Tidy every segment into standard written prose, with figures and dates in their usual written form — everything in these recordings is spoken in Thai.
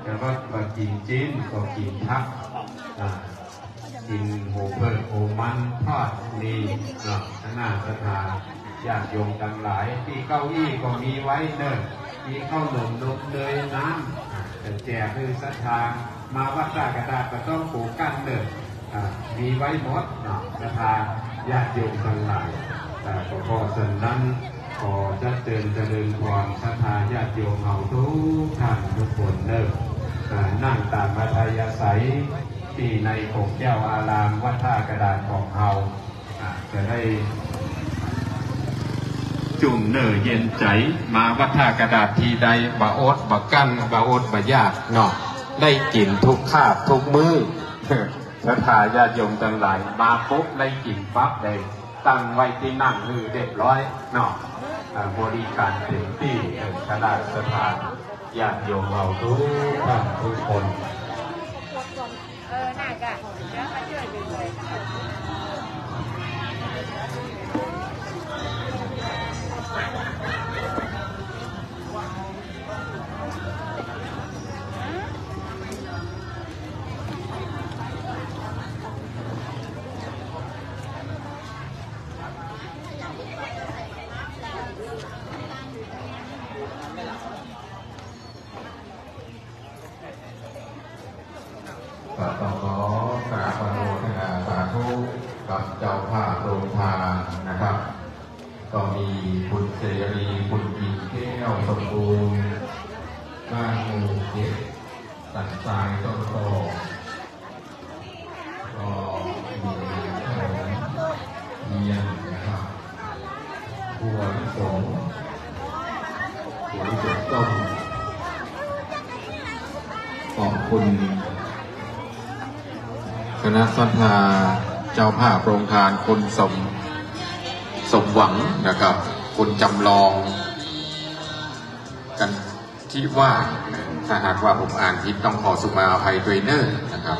แต่ว่าบางกินจีนก็กินพักกินโหเพิดโหมันทอดมีหน้าสถานญาติโยมทั้งหลายที่เก้าอี้ก็มีไว้เนอะมีข้าวหนมนมเนยน้ำแจกคือศรัทธามาวัดราชกระดาษก็ต้องปลูกกันเนอะมีไว้หมดศรัทธาญาติโยมทั้งหลายก็ขอส่วนนั้นขอจะเจริญพรศรัทธาญาติโยมเราทุกท่านทุกคนเนอะนั่งตามอัธยาศัยที่ในองค์เจ้าอารามวัดท่ากระดาษของเราจะได้จุ่มเนอเย็นใจมาวัดท่ากระดาษทีใดบะอดบะกั้นบะอดบะยากเนาะได้กินทุกคาบทุกมื้อศรัทธาญาติโยมทั้งหลายมาปุ๊บได้กินปั๊บเลยตั้งไว้ที่นั่งมือเรียบร้อยเนาะบริการเต็มที่ขนาดสถานญาติโยมเราทุกท่านทุกคนน่ากะเดี๋ยวมาช่วยดูเลยต้องขอกราบอนุโมทนาสาธุกับเจ้าภาพโรงทานนะครับก็มีคุณเสรีคุณกินแก้วสมบูรณ์บ้านหมู่เจ็ดสันทรายต้นโตก็มีขนมเทียนนะครับบัวลิสงต้มขอบคุณคณะศรัทธาเจ้าภาพโรงทานคุณสมหวังนะครับคุณจำลองกันที่ว่าถ้าหากว่าผมอ่านผิดต้องขอสุมาอภัยด้วยเนอร์นะครับ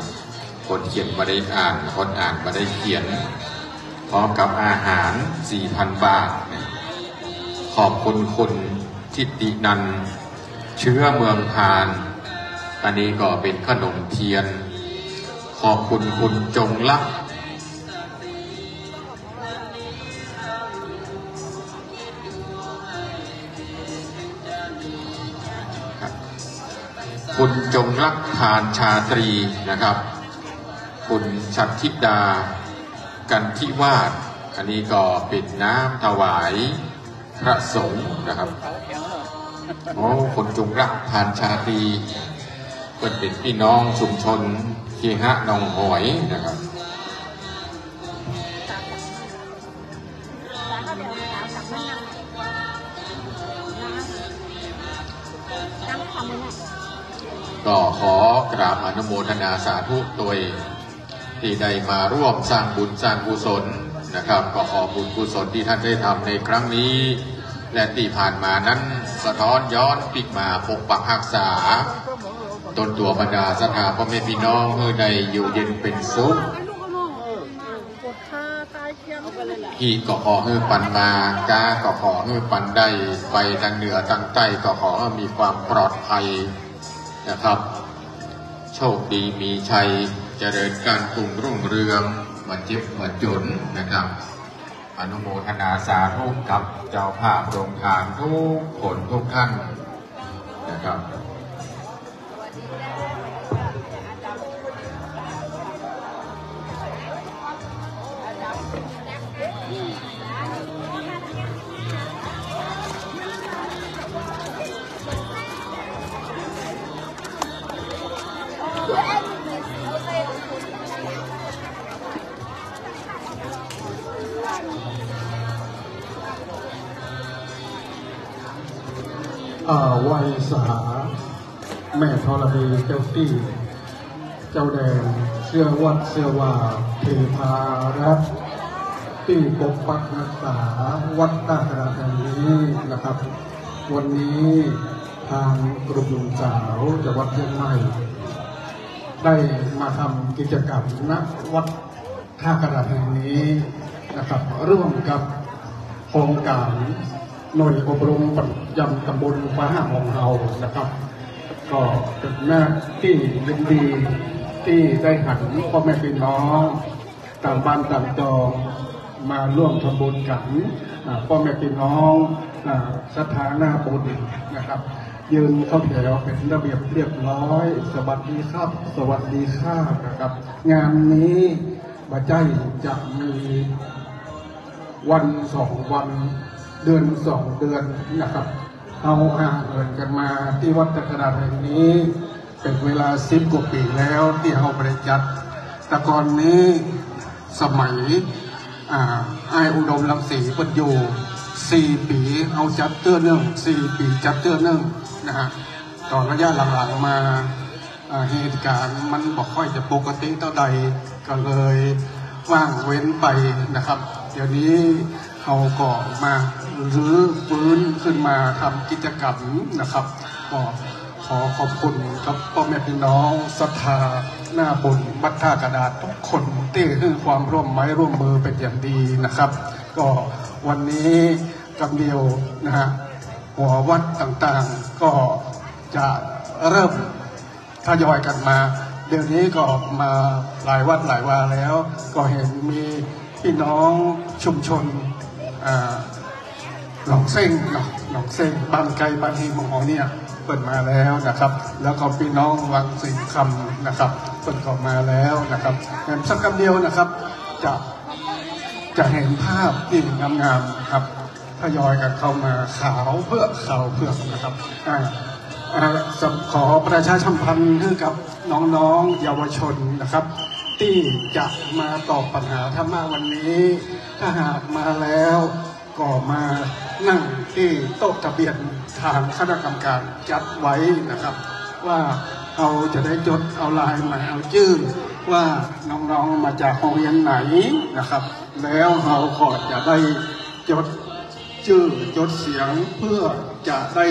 คนเขียนมาได้อ่านคนอ่านมาได้เขียนพร้อมกับอาหาร 4,000 บาทขอบคุณคุณทิตินันเชื้อเมืองพานอันนี้ก็เป็นขนมเทียนขอบคุณคุณจงลักษ์คุณจงลักษ์ทานชาตรีนะครับคุณชัดทิดากันทิวาสอันนี้ก็เป็นน้ำถวายพระสงฆ์นะครับโอ้คุณจงลักษ์ทานชาตรีเป็นพี่น้องชุมชนเคหะหนองหอยนะครับก็ขอกราบอนุโมทนาสาธุโดยที่ได้มาร่วมสร้างบุญสร้างกุศลนะครับก็ขอบุญกุศลที่ท่านได้ทำในครั้งนี้และที่ผ่านมานั้นสะท้อนย้อนปิกมาปกปักรักษาตนตัวบรรดาศรัทธาพ่อแม่พี่น้องเมื่อใดอยู่เย็นเป็นสุขพี่ก็ขอให้ปันมากาก็ขอให้ปันได้ไปทางเหนือทางใต้ก็ขอให้มีความปลอดภัยนะครับโชคดีมีชัยเจริญการรุ่งเรืองมาเจ็บมาจนนะครับอนุโมทนาสาธุกับเจ้าภาพโรงทานทุกคนทุกท่านนะครับวัยสาแม่ธรณีเจ้าตี้เจ้าแดงเสื้อวัดเสื้อว่าเทพารัตที่ปกปักรักษาวัดตากระแห่งนี้นะครับ วันนี้ทางกลุ่มหนุ่มสาวจากวัดเชียงใหม่ได้มาทำกิจกรรมณวัดท่ากระดาษแห่งนี้นะครับร่วมกับโครงการหน่วยอบรมปฏิบัติตำบลฟ้าของเรานะครับ ก็เป็นหน้าที่ยินดีที่ได้หันพ่อแม่พี่น้องต่างบ้านต่างจองมาร่วมทำบุญกันพ่อแม่พี่น้องศรัทธาหน้าบุญนะครับยืนเข้าแถวเป็นระเบียบเรียบร้อยสวัสดีครับสวัสดีค่ะนะครับงานนี้บัจจัยจะมีวัน2 วันเดือน2 เดือนนะครับเอาเหินกันมาที่วัดตะกระดาษแห่งนี้เป็นเวลา10 กว่าปีแล้วที่เราบริจัดแต่ก่อนนี้สมัยไออุดมรังสีเปิดอยู่4 ปีเอาจัดเตื้อเนื่อง4 ปีจัดเตื้อเนื่องนะฮะตอนระยะหลังๆมาเหตุการณ์มันบอกค่อยจะปกติเท่าใดก็เลยว่างเว้นไปนะครับเดี๋ยวนี้เขาก็มารื้อฟื้นขึ้นมาทำกิจกรรมนะครับก็ขอขอบคุณกับพ่อแม่พี่น้องศรัทธาหน้าบุญวัดท่ากระดาษทุกคนที่ให้ความร่วมไม้ร่วมมือเป็นอย่างดีนะครับก็วันนี้กำเดียวนะฮะหัววัดต่างๆก็จะเริ่มทยอยกันมาเดี๋ยวนี้ก็มาหลายวัดหลายวาแล้วก็เห็นมีพี่น้องชุมชนหนองเส้งหนองเส้งบ้านไกลบ้านฮีมองเนี่ยเปิดมาแล้วนะครับแล้วก็พี่น้องวังสิงคำนะครับเปิดออกมาแล้วนะครับเห็นสักคำเดียวนะครับจะเห็นภาพที่งามๆครับทยอยกันเข้ามาขาวเพื่อนะครับขอประชาสัมพันธ์ให้กับน้องๆเยาวชนนะครับที่จะมาตอบปัญหาธรรมะวันนี้ถ้าหากมาแล้วก็มานั่งที่โต๊ะทะเบียนทางคณะกรรมการจัดไว้นะครับว่าเราจะได้จดเอาลายมาเอาชื่อว่าน้องๆมาจากโรงเรียนไหนนะครับแล้วเราก็จะได้จดชื่อจดเสียงเพื่อจะได้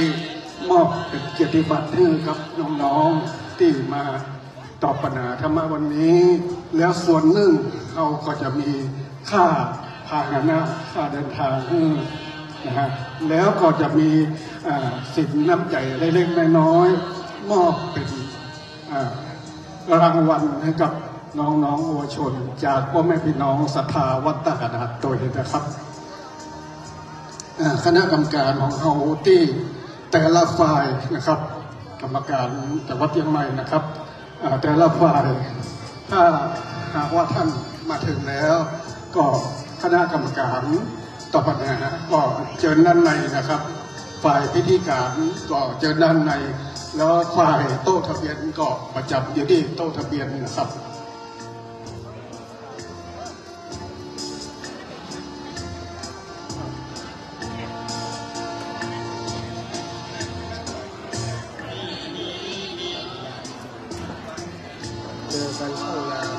มอบเป็นเกียรติบัตรให้กับน้องๆที่มาตอบปัญหาธรรมะวันนี้แล้วส่วนหนึ่งเราก็จะมีค่าพาหนะค่าเดินทางนะฮะแล้วก็จะมีสินน้ำใจเล็กๆน้อยๆมอบเป็นรางวัลให้กับน้องๆเยาวชนจากพ่อแม่พี่น้องศรัทธาวัดตะกระดาษโดยนะครับคณะกรรมการของเราที่แต่ละฝ่ายนะครับกรรมการจากวัดเชียงใหม่นะครับแต่ละฝ่ายถ้าหากว่าท่านมาถึงแล้วก็คณะกรรมการตอบปัญหาก็เชิญด้านในนะครับฝ่ายพิธีการก็เชิญด้านในแล้วฝ่ายโต๊ะทะเบียนก็ประจำอยู่ที่โต๊ะทะเบียนนะครับเจอกันช่องงาน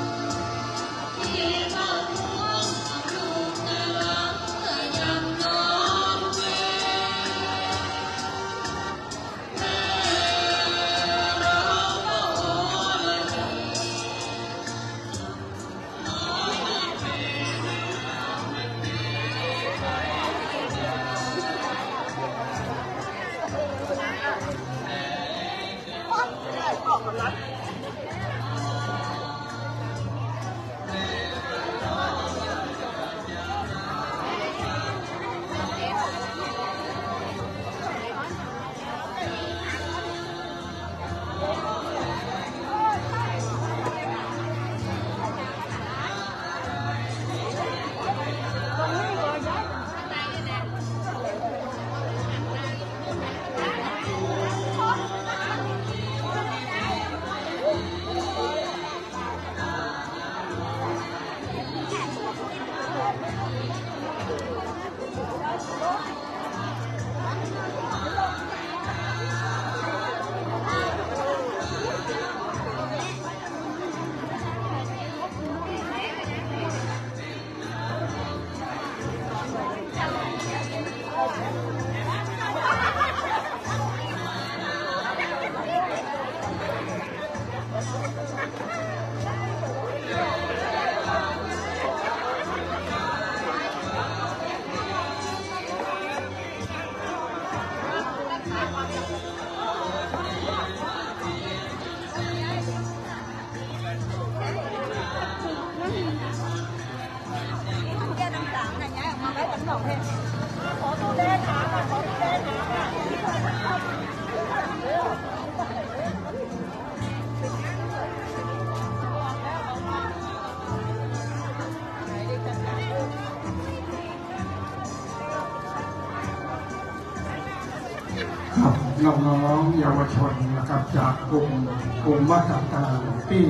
น้องๆเยาวชนนะครับจากกลุ่มวัดต่างๆที่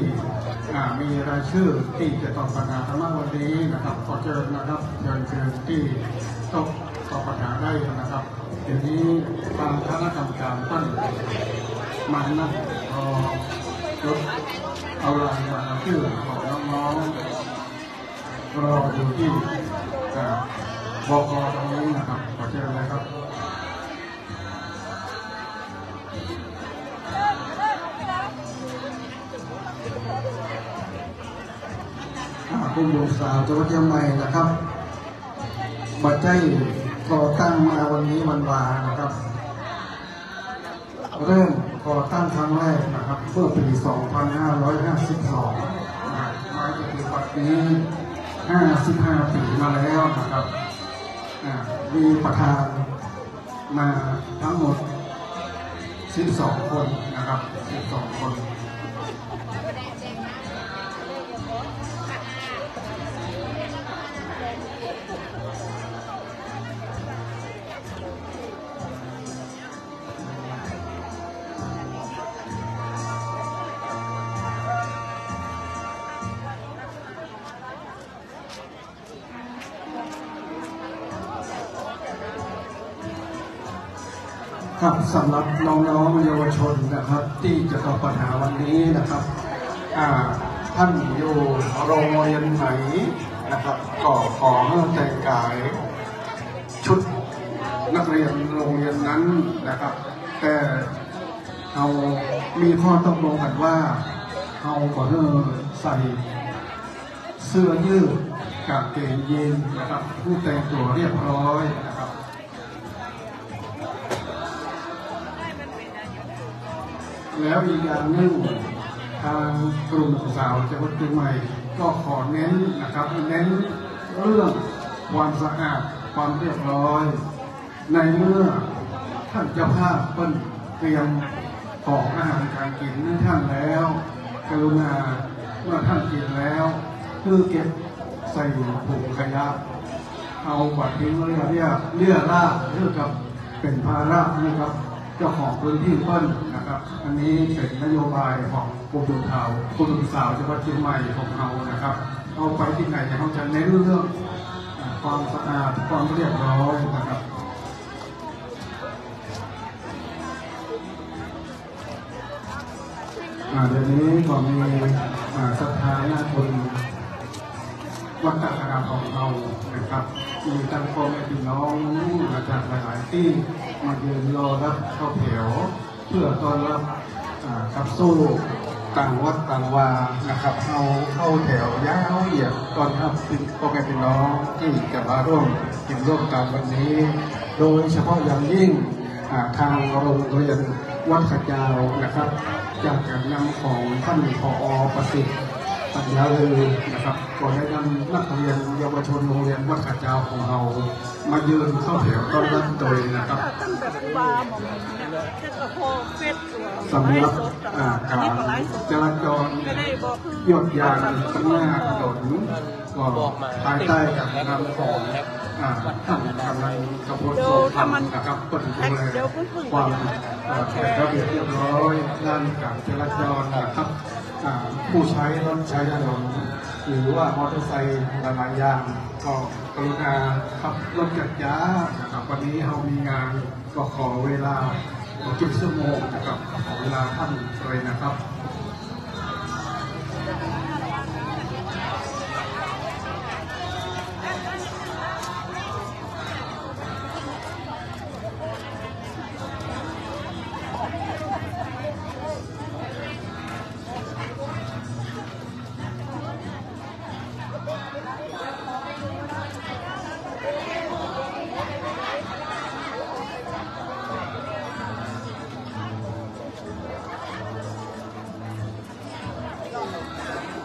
มีรายชื่อที่จะตอบปัญหาธรรมะวันนี้นะครับขอเชิญนะครับเชิญที่ตอบปัญหาได้นะครับเดี๋ยวนี้ทางคณะกรรมการตั้งมานั่งรถเอารายมาชื่อของน้องๆรออยู่ที่บก.ตรงนี้นะครับขอเชิญเลยครับคุณบุญสาวจังหวัดเชียงใหม่นะครับบัดใจก่อตั้งมาวันนี้วันวานะครับเริ่มก่อตั้งครั้งแรกนะครับเมื่อปี 2552 มาจนถึงปัจจุบันนี้55 ปีมาแล้วนะครับมีประธานมาทั้งหมด12 คนนะครับ12 คนครับสำหรับน้องๆเยาวชนนะครับที่จะตอบปัญหาวันนี้นะครับท่านอยู่โรงเรียนไหนนะครับก็ขอให้แต่งกายชุดนักเรียนโรงเรียนนั้นนะครับแต่เรามีข้อตกลงกันว่าเราขอใส่เสื้อยืดกางเกงยีนนะครับผู้แต่งตัวเรียบร้อยนะครับแล้วอีกอย่างหนึ่งทางกลุ่มสาวจังหวัดเชียงใหม่ก็ขอเน้นนะครับเน้นเรื่องความสะอาดความเรียบร้อยในเมื่อท่านเจ้าภาพเปิ้ลเตรียมของอาหารการกินให้ท่านแล้วกรุณาเมื่อท่านกินแล้วคือเก็บใส่ถุงขยะเอาบัตรทิ้งเลี่ยราดเรื่องกับเป็นภาระนะครับเจ้าของพื้นที่เปิ้ลนะครับอันนี้เป็นนโยบายของกรมสาวจังหวัดเชียงใหม่ของเรานะครับเอาไปที่ไหนเขาจะเน้นเรื่องความสะอาดความเรียบร้อยนะครับเดี๋ยวนี้ก็มีสถานะคนวัดตะกร้าของเรานะครับมีตั้งพ่อแม่พี่น้องมาจากหลายๆที่มายืนรอรับเข้าแถวเพื่อต้อนรับขับสู้ต่างวัดต่างวานะครับเข้าแถวยาวเหยียดตอนรับพ่อแม่พี่น้องที่จะมาร่วมกินร่วมกันวันนี้โดยเฉพาะอย่างยิ่งทางโรงเรียนวัดขจาวนะครับจากการนำของท่านผอ.ประสิทธิ์ปัญญาเลยนะครับก็ได้นำนักเรียนเยาวชนโรงเรียนวัดขจาวของเรามายืนเข้าแถวต้อนรับโดยนะครับสำหรับการจราจรหยดยางข้างหน้าถนนก็ภายใต้การนำของท่านกำลังกระบวนการนะครับเปิดดูแลความระเบียบเรียบร้อยด้านการจราจรนะครับผู้ใช้รถใช้ถนนหรือว่ามอเตอร์ไซค์หลายๆอย่างก็กรุณาขับรถจักรยานนะครับวันนี้เรามีงานก็ขอเวลา10 ชั่วโมงนะครับขอเวลาท่านเลยนะครับ ค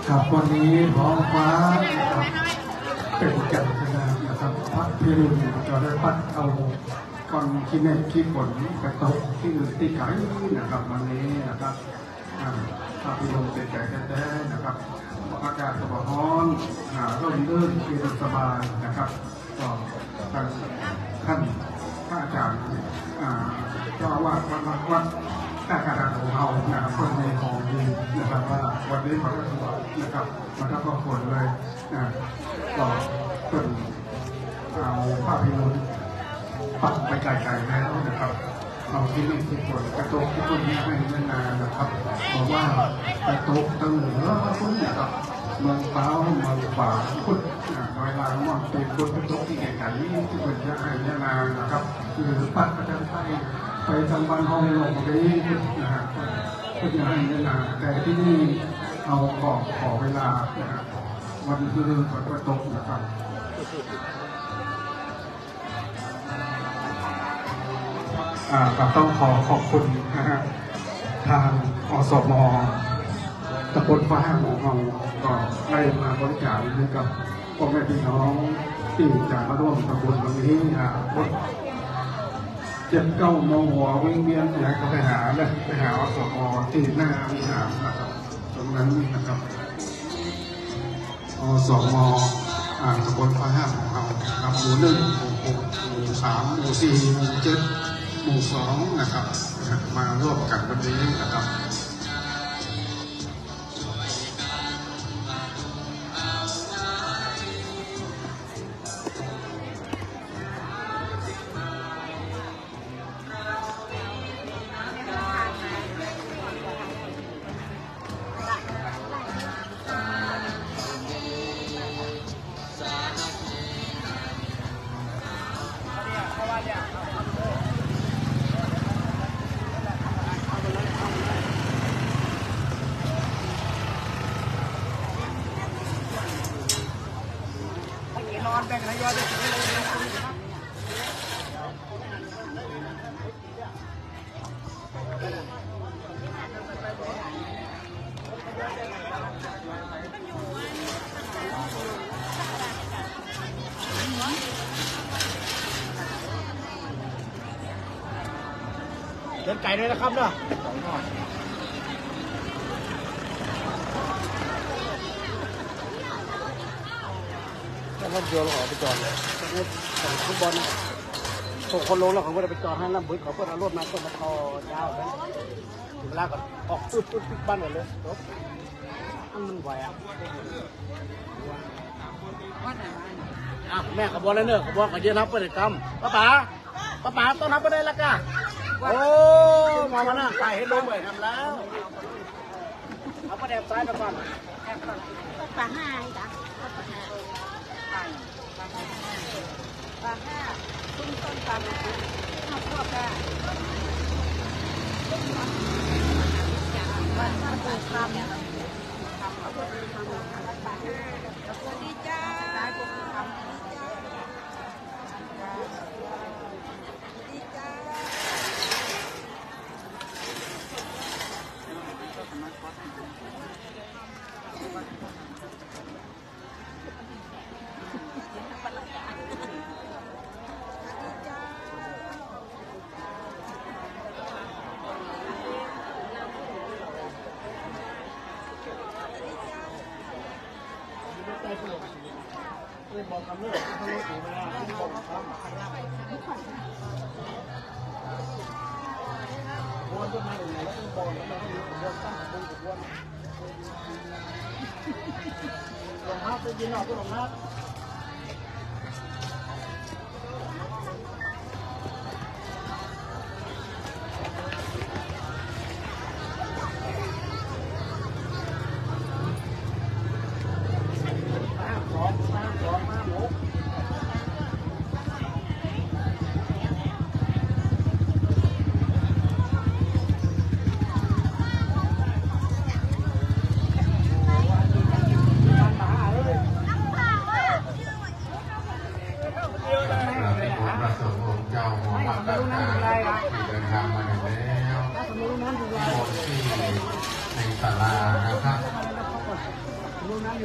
ครับวันนี้ท้องฟ้านะครับเป็นแก่นชนะนะครับพัดพิรุณจะได้พัดเอาก้อนขี้เมฆขี้ฝนกระตกที่อื่นที่ไกลนะครับวันนี้นะครับพัดพิรุณเป็นแก่แท้ๆนะครับอากาศสบายร้อนร่มรื่นเย็นสบายนะครับก็ท่านพระอาจารย์เจ้าอาวาสวัดการการของเรานะครับคนในของดีนะครับว่าวันนี้ขอรับสวัสดีนะครับมาทักก็ควรเลยก็เป็นเอาภาพยนตร์ปักไปไกลๆแล้วนะครับเอาที่นี่ที่ควรกระตุกที่คนนี้ให้นานๆนะครับเพราะว่ากระตุกตั้งเหนือคุณนะครับเมืองเป้าเมืองป่าคุณเวลาม่อนเป็นคนกระตุกที่ไกลๆที่คนจะให้นานๆนะครับคือปัดประจันไทยไปทำบ้านห้องลงไปนี้นะครับเพื่อจะให้นานแต่ที่นี่เอาขอเวลานะครับวันคือฝนตกนะครับก็ต้องขอบคุณนะฮะทางอสม.ตำบลฟ้าของเราก็ได้มาบริจาคให้กับพ่อแม่พี่น้องที่จะมาร่วมตำบลวันนี้รถเจ็บเก้าโมงหัววิ่งเวียนอยากจะไปหาเลยไปหาอสม.ที่หน้าวิหารนะครับตรงนั้นนะครับอสม.ตำบลฟ้าของเราครับหมู่ 1 หมู่ 6 หมู่ 3 หมู่ 4 หมู่ 7 หมู่ 2นะครับมาร่วมกันวันนี้นะครับนอนแบ่งนายยอดได้เดินไก่ด้วยนะครับเนาะรถเดียวเราออกไปจอดเลยรถของฟุตบอลส่งคนลงแล้วของเราไปจอดให้ลำบึ้งเขาเพิ่งเอารถมาต้นมาทอเจ้าไปถึงเวลาก่อนออกปุ๊บบ้านหมดเลยรถมันไหวอ่ะแม่ขบวนแล้วเนอะขบวนขยืนนับไปเลยกำป้าต้องนับไปได้ละกันโอ้มาวันน่ะใส่ให้ลงไปทำแล้วเอาประเดี๋ยวซ้ายไปก่อนปลาห้าจ้ะปลาห้าตุ้มต้นปลาข้าวโพดค่ะว่าถ้าปลูกทำเนี่ยข้าวโพดทำปลาห้าสวัสดีจ้าสายปลูกทำดีจ้าบอกคำเลิกเขาไม่ถูกเวลาบอกคำวนต้นไม้ตรงไหนแล้วต้องบอกแล้วมันก็มีขบวนตั้งขบวนลงมาไปยินออกก็ลงมา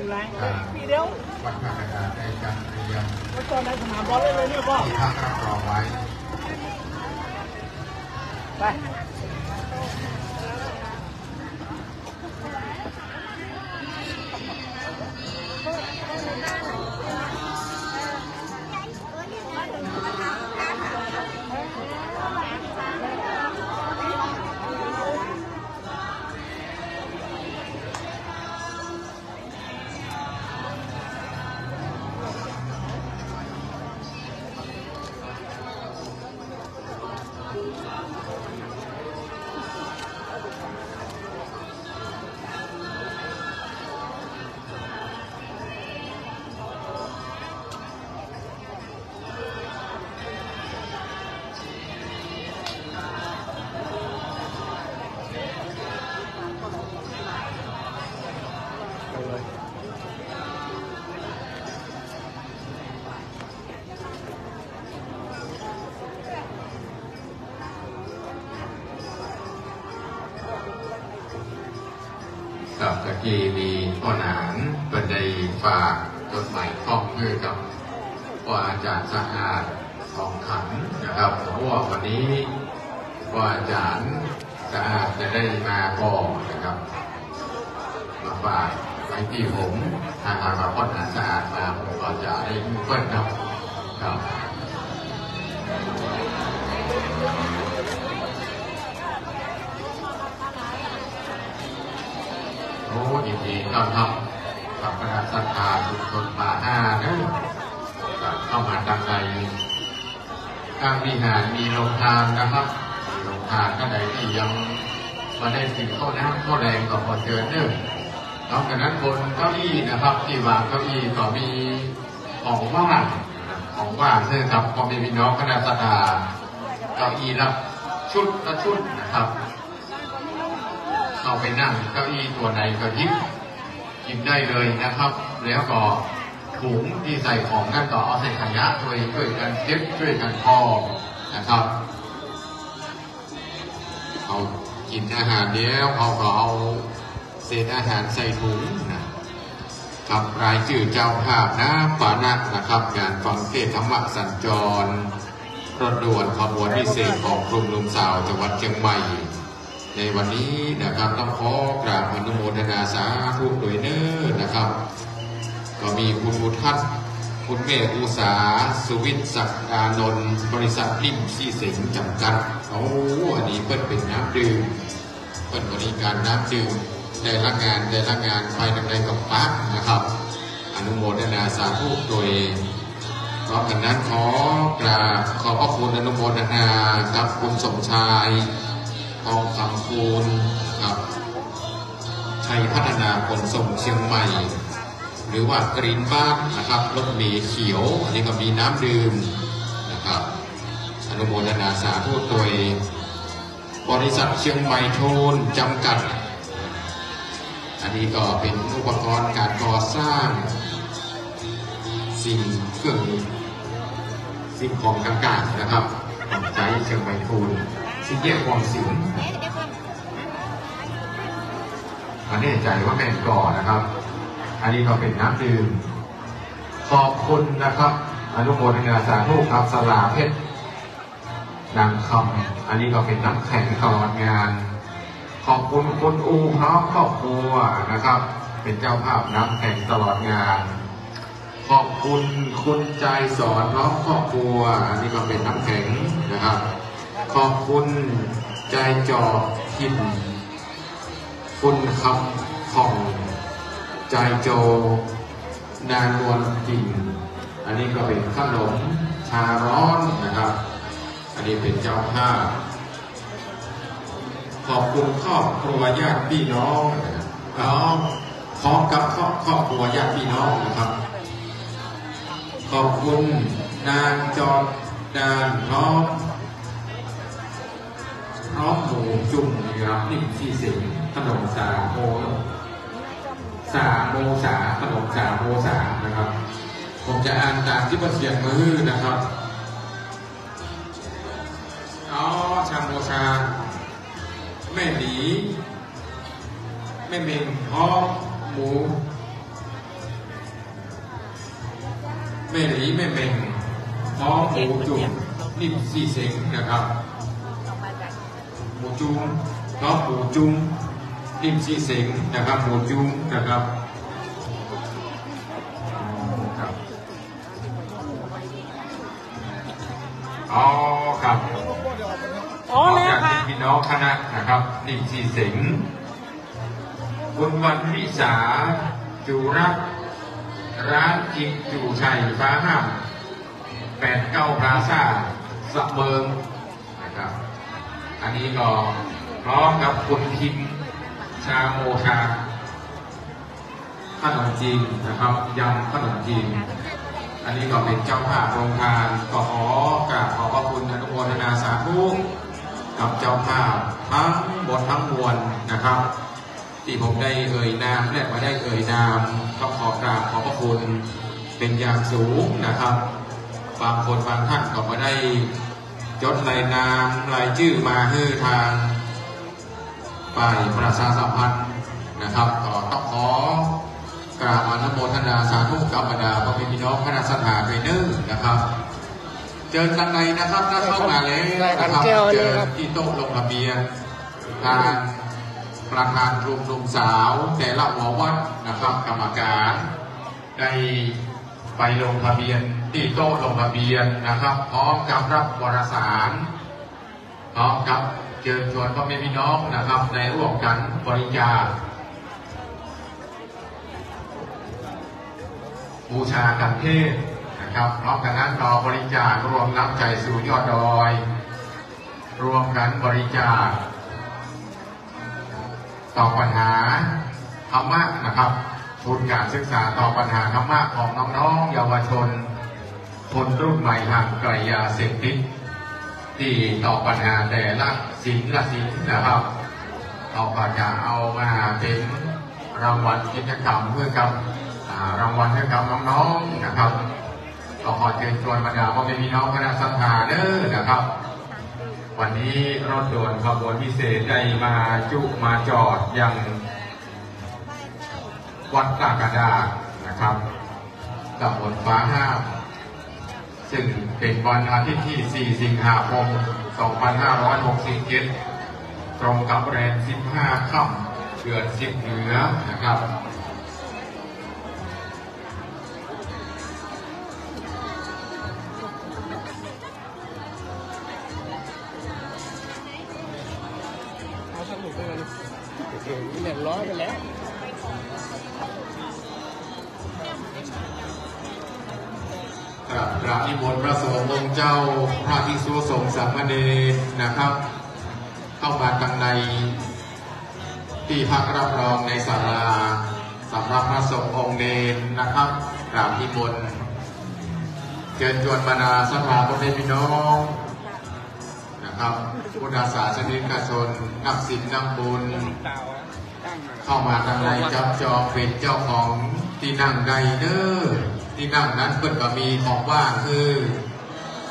ไรพี่เดียว วัดพระกระดาษได้จัดเตรียม ว่าตอนในสนามบอลเลยเนี่ยพ่อ ที่พักรับรองไว้ ไปกับตะกี้มีพ่อหนานเป็นได้ฝากจดหมายข้อมือกับพ่ออาจารย์สะอาดของขันนะครับเพราะว่าวันนี้พ่ออาจารย์สะอาดจะได้มาก่อนนะครับมาฝากไว้ที่ผมทางมาพ่อหนานสะอาดมาผมก็จะได้เพื่อนครับ โอ้ยินดีต้อนรับกับคณะศรัทธาชุมชนป่าห้านะเข้ามาทางในข้างวิหารมีโรงทานนะครับมีโรงทานท่านใดที่ยังมาได้สิ่งข้าวน้ำข้าวแรงก็ขอเชิญเนื่องนอกจากนั้นบนเก้าอี้นะครับที่วางเก้าอี้ก็มีของว่างซึ่งกับก็มีพี่น้องคณะศรัทธาเก้าอี้ละชุดนะครับเอาไปนั่งเก้าอี้ตัวไหนก็ยิบกินได้เลยนะครับ แล้วก็ถุงที่ใส่ของนั่นก็เอาใส่ขยะช่วยกันเก็บช่วยกันพอนะครับเอากินอาหารเดียวเขาก็เอาเศษอาหารใส่ถุงนะครับรายชื่อเจ้าภาพนะปานะนะครับงานฟังเทศธรรมสัญจรรถด่วนขบวนพิเศษของกรุงลุมสาวจังหวัดเชียงใหม่ในวันนี้นะครับต้องขอกราบอนุโมทนาสาธุโดยเน้อนะครับก็มีคุณอุทัศน์คุณเมฆอุสาสุวิทย์ศักดานนท์บริษัทริมซี่เสงจำกัดโอ้อันนี้เปิ้ลเป็นน้ำดื่มเปิ้ลบริการน้ำดื่มแต่ละงานภายในกับปักนะครับอนุโมทนาสาธุโดยเพราะฉะนั้นขอกราบขอบพระคุณอนุโมทนากับคุณสมชายทองคำคูณครับชัยพัฒนาขนส่งเชียงใหม่หรือว่ากรีนบ้านนะครับรถเมล์เขียวอันนี้ก็มีน้ำดื่มนะครับอนุโมทนาสาธุโดยบริษัทเชียงใหม่โทนจำกัดอันนี้ก็เป็นอุปกรณ์การก่อสร้างสิ่งเครื่องสิ่งของต่างๆนะครับของใจเชียงใหม่โทนที่แยกความสิงอันนี้ใจว่าแม่นก่อนะครับอันนี้ก็เป็นน้ำดื่มขอบคุณนะครับอนุโมทนาสาธุครับสลาเพชรนางคำอันนี้ก็เป็นน้ำแข็งตลอดงานขอบคุณคุณอูพร้อมครอบครัวนะครับเป็นเจ้าภาพน้ำแข็งตลอดงานขอบคุณคุณใจสอนพร้อมครอบครัวอันนี้ก็เป็นน้ำแข็งนะครับขอบคุณใจจอทิมคุณคำของใจโจนานวลจริงอันนี้ก็เป็นขนมชาร้อนนะครับอันนี้เป็นเจ้าภาพขอบคุณครอบครัวญาติพี่น้องพร้อมกับครอบครัวญาติพี่น้องนะครับขอบคุณนางจอดานพร้อมหมูจุ่มนะครับนี่ที่สิงขนมสาโมขนมสาโมนะครับผมจะอ่านตามที่ประเสียงมือนะครับชาโมชาแม่หลีแม่เมงพร้อมหมู แม่หลีแม่เม่งน้องหมูจุ่มนิ่มซีเสงนะครับหมูจุ่มน้องหมูจุ่มนิ่มซีเสงนะครับหมูจุ่มนะครับอ๋อครับขออยากเป็นพี่น้องคณะนะครับนิ่มซีเสงคุณวันวิสาจูรักร้านจิงจูชัยฟ้าห้าม89พลาซ่าสะเบิงนะครับอันนี้ก็พร้อมกับคุณคิมชาโมชาขนมจีนนะครับยำขนมจีนอันนี้ก็เป็นเจ้าภาพโรงทานก็ขอกราบขอบพระคุณอนุโมทนาสาธุกับเจ้าภาพทั้งบททั้งมวลนะครับที่ผมได้เอ่ยนามและมาได้เอ่ยนามก็ขอกราบขอบพระคุณเป็นอย่างสูงนะครับบางคนบางท่านก็มาได้จดรายนามรายชื่อมาให้ทางฝ่ายประชาสัมพันธ์นะครับก็ต้องขอกราบอนุโมทนาสาธุกับบรรดาพ่อแม่พี่น้องคณะสัตยาเทรนเนอร์นะครับเจอกันในนะครับถ้าเข้ามาแล้วนะครับเจอที่โต๊ะลงทะเบียนทางประธานกลุ่มหนุ่มสาวแต่ละหัววัดนะครับกรรมการได้ไปลงทะเบียนที่โต๊ะลงทะเบียนนะครับพร้อมกับรับวารสารพร้อมกับเชิญชวนพ่อแม่พี่น้องนะครับในร่วมกันบริจาคบูชากันเทศนะครับพร้อมกันนั้นเราบริจาครวมน้ำใจสู่ยอดดอยรวมกันบริจาคต่อปัญหาธรรมะนะครับทุนการศึกษาต่อปัญหาธรรมะของน้องๆเยาวชนคนรุ่นใหม่ห่างไกลยาเสพติดที่ต่อปัญหาแต่ละสินนะครับเราก็จะเอามาเป็นรางวัลกิจกรรมเพื่อกับรางวัลให้กับน้องๆนะครับก็ขอเชิญชวนบรรดาพ่อแม่พี่น้องคณะสัตยาเด้อนะครับวันนี้รถด่วนขบวนพิเศษได้มาจุมาจอดยังวัดตากระดานะครับตำบลฟ้าห้ามซึ่งเป็นวันอาทิตย์ที่ 4 สิงหาคม 2567 ตรงกับแรม 15 ค่ำเดือน 10 เหนือนะครับเรียบร้อยไปแล้วพระนิมนต์พระสงฆ์องค์เจ้าพระภิกษุสงฆ์สามเณรนะครับเข้ามาตั้งในที่พักรับรองในศาลาสำหรับพระสงฆ์องค์เนรนะครับกราบนิมนต์เชิญชวนบรรดาศรัทธาพ่อแม่พี่น้องนะครับพุทธศาสนิกชนนักศีลนักบุญเข้ามาทางในจับจองเป็นเจ้าของที่นั่งใดเด้อที่นั่งนั้นเพิ่นก็มีของว่างคือ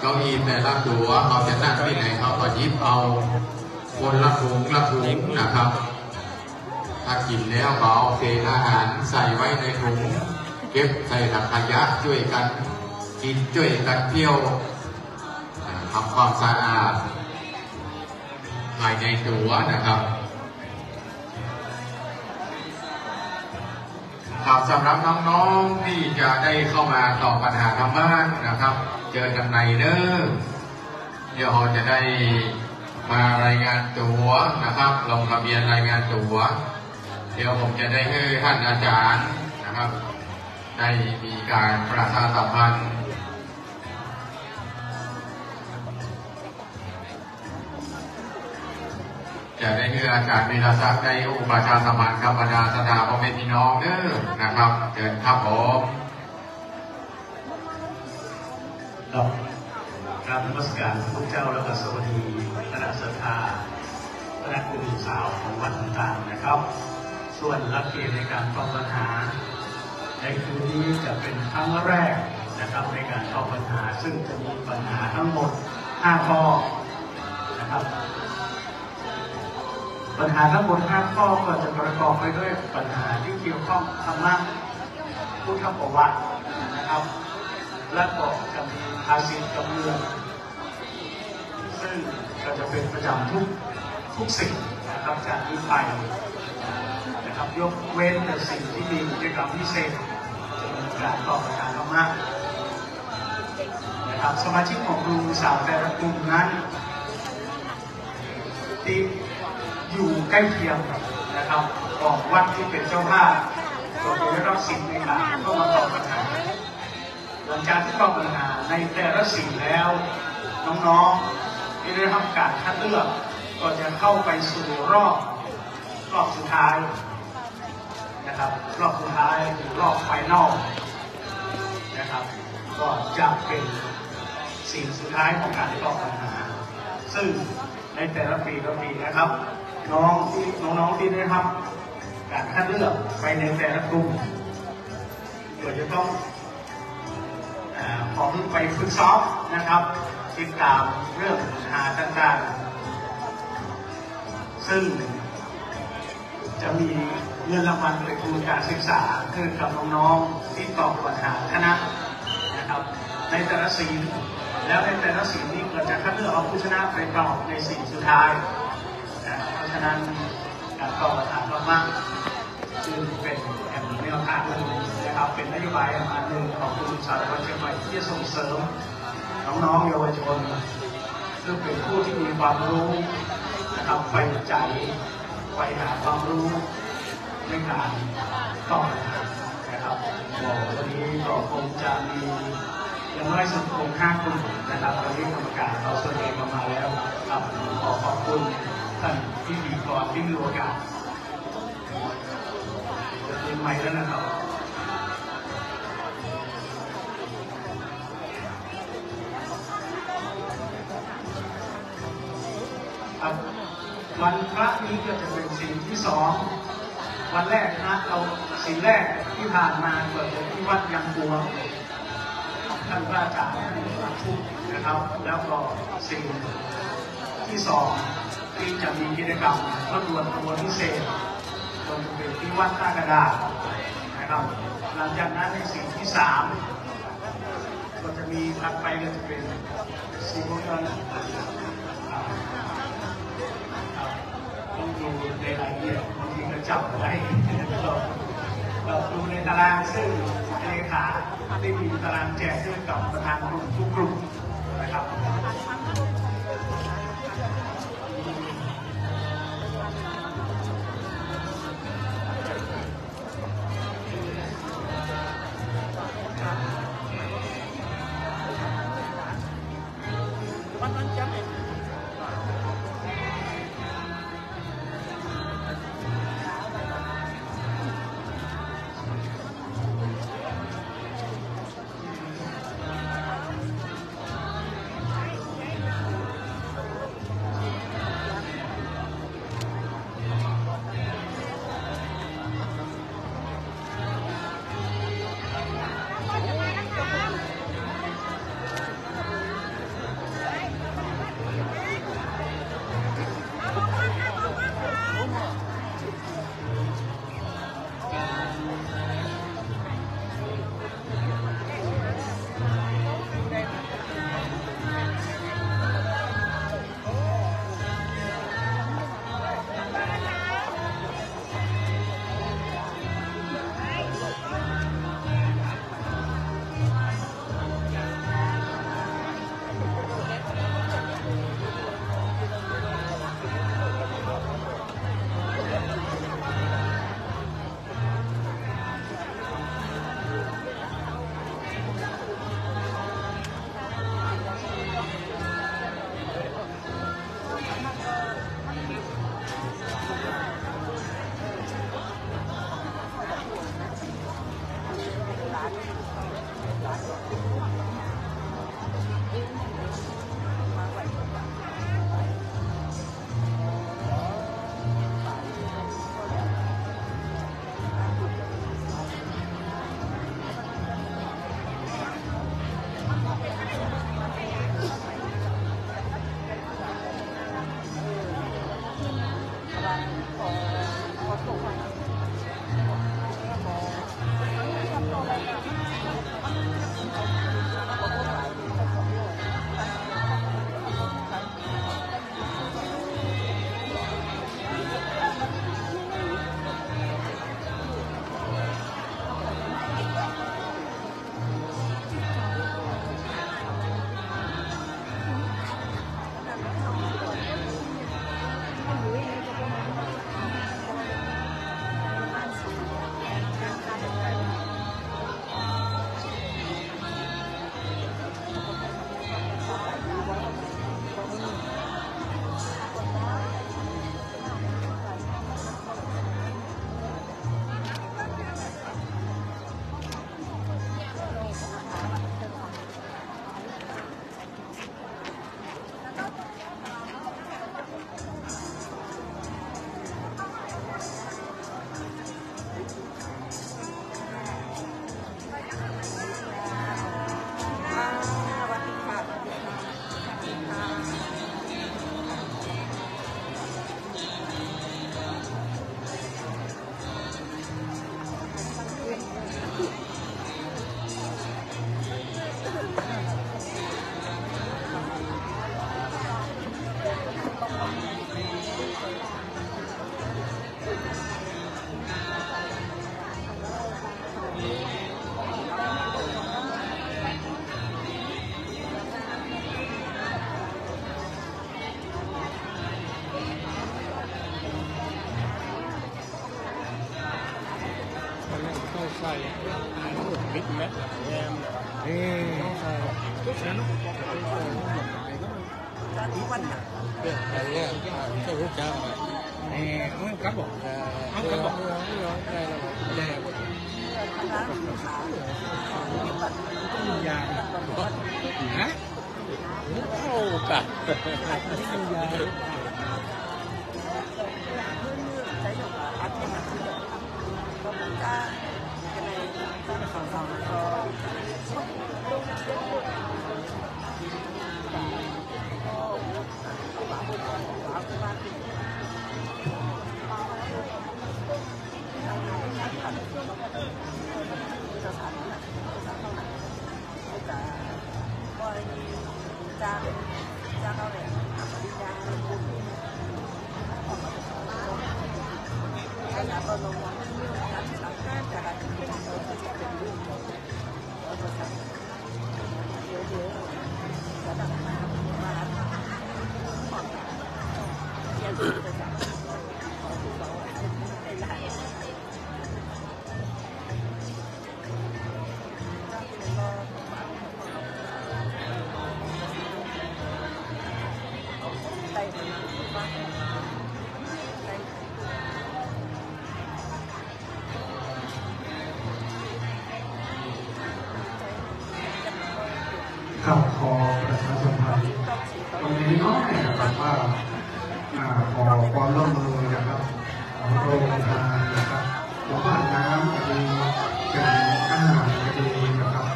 เก้าอี้แต่ละตัวเขาจะนั่งที่ไหนเขาก็ยิบเอาคนละถุงนะครับถ้ากินแล้วก็เอาเศษอาหารใส่ไว้ในถุงเก็บใส่ถังขยะช่วยกันกินช่วยกันเที่ยวทำความสะอาดภายในตัวนะครับสำหรับน้องๆที่จะได้เข้ามาตอบปัญหาธรรมะนะครับเจอกันในเด้อเดี๋ยวเราจะได้มารายงานตัวนะครับลงทะเบียนรายงานตัวเดี๋ยวผมจะได้ให้ท่านอาจารย์นะครับได้มีการประชาสัมพันธ์จะได้ให้อาจารย์มีรศักดิ์ได้อุปชาสมานกับบรรดาศรัทธาพ่อแม่พี่น้องเด้อนะครับเชิญครับผมครับนมัสการพระเจ้าและก็สวัสดีคณะศรัทธาคณะกลุ่มสาวของวัดต่างๆนะครับส่วนหลักเกณฑ์ในการตอบปัญหาในคืนนี้จะเป็นครั้งแรกนะครับในการตอบปัญหาซึ่งจะมีปัญหาทั้งหมด5ข้อนะครับปัญหาทั้งหมด5ข้อก็จะประกอบไปด้วยปัญหาที่เกี่ยวข้องธรรมะพุทธประวัตินะครับ และก็จะมีภาษีจำเรือนซึ่งก็จะเป็นประจำทุกสิ่งนะครับจากนี้ไปนะครับยกเว้นแต่สิ่งที่มีกิจกรรมพิเศษจะมีการตอบประธานมากนะครับสมาชิกของกลุ่มสาวแต่ละกลุ่มนั้นที่อยู่ใกล้เคียงนะครับของวัดที่เป็นเจ้าภาพก็จะได้รับสิ่งในการเข้ามาตอบปัญหาหลังจากที่ตอบปัญหาในแต่ละสิ่งแล้วน้องๆที่ได้รับการคัดเลือกก็จะเข้าไปสู่รอบสุดท้ายนะครับรอบสุดท้ายหรือรอบไฟนอลนะครับก็จะเป็นสิ่งสุดท้ายของการตอบปัญหาซึ่งในแต่ละปีนะครับน้องที่ได้รับการคัดเลือกไปในแต่ละกลุ่มก็จะต้องขอไปฝึกซ้อมนะครับติดตามเรื่องปัญหาต่างๆซึ่งจะมีเงินรางวัลเป็นทุนการศึกษาขึ้นกับน้องๆที่ตอบปัญหาคณะนะครับในแต่ละสีแล้วในแต่ละสีนี้เราจะคัดเลือกเอาผู้ชนะไปตอบในสีสุดท้ายเพราะฉะนั้นการตอบปัญหามากๆจึงเป็นแนวทางหนึ่งนะครับเป็นนโยบายอันหนึ่งของกรมสาธารณสุขเชียงใหม่ที่จะส่งเสริมน้องๆเยาวชนซึ่งเป็นผู้ที่มีความรู้นะครับไปใจไปหาความรู้ในการตอบนะครับวันนี้ก็คงจะมีอย่างน้อยสุดคง5 กลุ่มนะครับวันนี้กรรมการเราเสนอมาแล้วครับขอบคุณท่านที่ดีก่อนที่มีโอกาสจะเป็นใหม่แล้วนะครับวันพระนี้ก็จะเป็นสิ่งที่2วันแรกนะเราสิ่งแรกที่ผ่านมาเกิดที่วัดยังบัวท่านพระอาจารย์ทุกนะครับแล้วก็สิ่งที่2ที่จะมีกิจกรรมรถด่วนขบวนพิเศษก็จะเป็นที่วัดท่ากระดาษนะครับหลังจากนั้นในสิ่งที่3ก็จะมีถัดไปก็จะเป็นสิ่งที่ต้องดูในรายละเอียดบางทีก็จับไว้เราดูในตารางซึ่งเลขาได้มีตารางแจกให้กับประธานกลุ่มทุกกลุ่มนะครับ ส่มิดแมทแยมใส่ทุกชั้นเป็นอะไรเนี่ยใช่รู้จักไหมครับบอกครับบอกได้แล้วได้ยาฮะเข้ากันยาข่าวขอประชาสัมพันธ์ตรงนี้น้อยนะครับว่าขอความร่วมมือนะครับโรงทานนะครับหมู่บ้านน้ำก็ดีเป็นอาหารก็ดีนะครับ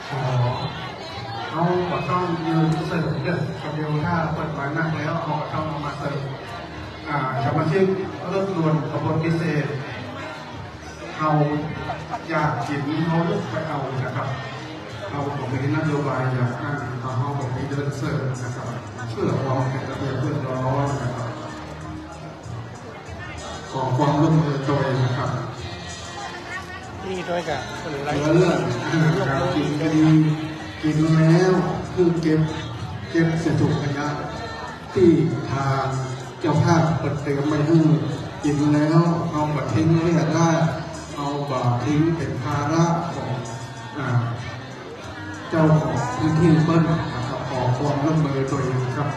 ขอเขาก็ต้องยืนเสิร์ฟเด้อคนเดียวถ้าเปิดมานั่งแล้วเขาก็ต้องเอามาเสิร์ฟสมาชิกรถด่วนขบวนพิเศษเขาอยากกินเขาลุกไปเอานะครับเราผมมีนโยบายอยากนั่งต่อห้องผมมีเดินเสิร์ฟนะครับเพื่อความเป็นระเบียบเรียบร้อยนะครับขอความร่วมมือโดยนะครับ นี่ด้วยกันหรืออะไร เรื่องการกินดีกินแล้วคือเก็บเศษถุงขยะที่ทางเจ้าภาพเปิดเตรียมไว้ให้กินแล้วเอาบัตรทิ้งไว้ได้เอาบัตรทิ้งเป็นภาระของเจ้าของพื้นที่เปิ้ลนะครับขอความร่วมมือโดยครับ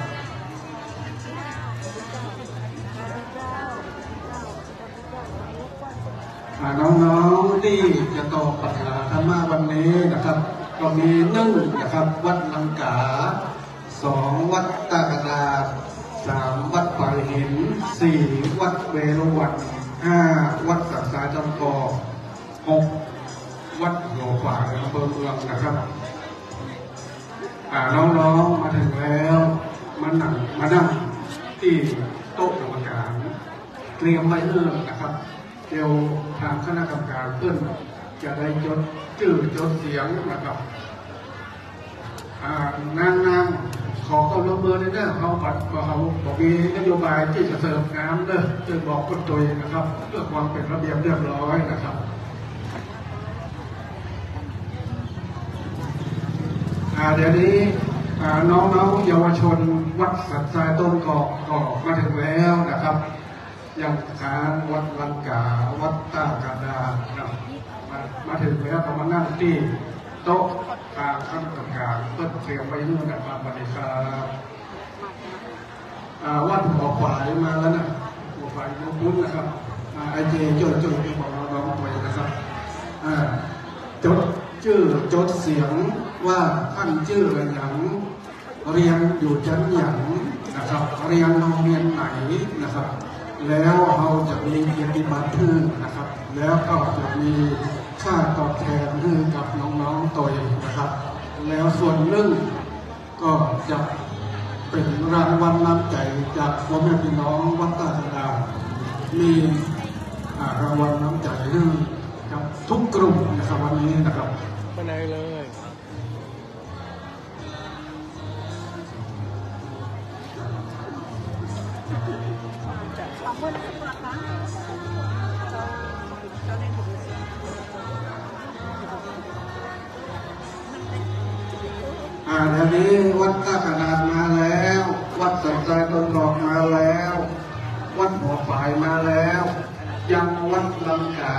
น้องๆที่จะตอบปัญหาธรรมะวันนี้นะครับก็มี1นะครับวัดลังกา2วัดตากระดาษ3วัดป่าหิน4วัดเวรุวัน5วัดสักษาจำปอ6วัดหัวขวางอำเภอเมืองนะครับน้องๆมาถึงแล้วมานั่งที่โต๊ะกรรมการเตรียมไว้นะครับเดี๋ยวทางคณะกรรมการเพื่อนจะได้จดชื่อจดเสียงนะครับนางขอความร่วมมือในเรื่องเขาบัตรเขาบอกมีนโยบายที่จะเสริมน้ำเด้อจึงบอกคนตัวเองนะครับเพื่อความเป็นระเบียบเรียบร้อยนะครับเดี๋ยวนี้น้องๆเยาวชนวัดสันทรายต้นกอกก็มาถึงแล้วนะครับยังการวัดลังกาวัดตากระดาษมาถึงแล้วก็มานั่งที่โต๊ะทางคณะกรรมการเพื่อเตรียมไว้นู่นนะครับบริการวัดหัวขวายมาแล้วนะหัวขวายมุ้งนะครับไอเจจุดที่บอกน้องๆไปนะครับจดชื่อจดเสียงว่าท่านชื่ออะไรอย่างเรียนอยู่ชั้นอย่างนะครับเรียนโรงเรียนไหนนะครับแล้วเราจะมีเกียรติบัตรให้นะครับแล้วก็จะมีค่าตอบแทนให้กับน้องๆตัวเองนะครับแล้วส่วนหนึ่งก็จะเป็นรางวัลน้ำใจจากพ่อแม่พี่น้องวัดตาดามีรางวัลน้ำใจให้กับทุกกลุ่มนะครับวันนี้นะครับไปไหนเลยเดี๋ยวนี้วัดท่ากระดาษมาแล้ววัดสันทรายต้นกอกมาแล้ววัดหัวฝายมาแล้วยังวัดลังกา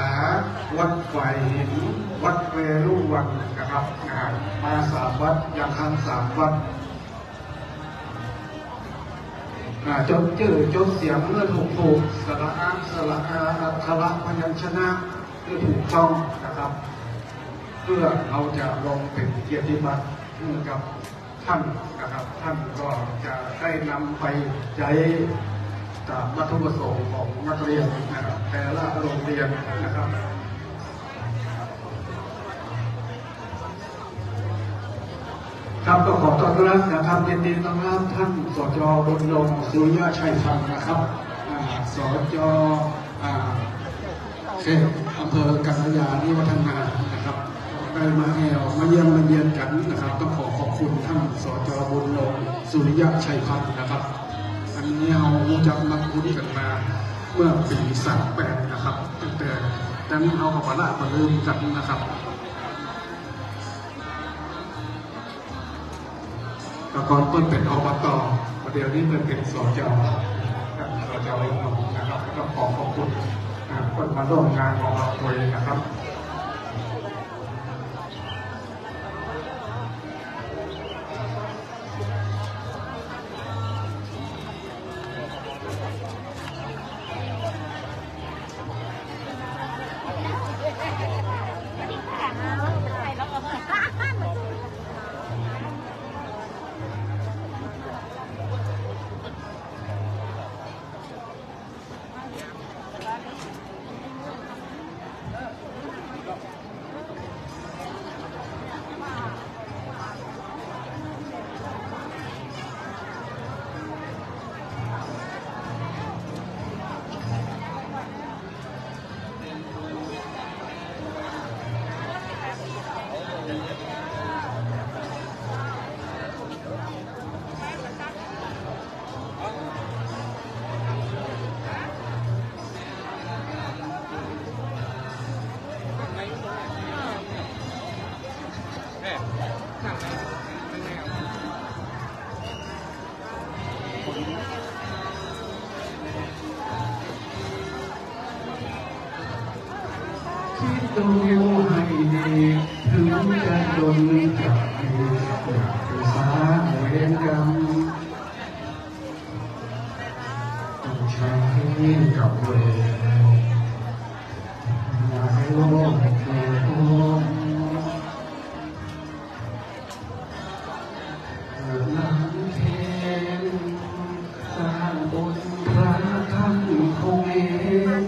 วัดฝ่ายหินวัดเวรุวันนะครับมา3 วัดยังทำ3 วัดจดชื่อจดเสียงเมื่อถูกสระอาสระอาอัคระพยัญชนะเมื่อถูกต้องนะครับเพื่อเราจะลงเป็นเกียรติบัตรกับท่านนะครับท่านก็จะได้นำไปใช้ตามวัตถุประสงค์ของนักเรียนนะครับแต่ละโรงเรียนนะครับครับก็ขอต้อนรับนะครับยินดีต้อนรับท่านสจ.บุญยงสุริยะชัยพันธ์นะครับสจ.เขตอำเภอกัญญาณิวัฒนานะครับได้มาแอวมาเยี่ยมมาเยียนกันนะครับต้องขอบคุณท่านสจ.บุญยงสุริยะชัยพันธ์นะครับอันนี้เรารู้จักมักคุ้นกันมาเมื่อปี38นะครับตั้งแต่นั้นเรากับละมาลืมกันนะครับก่อนเพิ่นเป็นอบต.เดี๋ยวนี้เพิ่นเป็นสจ.นะครับก็ขอบคุณคนมาร่วมงานของเราด้วยนะครับคิดดูให้ดีถึงจะโดนจับอยากจะสาเวรกรรมต้องใช้กับเวรอยากให้โลกเกิดโลกน้ำเทนสร้างบุญพระท่านคงเอง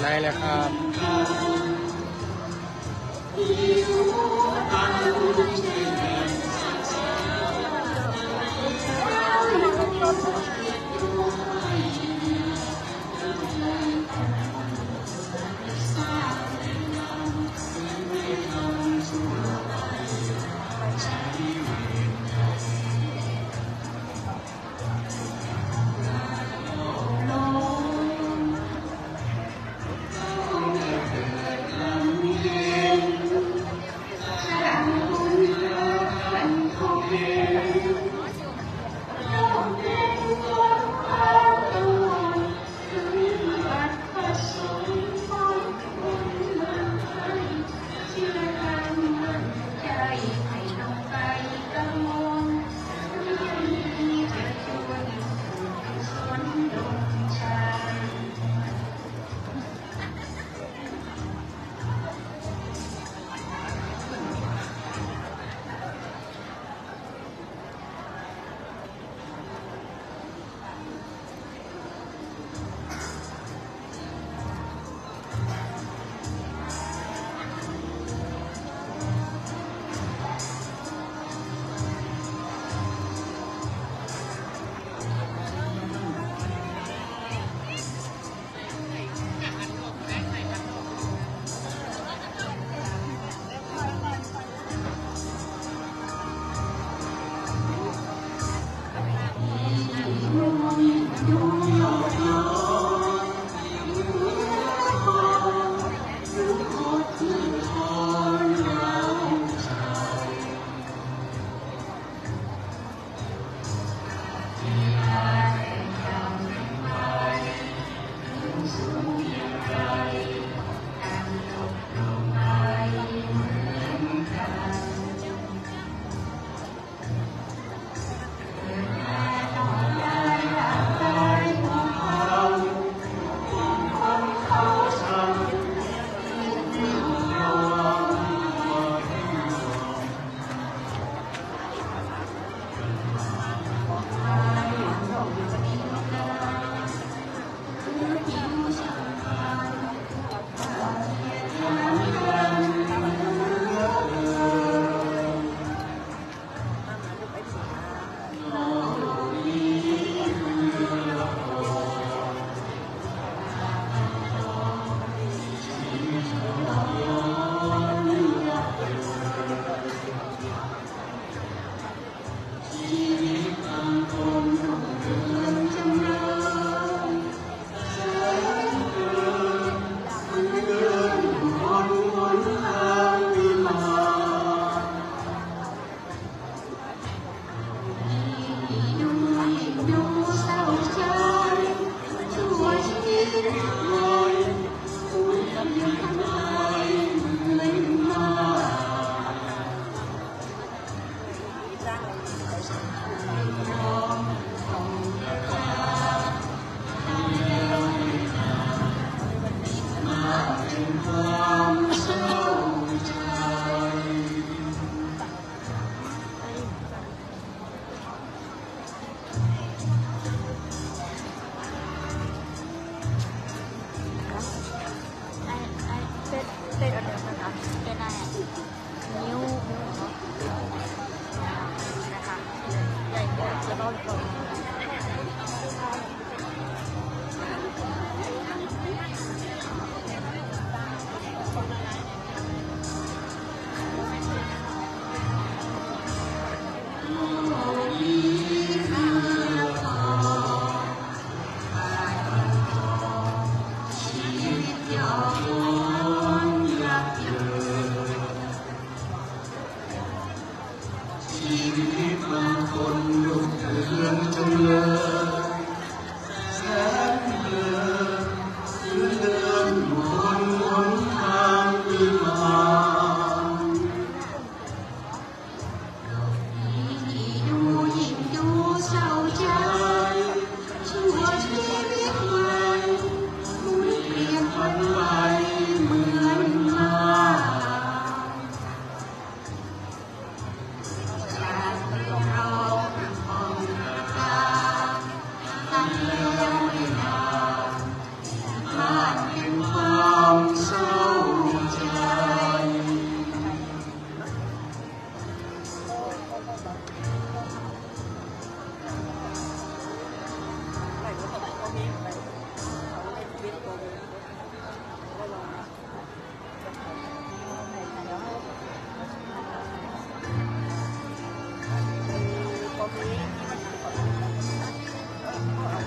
ได้เลยครับ เต้นอะไรนะคะเต้นอะไรนิ้วนะคะใหญ่ใหญ่จะร้อนก่อน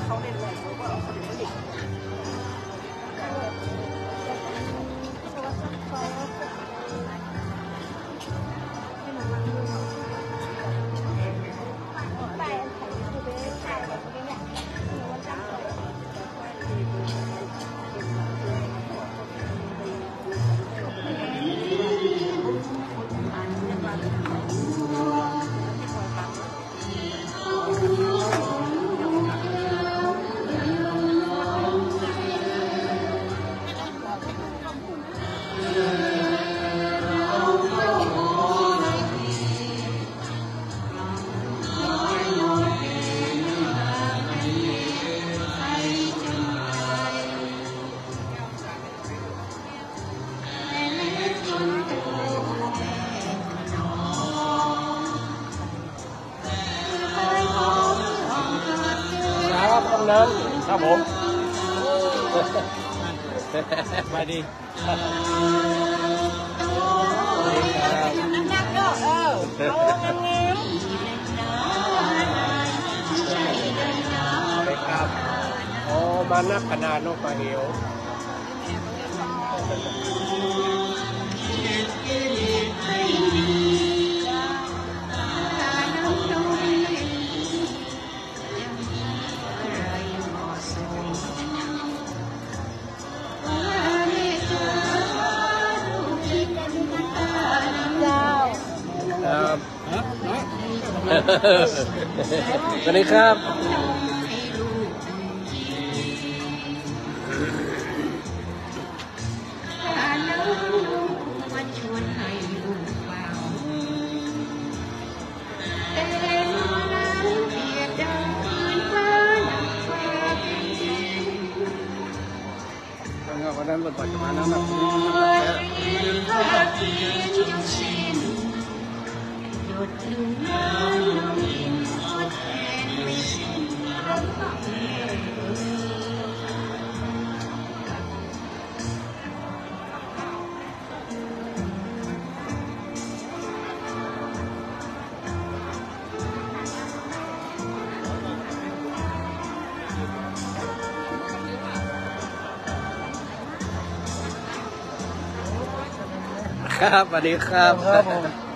เขาเล่นอะไรเขาก็เอาคนอื่นมาดิครับผมมาดีนักๆก็เอาเงี้ยครับโอ้มานักขนาดนกปลาเหี่ยวสวัสดีครับวันนั้นมันปัจจุบันนั้นแบบครับสวัสดีครับครับผม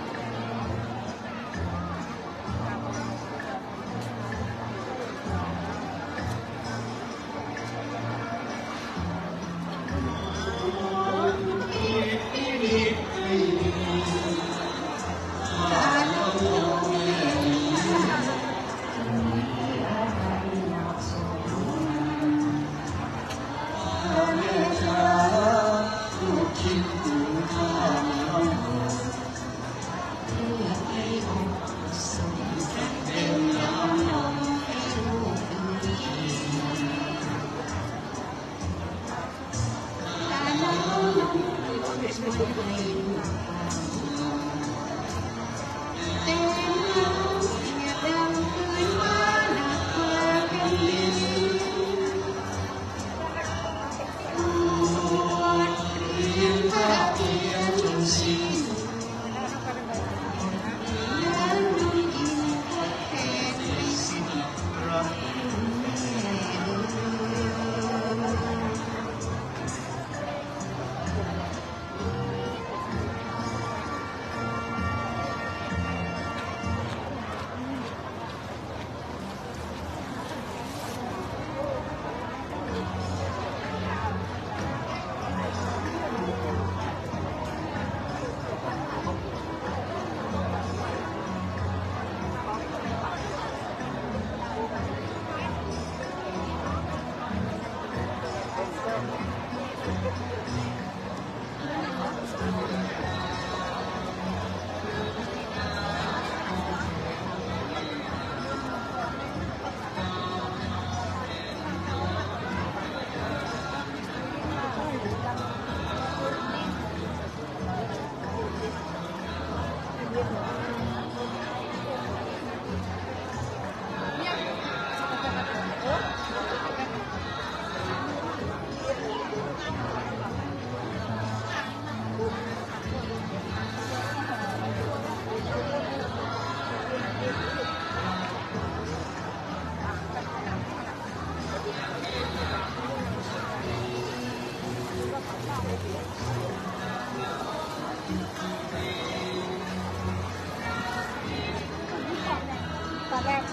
แรก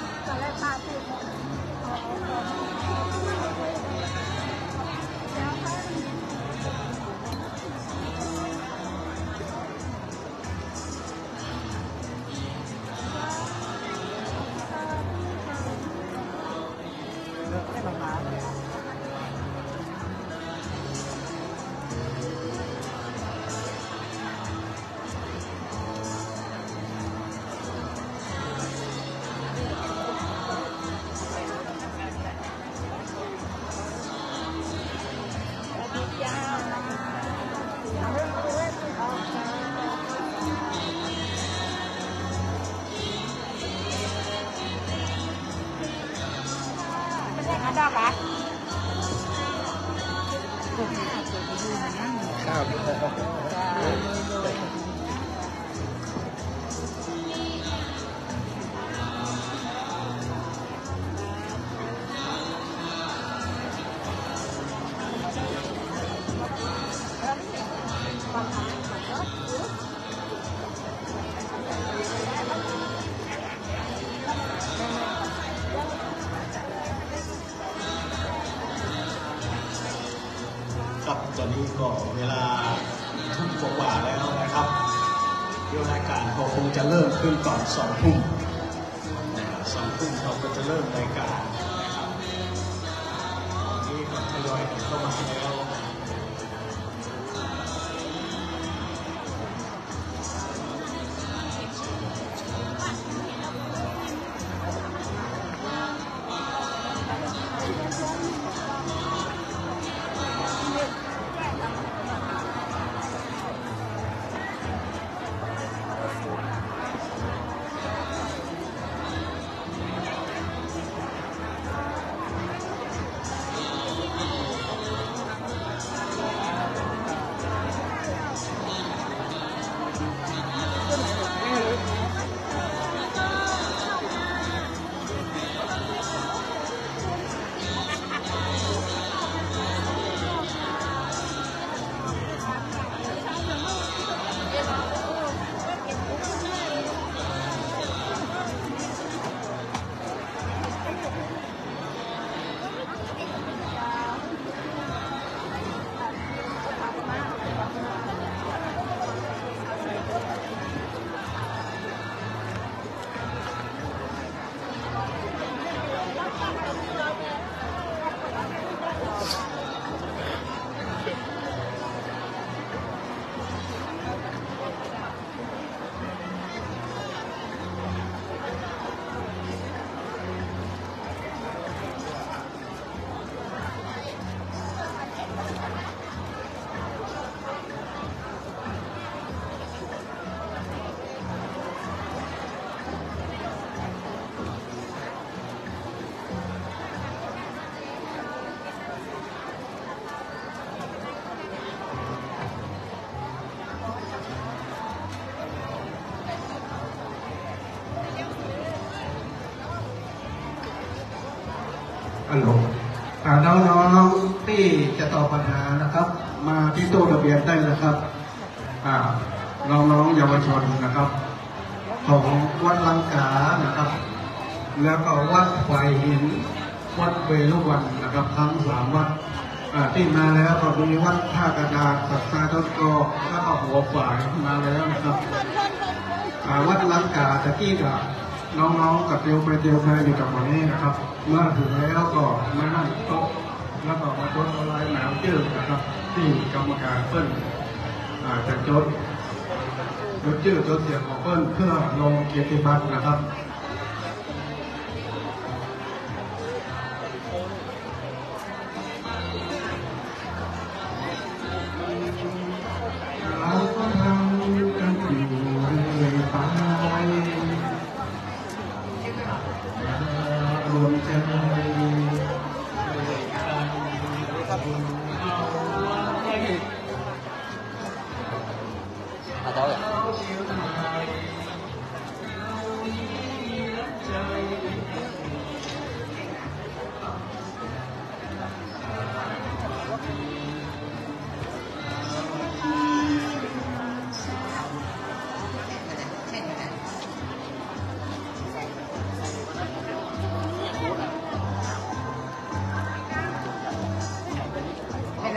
ป้าพูดดอกอะข้าวครับตอนนี้ก็เวลาทุ่มกว่าแล้วนะครับเดี๋ยวรายการก็คงจะเริ่มขึ้นก่อน2 ทุ่มนะครับ2 ทุ่มเราก็จะเริ่มรายการนะครับตอนนี้ก็ทยอยกันเข้ามาแล้ว ฮัลโหลน้องๆที่จะตอบปัญหานะครับ มาที่ตู้ทะเบียนได้นะครับน้องๆเยาวชนนะครับของวัดลังกานะครับ แล้วก็วัดไฟหินวัดเวรุวันนะครับทั้ง3 วัดที่มาแล้วก็มีวัดท่ากระดาษสัตตาต้นกอแล้วก็หัวฝ่ายมาแล้วนะครับวัดลังกาตะกี้กับน้องๆกับเตียวไปอยู่กับหมอนี่นะครับเมื่อถึงแล้วก็มานั่งโต๊ะแล้วก็มาจดลายหนาวชื่อนะครับที่กรรมการเปิ้ลจะจดชื่อจดเสียงของเปิ้ลเพื่อลงเกียรติบัตรนะครับเราก็ทำกันอยู่เรื่อยไปรวมใจมาเจ้าอย่าง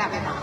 ละไปต่อ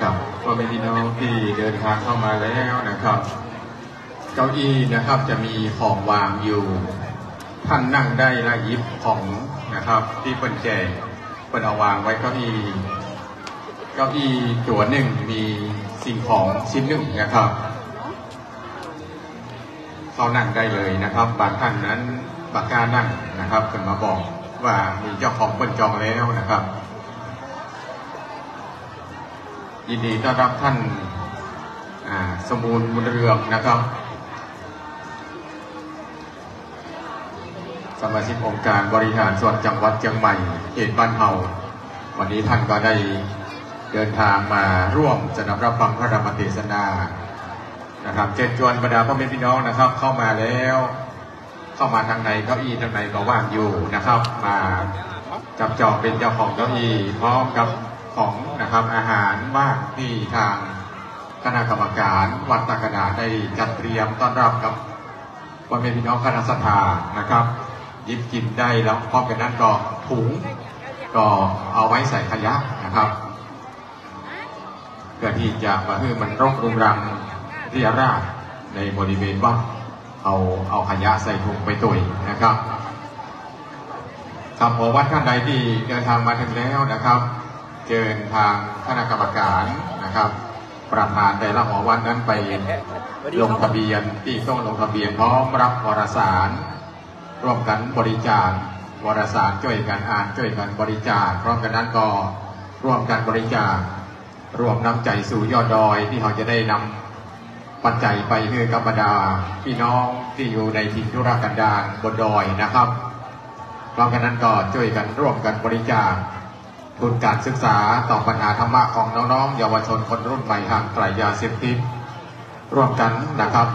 ครับพ่อแม่พี่น้องที่เดินทางเข้ามาแล้วนะครับเก้าอี้นะครับจะมีของวางอยู่ท่านนั่งได้ละยิบของนะครับที่เปิ้นแจกเปิ้นเอาวางไว้เก้าอี้ตัวหนึ่งมีสิ่งของชิ้นหนึ่งนะครับเขานั่งได้เลยนะครับบางท่านนั้นปากกานั่งนะครับเปิ้นมาบอกว่ามีเจ้าของเปิ้นจองแล้วนะครับยินดีต้อนรับท่านสมูลบุญเรืองนะครับสมาชิกองค์การบริหารส่วนจังหวัดเชียงใหม่เขตบ้านเฮาวันนี้ท่านก็ได้เดินทางมาร่วมจะนำรับฟังพระธรรมเทศนานะครับเชิญชวนบรรดาพ่อแม่พี่น้องนะครับเข้ามาแล้วเข้ามาทางไหนเก้าอี้ทางไหนก็ว่างอยู่นะครับมาจับจองเป็นเจ้าของเก้าอี้พร้อมกับของนะครับอาหารว่างที่ทางคณะกรรมการวัดตากระดาษได้จัดเตรียมต้อนรับกับพ่อแม่พี่น้องคณะศรัทธานะครับหยิบกินได้แล้วพร้อมกันนั้นก็ถุงก็เอาไว้ใส่ขยะนะครับเพื่อที่จะมาให้มันรกรุงรังเรียราดในบริเวณวัดเอาขยะใส่ถุงไปตุยนะครับครับพอวัดท่านใดที่เดินทางมาถึงแล้วนะครับเชิญทางคณะกรรมการนะครับประธานแต่ละหอวัดนั้นไปลงทะเบียนที่ต้องลงทะเบียนพร้อมรับวารสารร่วมกันบริจาควารสารช่วยกันอ่านช่วยกันบริจาคพร้อมกันนั้นก็ร่วมกันบริจาครวมน้ำใจสู่ยอดดอยที่เขาจะได้นำปัจจัยไปให้กับบรรดาพี่น้องที่อยู่ในถิ่นทุรกันดารบนดอยนะครับพร้อมกันนั้นก็ช่วยกันร่วมกันบริจาคทุนการศึกษาต่อปัญหาธรรมะของน้องๆเยาวชนคนรุ่นใหม่ห่างไกลยาเสพติดร่วมกันนะครับ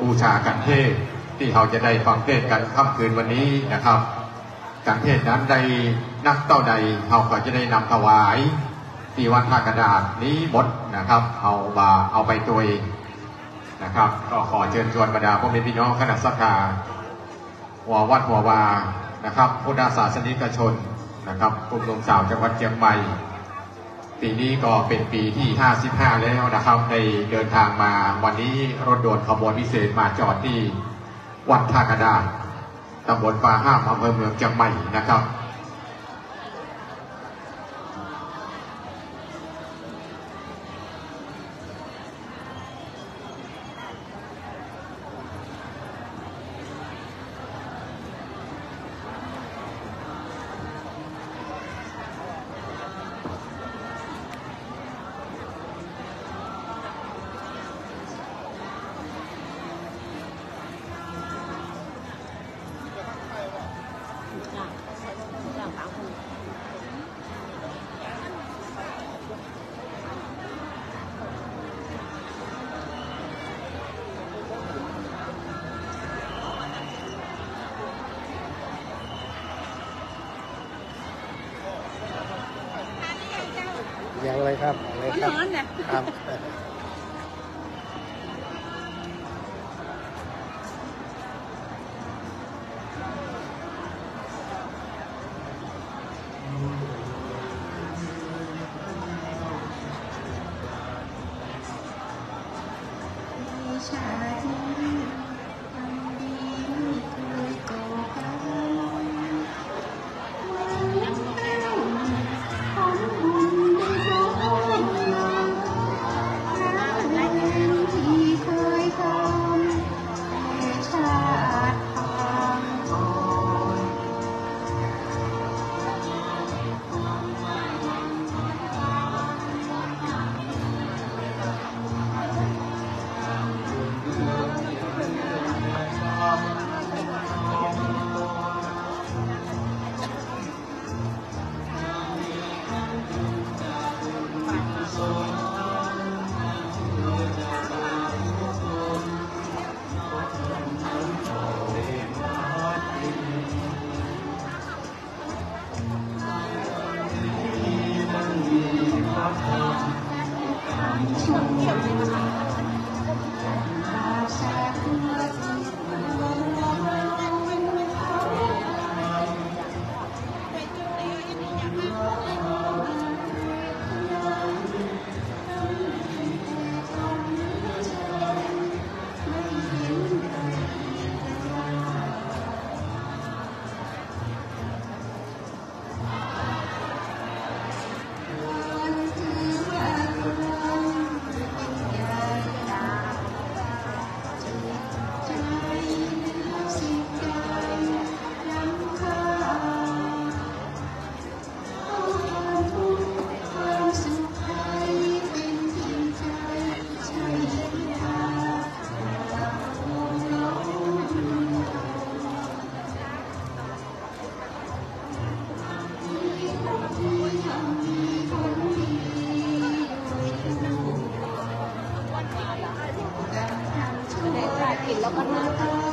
บูชากันเทศที่เขาจะได้ฟังเทศกันค่ำคืนวันนี้นะครับการเทศนั้นได้นักเต้าใดเขาก็จะได้นำถวายที่วัดท่ากระดาษนี้หมดนะครับเอาไปตัวเองนะครับก็ขอเชิญชวนบรรดาพ่อแม่พี่น้องคณะศรัทธาหัววัดหัววานะครับพุทธศาสนิกชนนะครับกลุ่มหนุ่มสาวจังหวัดเชียงใหม่ปีนี้ก็เป็นปีที่55แล้วนะครับได้เดินทางมาวันนี้รถด่วนขบวนพิเศษมาจอดที่วัดท่ากระดาษตำบลป่าห้ามอำเภอเมืองเชียงใหม่นะครับอย่างไรครับอะไรครับครับ ข กินแล้วก็น่ากิน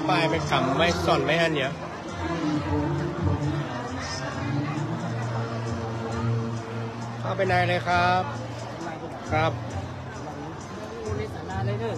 ป้ายไปขำไม่ซ่อนไม่อันเนี้ยเข้าไปในเลยครับครับ นี่สาราเลยเด้อ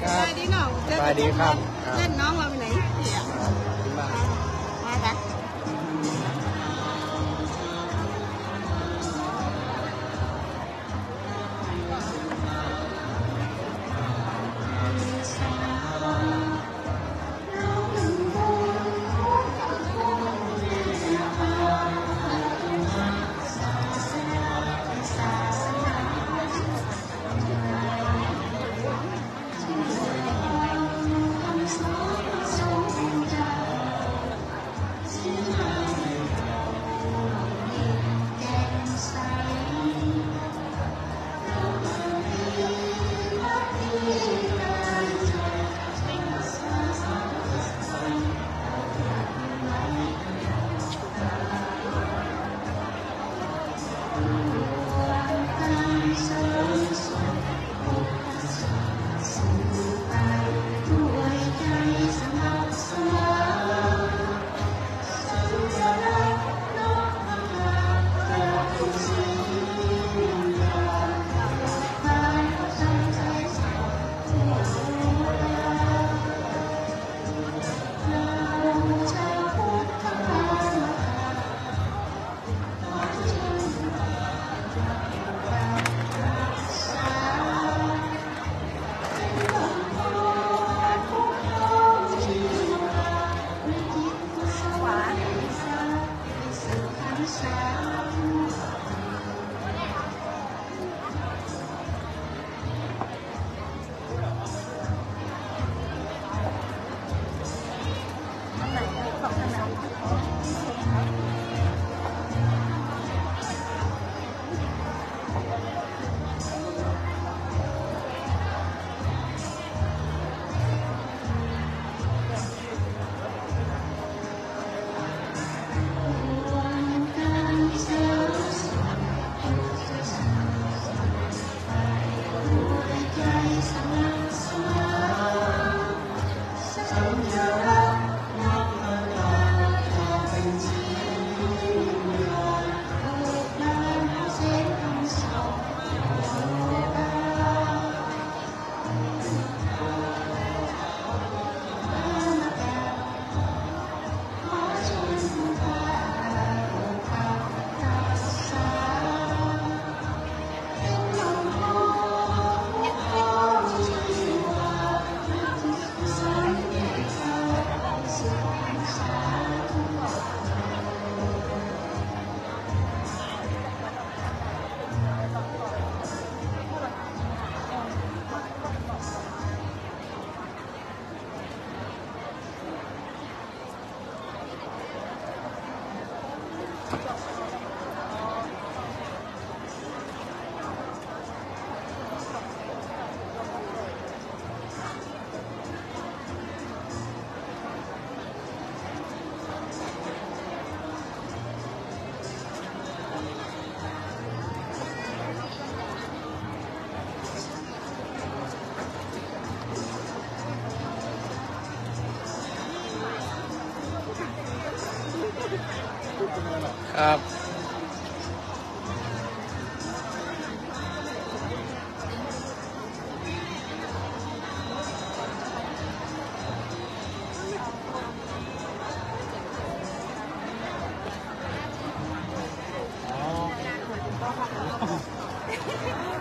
ครั ส บ บายดีเนาะเจอ สบายดีครับ เล่นน้องเราไปไหนเนี่ย มา มาจ้ะ ครับ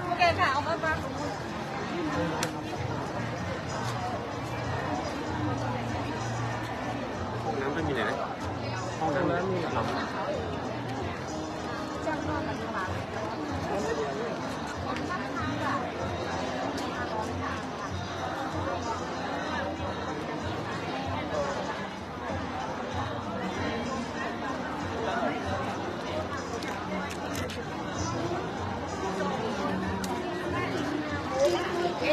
โอเคค่ะเอามา ห้องน้ำไม่มีไหนนะห้องน้ำมีหลัง เ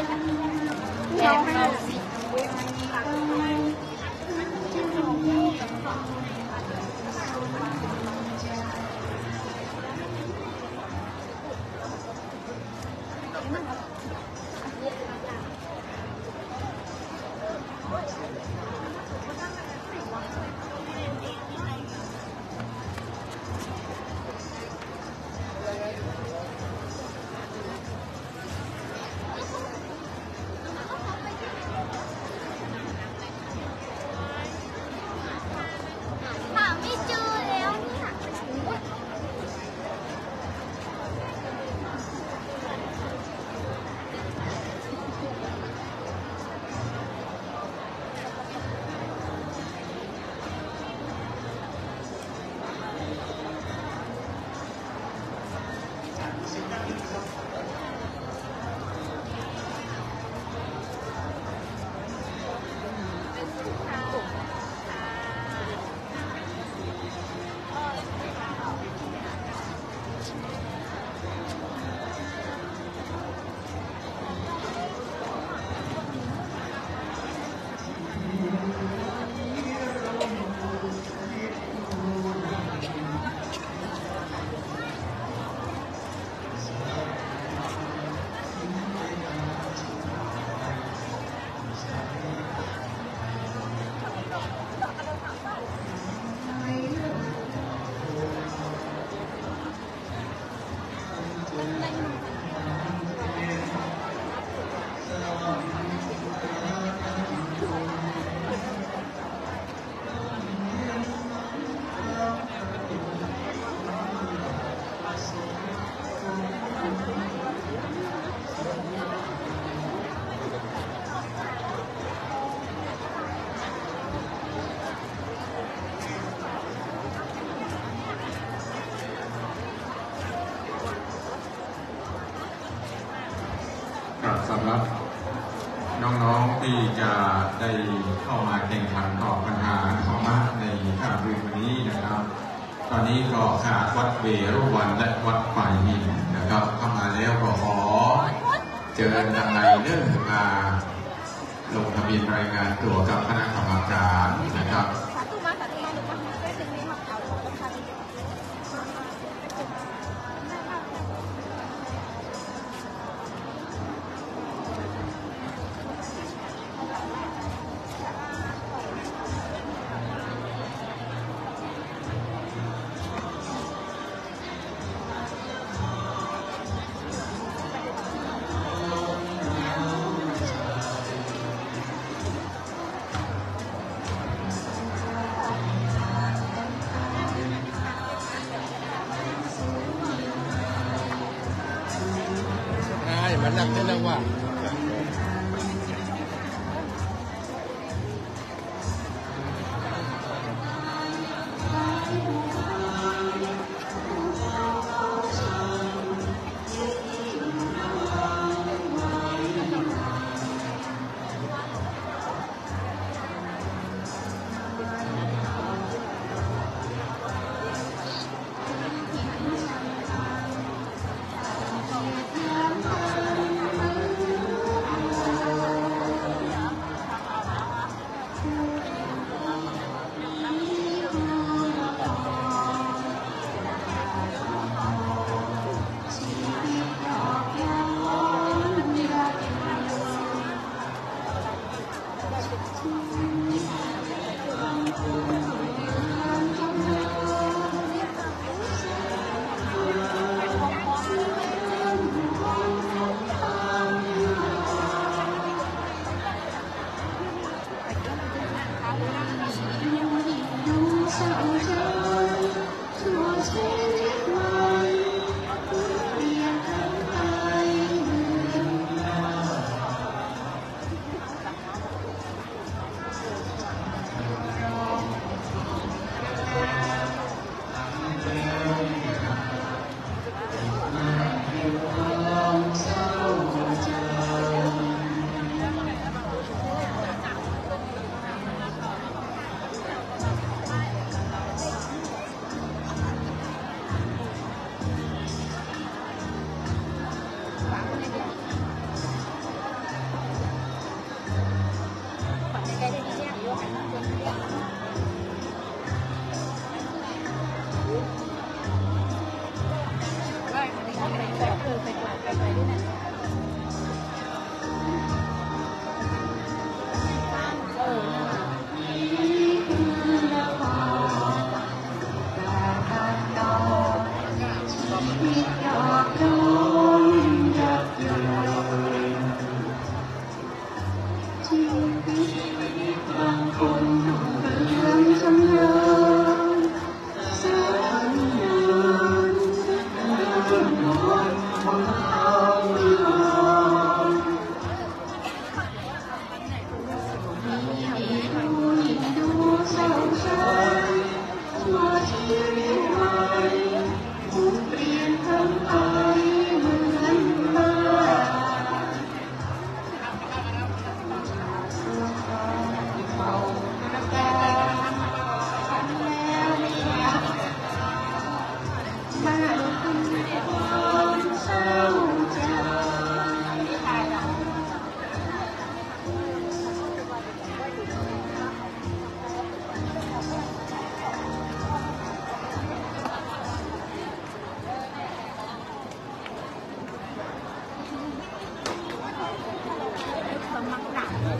ำหรับน้องๆที่จะได้เข้ามาแข่งขันตอบปัญหาธรรมะในค่ำคืนวันนี้นะครับ ตอนนี้ก็ขาดวัดเวรุวันและวัดฝ่ายหินนะครับเข้ามาแล้วก็ขอเจริญดังในเรื่องมาลงทะเบียนรายงานตัวกับคณะกรรมการนะครับมันนักได้แล้วว่า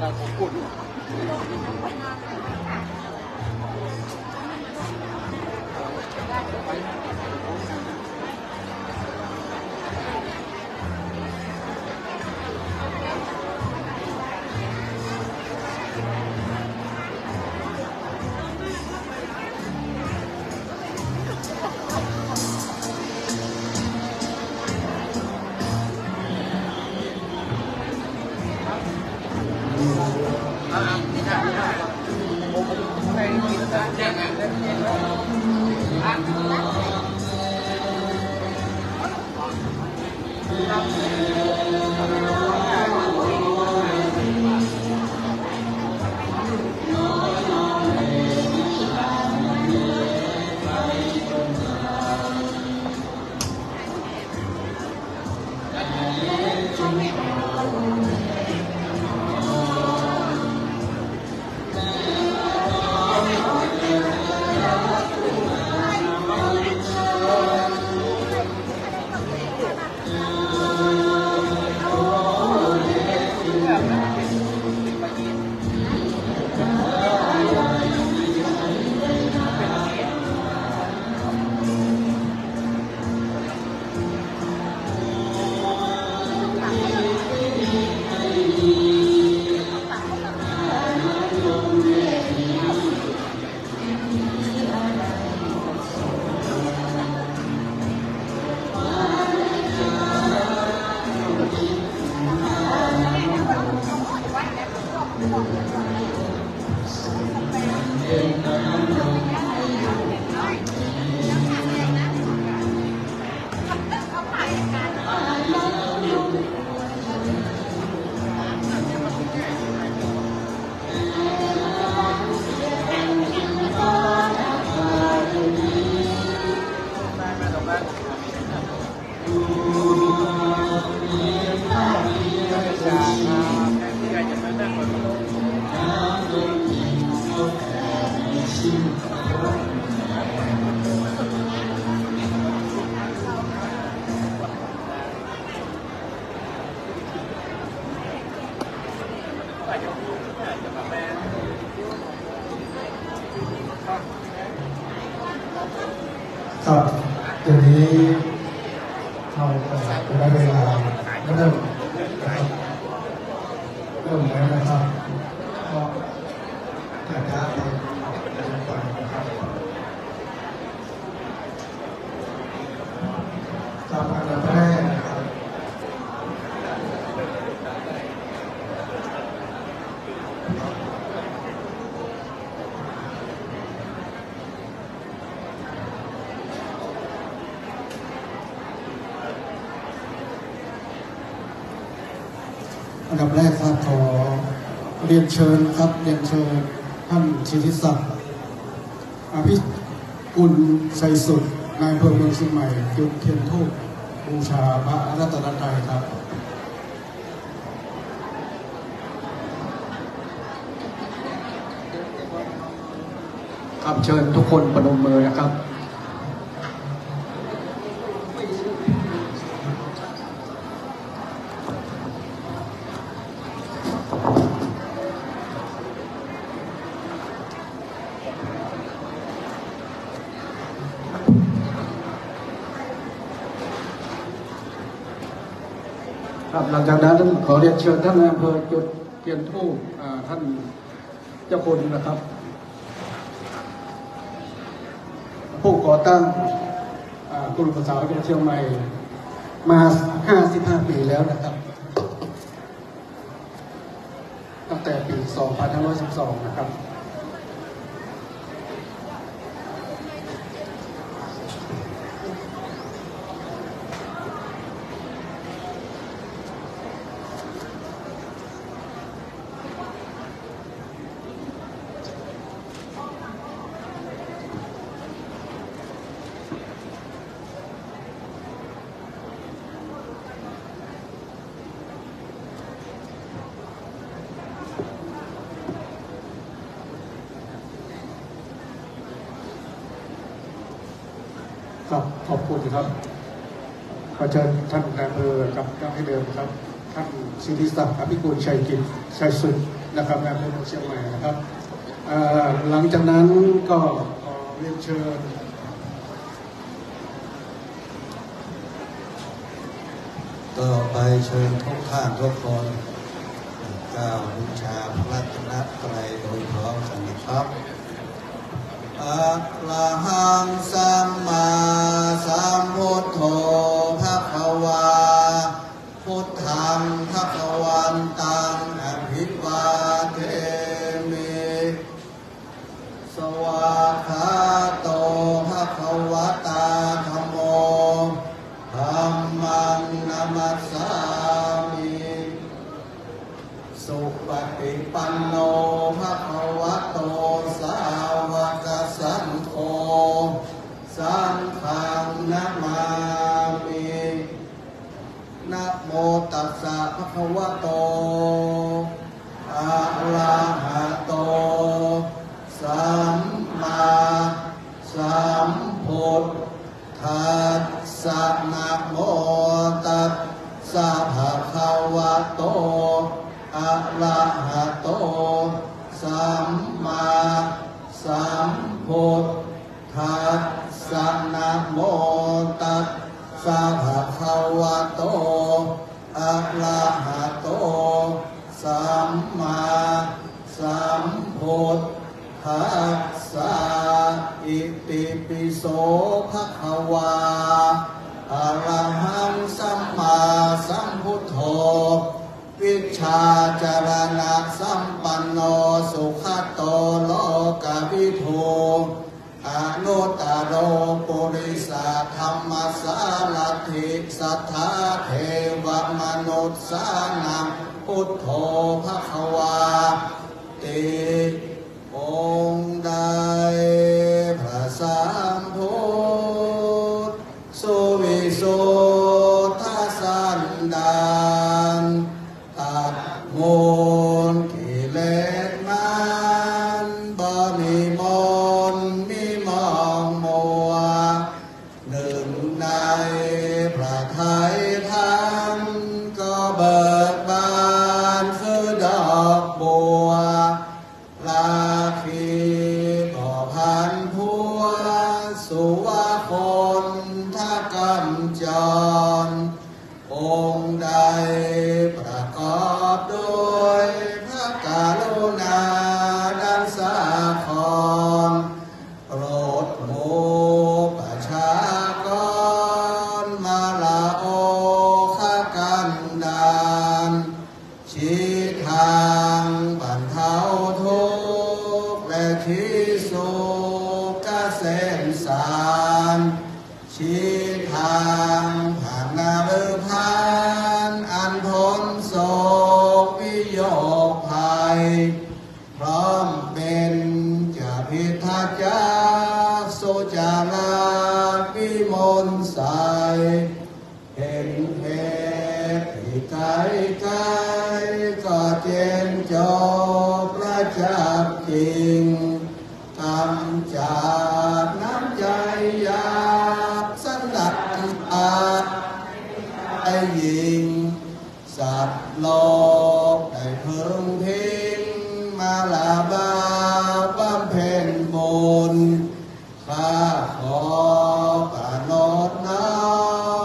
เราขอบคุณ ครับเดี๋ยวนี้เราจะได้เวลาเริ่มนะครับเริ่มแล้วนะครับก็จะได้ไปนะครับจากอันดับแรกนะครับอันดับแรกครับขอเรียนเชิญครับเรียนเชิญท่านชิติศักดิ์อภิกุลชัยสุดนายอำเภอเมืองเชียงใหม่จุดเทียนธูปบูชาพระรัตนตรัยครับครับเชิญทุกคนประนมมือนะครับครับหลังจากนั้นขอเรียนเชิญท่านนายอำเภอจุดเทียนธูปท่านเจ้าคุณนะครับผู้ก่อตั้งกลุ่มภาษาวิทยาเชียงใหม่มา 55 ปีแล้วนะครับตั้งแต่ปี 2512 นะครับครับขอบคุณครับขอเชิญท่านนายอำเภอกับเจ้าให้เดิมครับท่านสิทธิศักดิ์อภิกุลชัยกิจชัยสุดนะครับนายอำเภอเมืองเชียงใหม่นะครับหลังจากนั้นก็ขอเรียนเชิญต่อไปเชิญทุกท่านทุกคนกล่าวบูชาพระรัตนตรัยโดยพร้อมกันนะครับอะระหังสัมมาสัมพุทโธภควาพุทธังภควันตังอภิวาเทมิสวากขาโตภควตาธัมโมธัมมังนัมสสามิสุปฏิปันโนภควโตสาวกสังโฆสังฆังนะมามิ นะโมตัสสะภะคะวะโตอะระหะโตสัมมาสัมพุทธัสสะนะโมตัสสะภะคะวะโตอะระหะโตสัมมาสัมพุทธัสสะนะโมตัสสะภะคะวะโตอะระหะโตสัมมาสัมพุทธัสสะอิติปิโสภะคะวาอะระหังสัมมาสัมพุทโธวิชชาจารณะสัมปันโนสุขโตโลกวิทูอนุตตโรปุริสธรรมสารถิสัทธาเทวมนุษย์สานังพุทโธภควาติองค์ใดพระสัมพุทธสุวิสุทธสันดานตัดมูลกิเลสมันบ่มีมนมีมองมัวหนึ่งในพระทัยท่านก็เบิกบานคือดอกบัวลาคีก็พันพัวสุวาคนท่ากำจรองค์ใดประกอบด้วยพระกรุณาดังสาครโปรดหมู่ประชากรมาลาโอคกันดานชี้ทางบรรเทาทุกข์และที่สุขเกษมสารชี้ทางผ่านนาเรือพานอันพ้นโศกวิโยคภัยพร้อมเป็นจะพิทักษ์จากโสจาราวิมลใสเห็นเหตุที่ไกลไกลก็เจนจบประจักษ์จริงกำจัดน้ำใจหยาบสันดานอาไอ้ยิงสัตว์โลกได้เพิ่งพิงมาลาบาบำเพ็ญบุญข้าขอประนดน้อ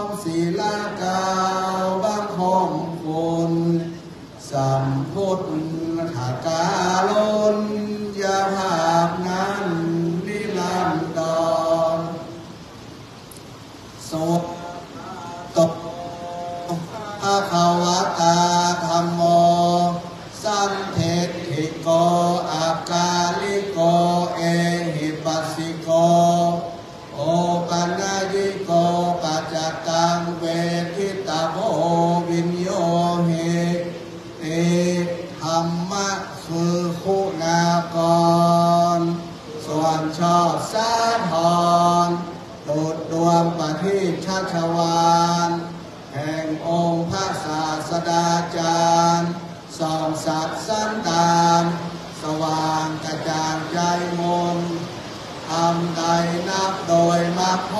มศีลกาวบังคมคุณสัมพุทธกาลนยาภาพนั้นนิรันดรโสตภะคะวะตาธัมโมสันเทธิโกอากาลิโกเอหิปัสสิโกโอปัญญิโกปัจจตังเวทิตาโภวินโยหิเอธรรมะคือคุณากรส่วนชอบสาธรดุจดวงประทีปชัชวาลแห่งองค์พระศาสดาจารย์ส่องสัตว์สันดานสว่างกระจ่างใจมนทำใดนับโดยมรรคผ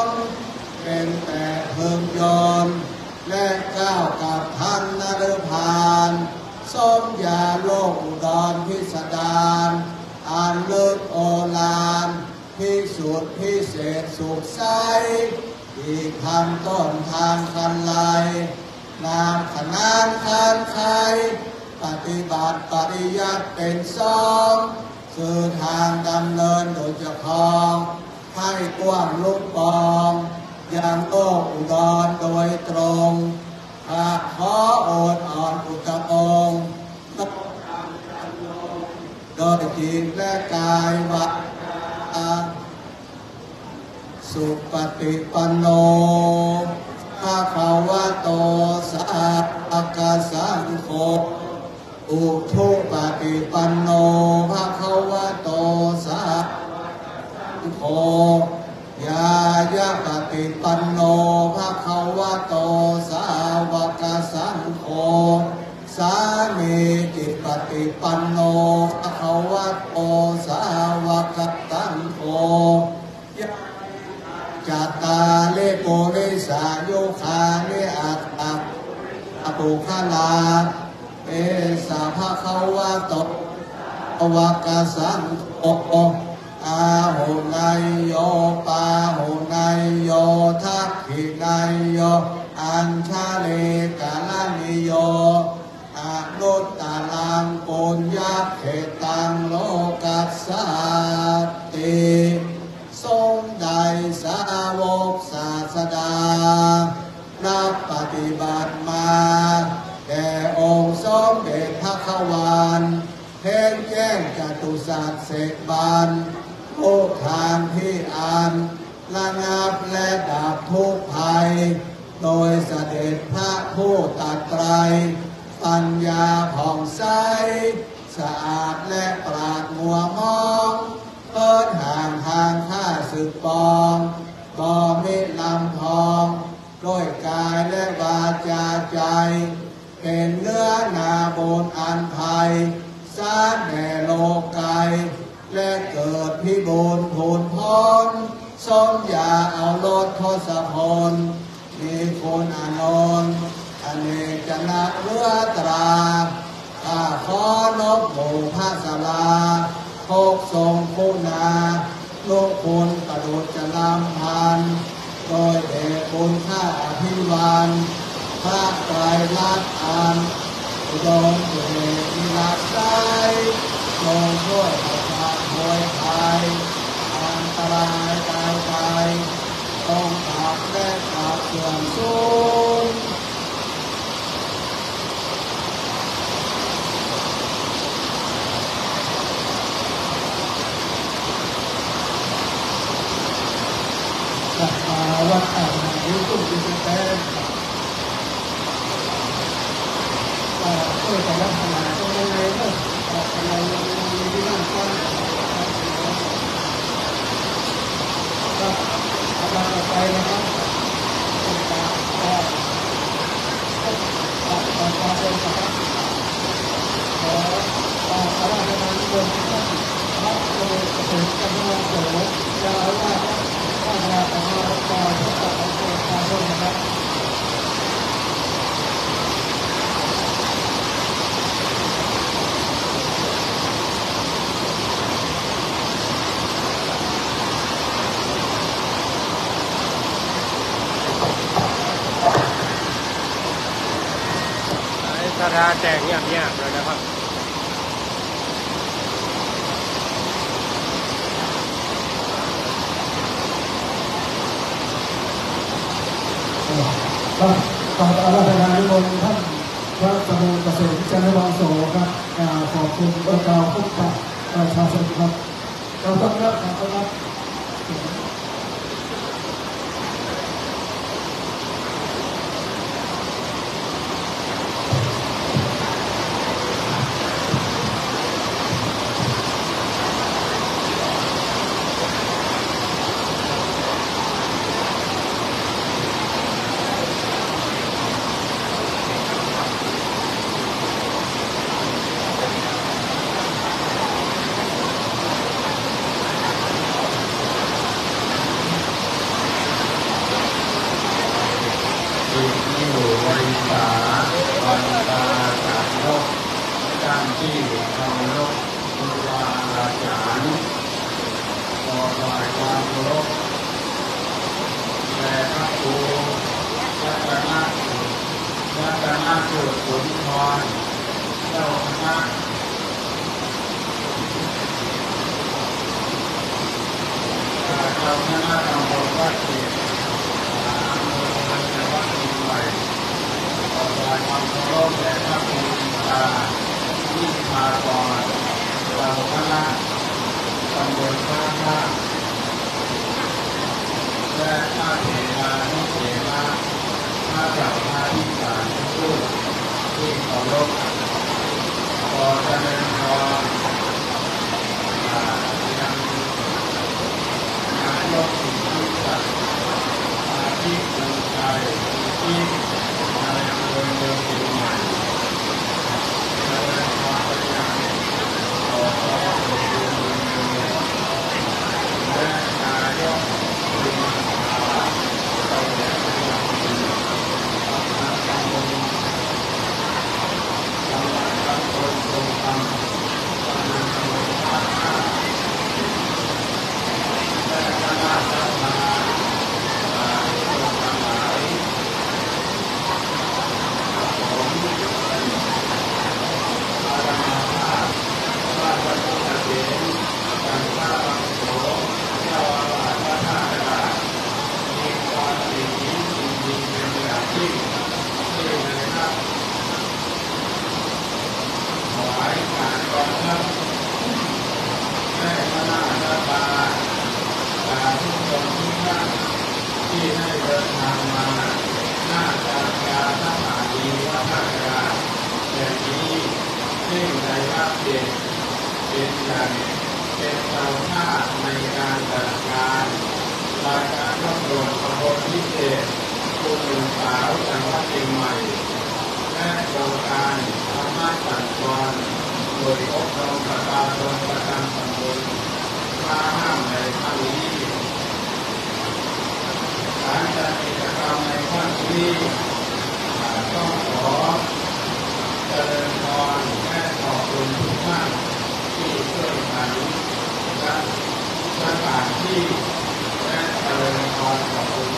ลเป็นแต่เพิ่งยนต์และก้าวกับท่านนฤพานสมญาโลกอุดรพิสดารอันเลิศโอฬารพิสุทธิพิเศษสุขใสอีกทำต้นทางคันไลนามขนานคันไขปฏิบัติปริยัติเป็นสองคือทางดำเนินโดยเฉพาะให้กว้างลุกปองอย่างโลกอุดรโดยตรงขอโอดอ่อนอุตโองโดยจิตและกายวาจาสุปฏิปันโนภะคะวะโตสาวกสังโฆอุชุปฏิปันโนภะคะวะโตสาวกโฆยายะปฏิปันโนภะคะวะโตสาว ฏิปันโนภะคะวะโตสาวกสังโฆจัตตาเลโกเรสาโยคาเนอัตตะอปุคลาเอสาภะคะวะโตวากสังโฆอาหุนายโยปาหุนายโยทักขินายโยอัญชาเลกาลานิโยอนุตตรังปุญญเขตังโลกัสสติทรงได้สาวกศาสดานับปฏิบัติมาแด่องค์สมเด็จพระขวานเพ่งแจ้งจตุสัจเสกบานทุกทางที่อ่านระงับและดับทุกภัยโดยเสด็จพระผู้ตรัสไตรปัญญาผ่องใสสะอาดและปราดมัวมองเพิดห่างทางข้าศึกปองบ่มิลำพองด้วยกายและวาจาใจเป็นเนื้อนาบุญอันไทยสารแด่โลกไกลและเกิดพิบูลพูนพ้นสมยาเอาลดทศพลมีคุณอานนท์อเนกจนะเรือตราข้าขอนบหมู่พระสลาโคกทรงคุณาลูกคุณประดุจลำพันโดยเดชคุณข้าอภิวันพระไตรลักษณ์อันอุดมด้วยเดชมีหลักใจลงช่วยประชาชนไทยอันตรายกายใจต้องขับและขับเสื่อมสูญสัตมาวัดอ่างนี้ตุ้มดินแดงว่าเพื่อจะรักษาตัวเองก็ออกอะไรมีที่นั่งฟังก็เอามาต่อไปนะครับต้องการต่อเป็นนะครับขอพระราชทานบนท่านพระโลกเกษตรกำลังโสยาวว่าข้าราชการต่อทุกประการนะครับ สถาแจกเงียบๆเลยนะครับขออาราธนานิมนต์ท่านพระสมุทรเกษมจันทวังโสครับขอบคุณพระเจ้าพุทธประชาชนครับเราต้องรับครับที่เคารพครูบาอาจารย์ขอถวายความเคารพแด่พระครูรัตนสุขุนทรเจ้าคณะตำบลวัดเกียรติอำเภอเมืองจังหวัดเชียงใหม่ขอถวายความเคารพแด่พระครูวิชากรเจ้าคณะตำบลท่าข้ามและพระเถรานุเถระพระเจ้าพระธิการทุกที่เคารพขอเจริญพรยังนายกสิทธิศักดิ์อาทิตย์ภูมิใจที่ในอำเภอเมืองเชียงใหม่เจริญพรไปยัง เป็นใหญ่เป็นเจ้าหน้าในการจัดงานรายการรถด่วนขบวนพิเศษคุณหนุ่มสาวจังหวัดเชียงใหม่และโครงการธรรมะจัดวันโดยอบรมประชาชนประจำตำบลท่าห้ามในครั้งนี้การจัดกิจกรรมในครั้งนี้ต้องขอเจริญพรและขอบคุณทุกท่านที่ช่วยกันและสถานที่และเจริญพรขอบคุณ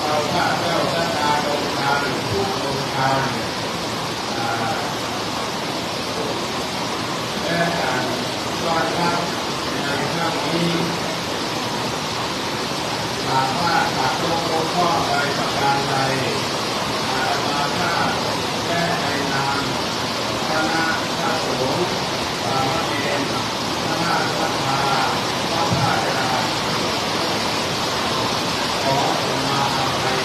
เราข้าเจ้าศรัทธาองค์การทุกองค์การและการต้อนรับในครั้งนี้หากว่าขาดตกข้อใดประการใดมาถ้าและในนามคณะพระสงฆ์สามเณรคณะศรัทธาพระราชาขอขมาอภัย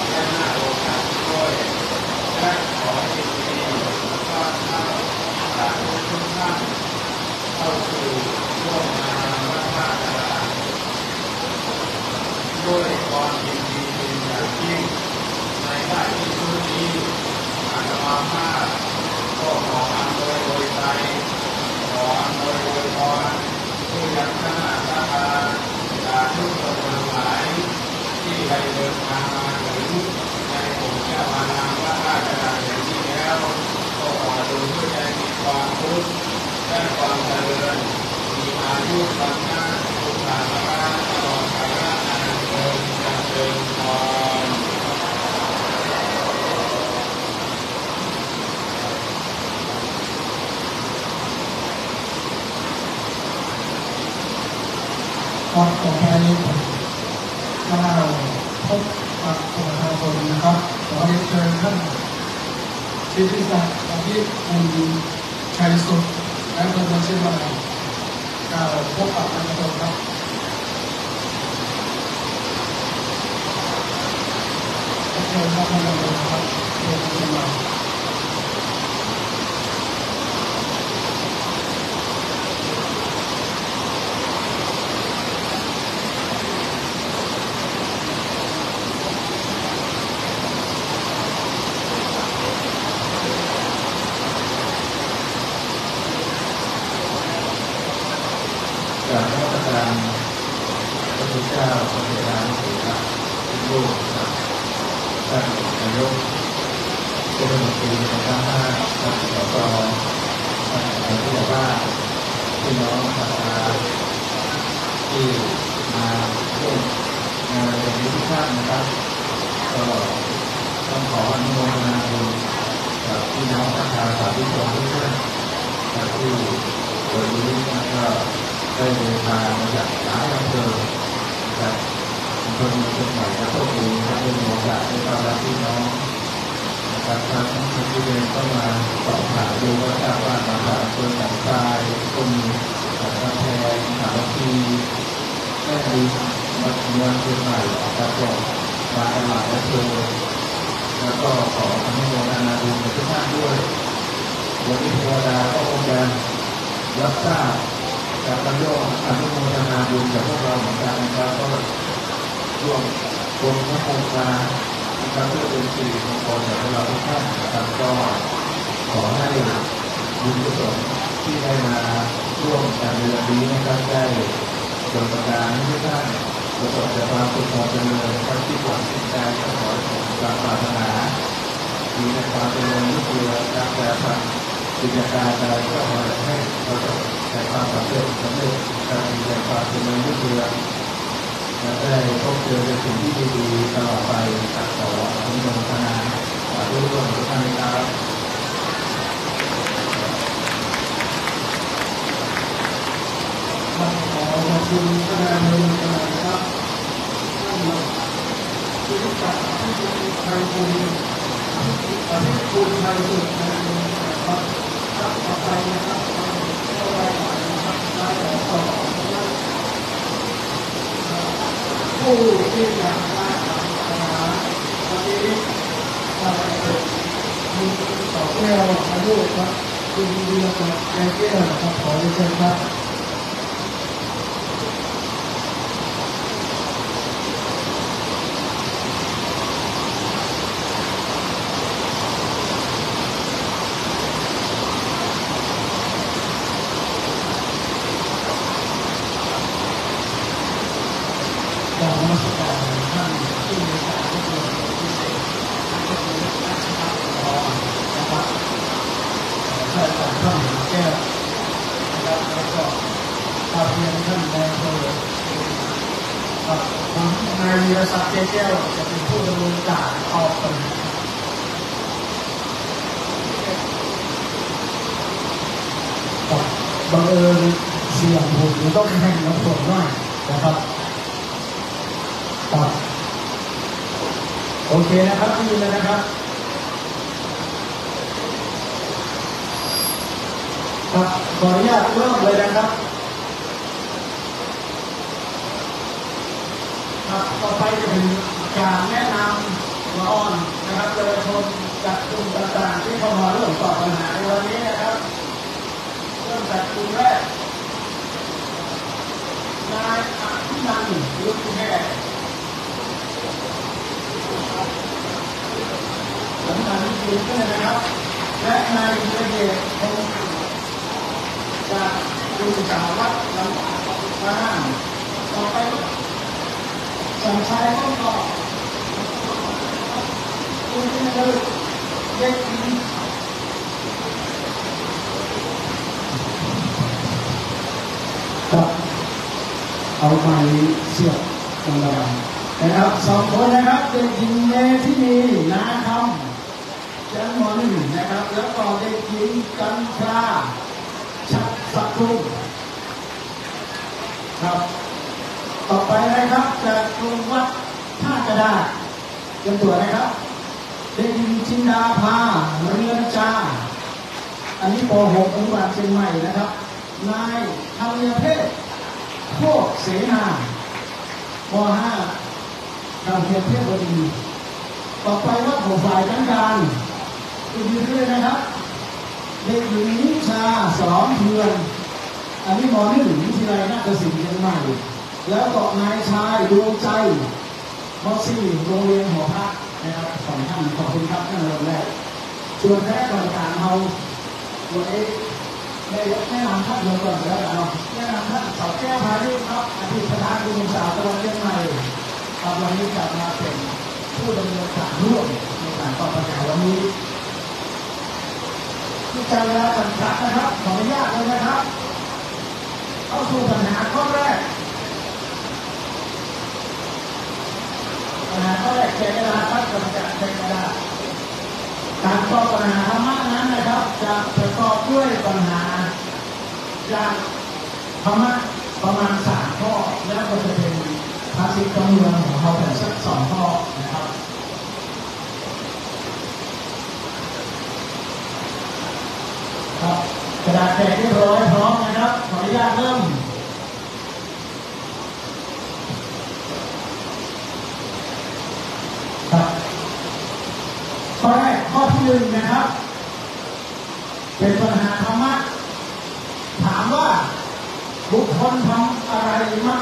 และหน้าโอกาสด้วยและขอยินดีต้อนรับทุกท่านเข้าสู่ร่วมงานพระราชาด้วยความยินดีเป็นอย่างยิ่งในด้านที่ทุกนี้อาตมาภาพก็ขออำนวยโดยใจขออำนวยโดยพรผู้ยังคณะศรัทธาจากทุกคนทั้งหลายที่ได้เดินทางมาถึงในองค์เจ้าอานามพระราชาอย่างนี้แล้วก็ขอดูด้วยใจมีความทุกข์และความเจริญมีอายุวันนะสุขภาพตลอดกาลนานเกินจะเดินพรครับต่อไปถ้าเราพบกับประชาชนนะครับขอเรียนเชิญท่านชิติศักดิ์อภิคุณชัยสุขและตำรวจเชียงใหม่กล่าวพบกับประชาชนครับเชิญครับท่านตำรวจครับเชิญเชียงใหม่ จากพระประธานพระพุทธเจ้าพระเจ้าสุภาพลูกท่านนายกเทศมนตรีในครั้งห้าท่านสสท่านนายกผู้ว่าพี่น้องศรัทธาที่มาร่วมงานในวันนี้ทุกท่านนะครับก็ต้องขออนุโมทนาบุญกับพี่น้องศรัทธาสาธุชนทุกท่านที่วันนี้ก็ได้เดินทางมาจากหลายอำเภอจากอำเภอเมืองเชียงใหม่และโชคดีได้มีโอกาสได้ต้อนรับพี่น้องนะครับทางที่เดินก็มาสอบถามดูว่าทราบว่ามาจากอำเภอสันทรายก็มีกำแพงสามัคคีแม่ดีมาเมืองเชียงใหม่นะครับก็มาตลาดและเชิญแล้วก็ขออนุโมทนาบุญกับทุกท่านด้วยวันนี้เทวดาก็คงจะรับทราบการประโยชน์อนุโมทนาบุญจากพวกเราเหมือนกันนะครับก็ร่วมบนพระโครงการนะครับเพื่อเป็นสิริมงคลกับเราทุกท่านนะครับก็ขอให้บุญกุศลที่ได้มาร่วมกันในวันนี้นะครับได้จงประทานให้ทุกท่านประสบแต่ความสุขความเจริญนะครับที่หวังสิ่งใดก็ขอให้สมความปรารถนามีในความเจริญรุ่งเรืองการแปรผันกิจการใดก็ขอให้ประสบแต่ความสำเร็จการมีแต่ความเจริญรุ่งเรืองและได้พบเจอในสิ่งที่ดีๆตลอดไปขออนุโมทนาสาธุร่วมทุกท่านครับ ขอขอบคุณคณะบริหารครับท่านผู้กำกับที่มีไทยคุณไทยสุดนะครับครับต่อไปนะครับต่อไปนะครับได้ต่อผู้ที่อยากมาทำปัญหาวันนี้มาเป็นมีสองแนวอายุครับ คุณวีรศักดิ์แก้วแก้วนะครับขอเรียนเชิญครับการนมัสการท่านผู้มีการทุกคนพิเศษท่านผู้มีราชการรองนะครับท่านอาจารย์ท่านแก้วนะครับแล้วก็ตาเพียงท่านนายอำเภอครับผมนายวีรศักดิ์แก้วจะเป็นผู้ดำเนินการออกปัญหาบังเอิญเสียงผมต้องแข่งน้ำฝนหน่อยนะครับโอเคนะครับที่นี่นะครับครับขออนุญาตเริ่มเลยนะครับครับต่อไปจะเป็นการแนะนำละอ่อนนะครับเยาวชนจากกลุ่มต่างๆที่เข้ามาร่วมตอบปัญหาในวันนี้นะครับเริ่มจากกลุ่มแรกนายอภินันท์ลุกแก่สำนักนิติด้วยนะครับและนายธีรเดชคงจากกลุ่มสาวัตรลำปางต่อไปสัญชัยต้องต่อคุณที่คือเด็กหญิงครับเอาไปเสียบตรงกลางนะครับสองคนนะครับเด็กหญิงเมธินีนาคำชั้นม.1นะครับแล้วก็เด็กหญิงกันทราชัดสักครู่ครับต่อไปนะครับจากกลุ่มวัดท่ากระดาษเป็นตัวนะครับเด็กหญิงจินดาภาเรือนจาอันนี้ป .6 อนุบาลเชียงใหม่นะครับนายธัญเพชรโคกเสนาป .5 การเพียรเทียบดีต่อไปว่าผมฝ่ายการดูดีด้วยนะครับเด็กหญิงนิชาสอนเพื่อนอันนี้ม.1 วิทยาลัยนาฏศิลป์เชียงใหม่แล้วก็นายชายดวงใจม.4 โรงเรียนหอพักนะครับสองท่านขอบคุณครับท่านแรกส่วนแรกก่อนการเอาตัวเองได้แนะนำท่านก่อนแล้วกันเนาะแนะนำท่านสาวแก้วพาณิชย์ครับอดีตประธานกลุ่มสาวตะวันเชียงใหม่วันนี้จะมาเป็นผู้ดำเนินการร่วมในการตอบปัญหาวันนี้ที่ใจเวลาจำกัดนะครับขออนุญาตเลยนะครับเข้าสู่ปัญหาข้อแรกปัญหาข้อแรกแจกกระดาษครับกำจัดแจกกระดาษการตอบปัญหาธรรมะนั้นนะครับจะประกอบด้วยปัญหาจากธรรมะประมาณ3ข้อแล้วก็จะเป็นภาษีกำเมืองของเขาแต่สัก2ข้อนะครับครับกระดาษแจกเรียบร้อยพร้อมนะครับขออนุญาตเริ่มครับข้อแรกข้อที่1นะครับเป็นปัญหาธรรมะถามว่าบุคคลทำอะไรมา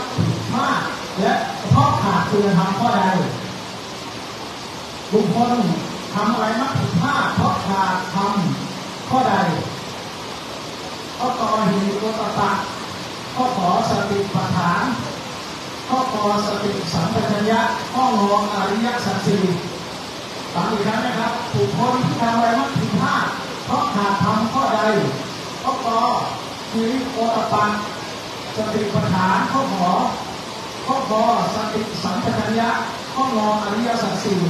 กและเพราะขาดคุณธรรมข้อใดบุคคลทำอะไรมักผิดพลาดเพราะขาดทำข้อใดข้อกอหิริโอตปะข้อขอสติปัฏฐานข้อขอสติสัมปชัญญะข้องออริยสัจสี่ฟังอีกครั้งนะครับบุคคลที่ทำอะไรมักผิดพลาดเพราะขาดทำข้อใดข้อกอหิริโอตปะสติปัฏฐานข้อขอสติสัมปชัญญะข้องออริยสัจสี่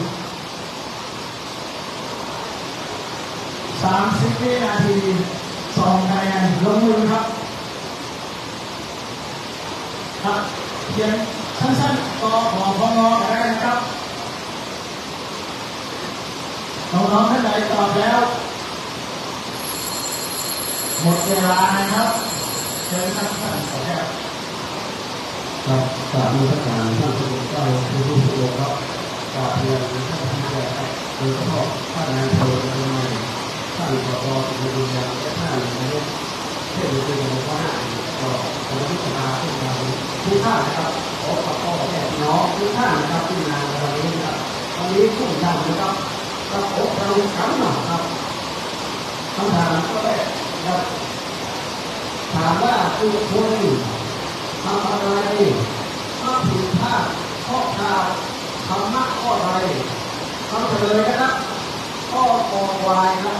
30 วินาที2คะแนนลงมือครับครับเขียนสั้นๆกอขอพงก็ได้นะครับน้องๆท่านใดตอบแล้วหมดเวลานะครับเชิญท่านขอแค่ครับกราบนมัสการท่านสมเด็จเจ้าคุณผู้ทรงครับกราบเรียนท่านผู้ใหญ่ครับโดยเฉพาะท่านนายอำเภอเชียงใหม่ท่าน ที่ขอรอที่ดูแลท่านนะครับเพื่อดูแลว่าก็ขอที่จะมาทุกท่านนะครับขอขอบคุณแม่พี่น้องทุกท่านนะครับที่มาในวันนี้นะครับวันนี้ทุกท่านนะครับก็ขอเราคำหนึ่งครับคำถามก็ได้ครับถามว่าทุกคนทำอะไรถ้าผิดพลาดข้อขาดธรรมะข้อใดคำเฉลยนะครับข้อคอควายครับ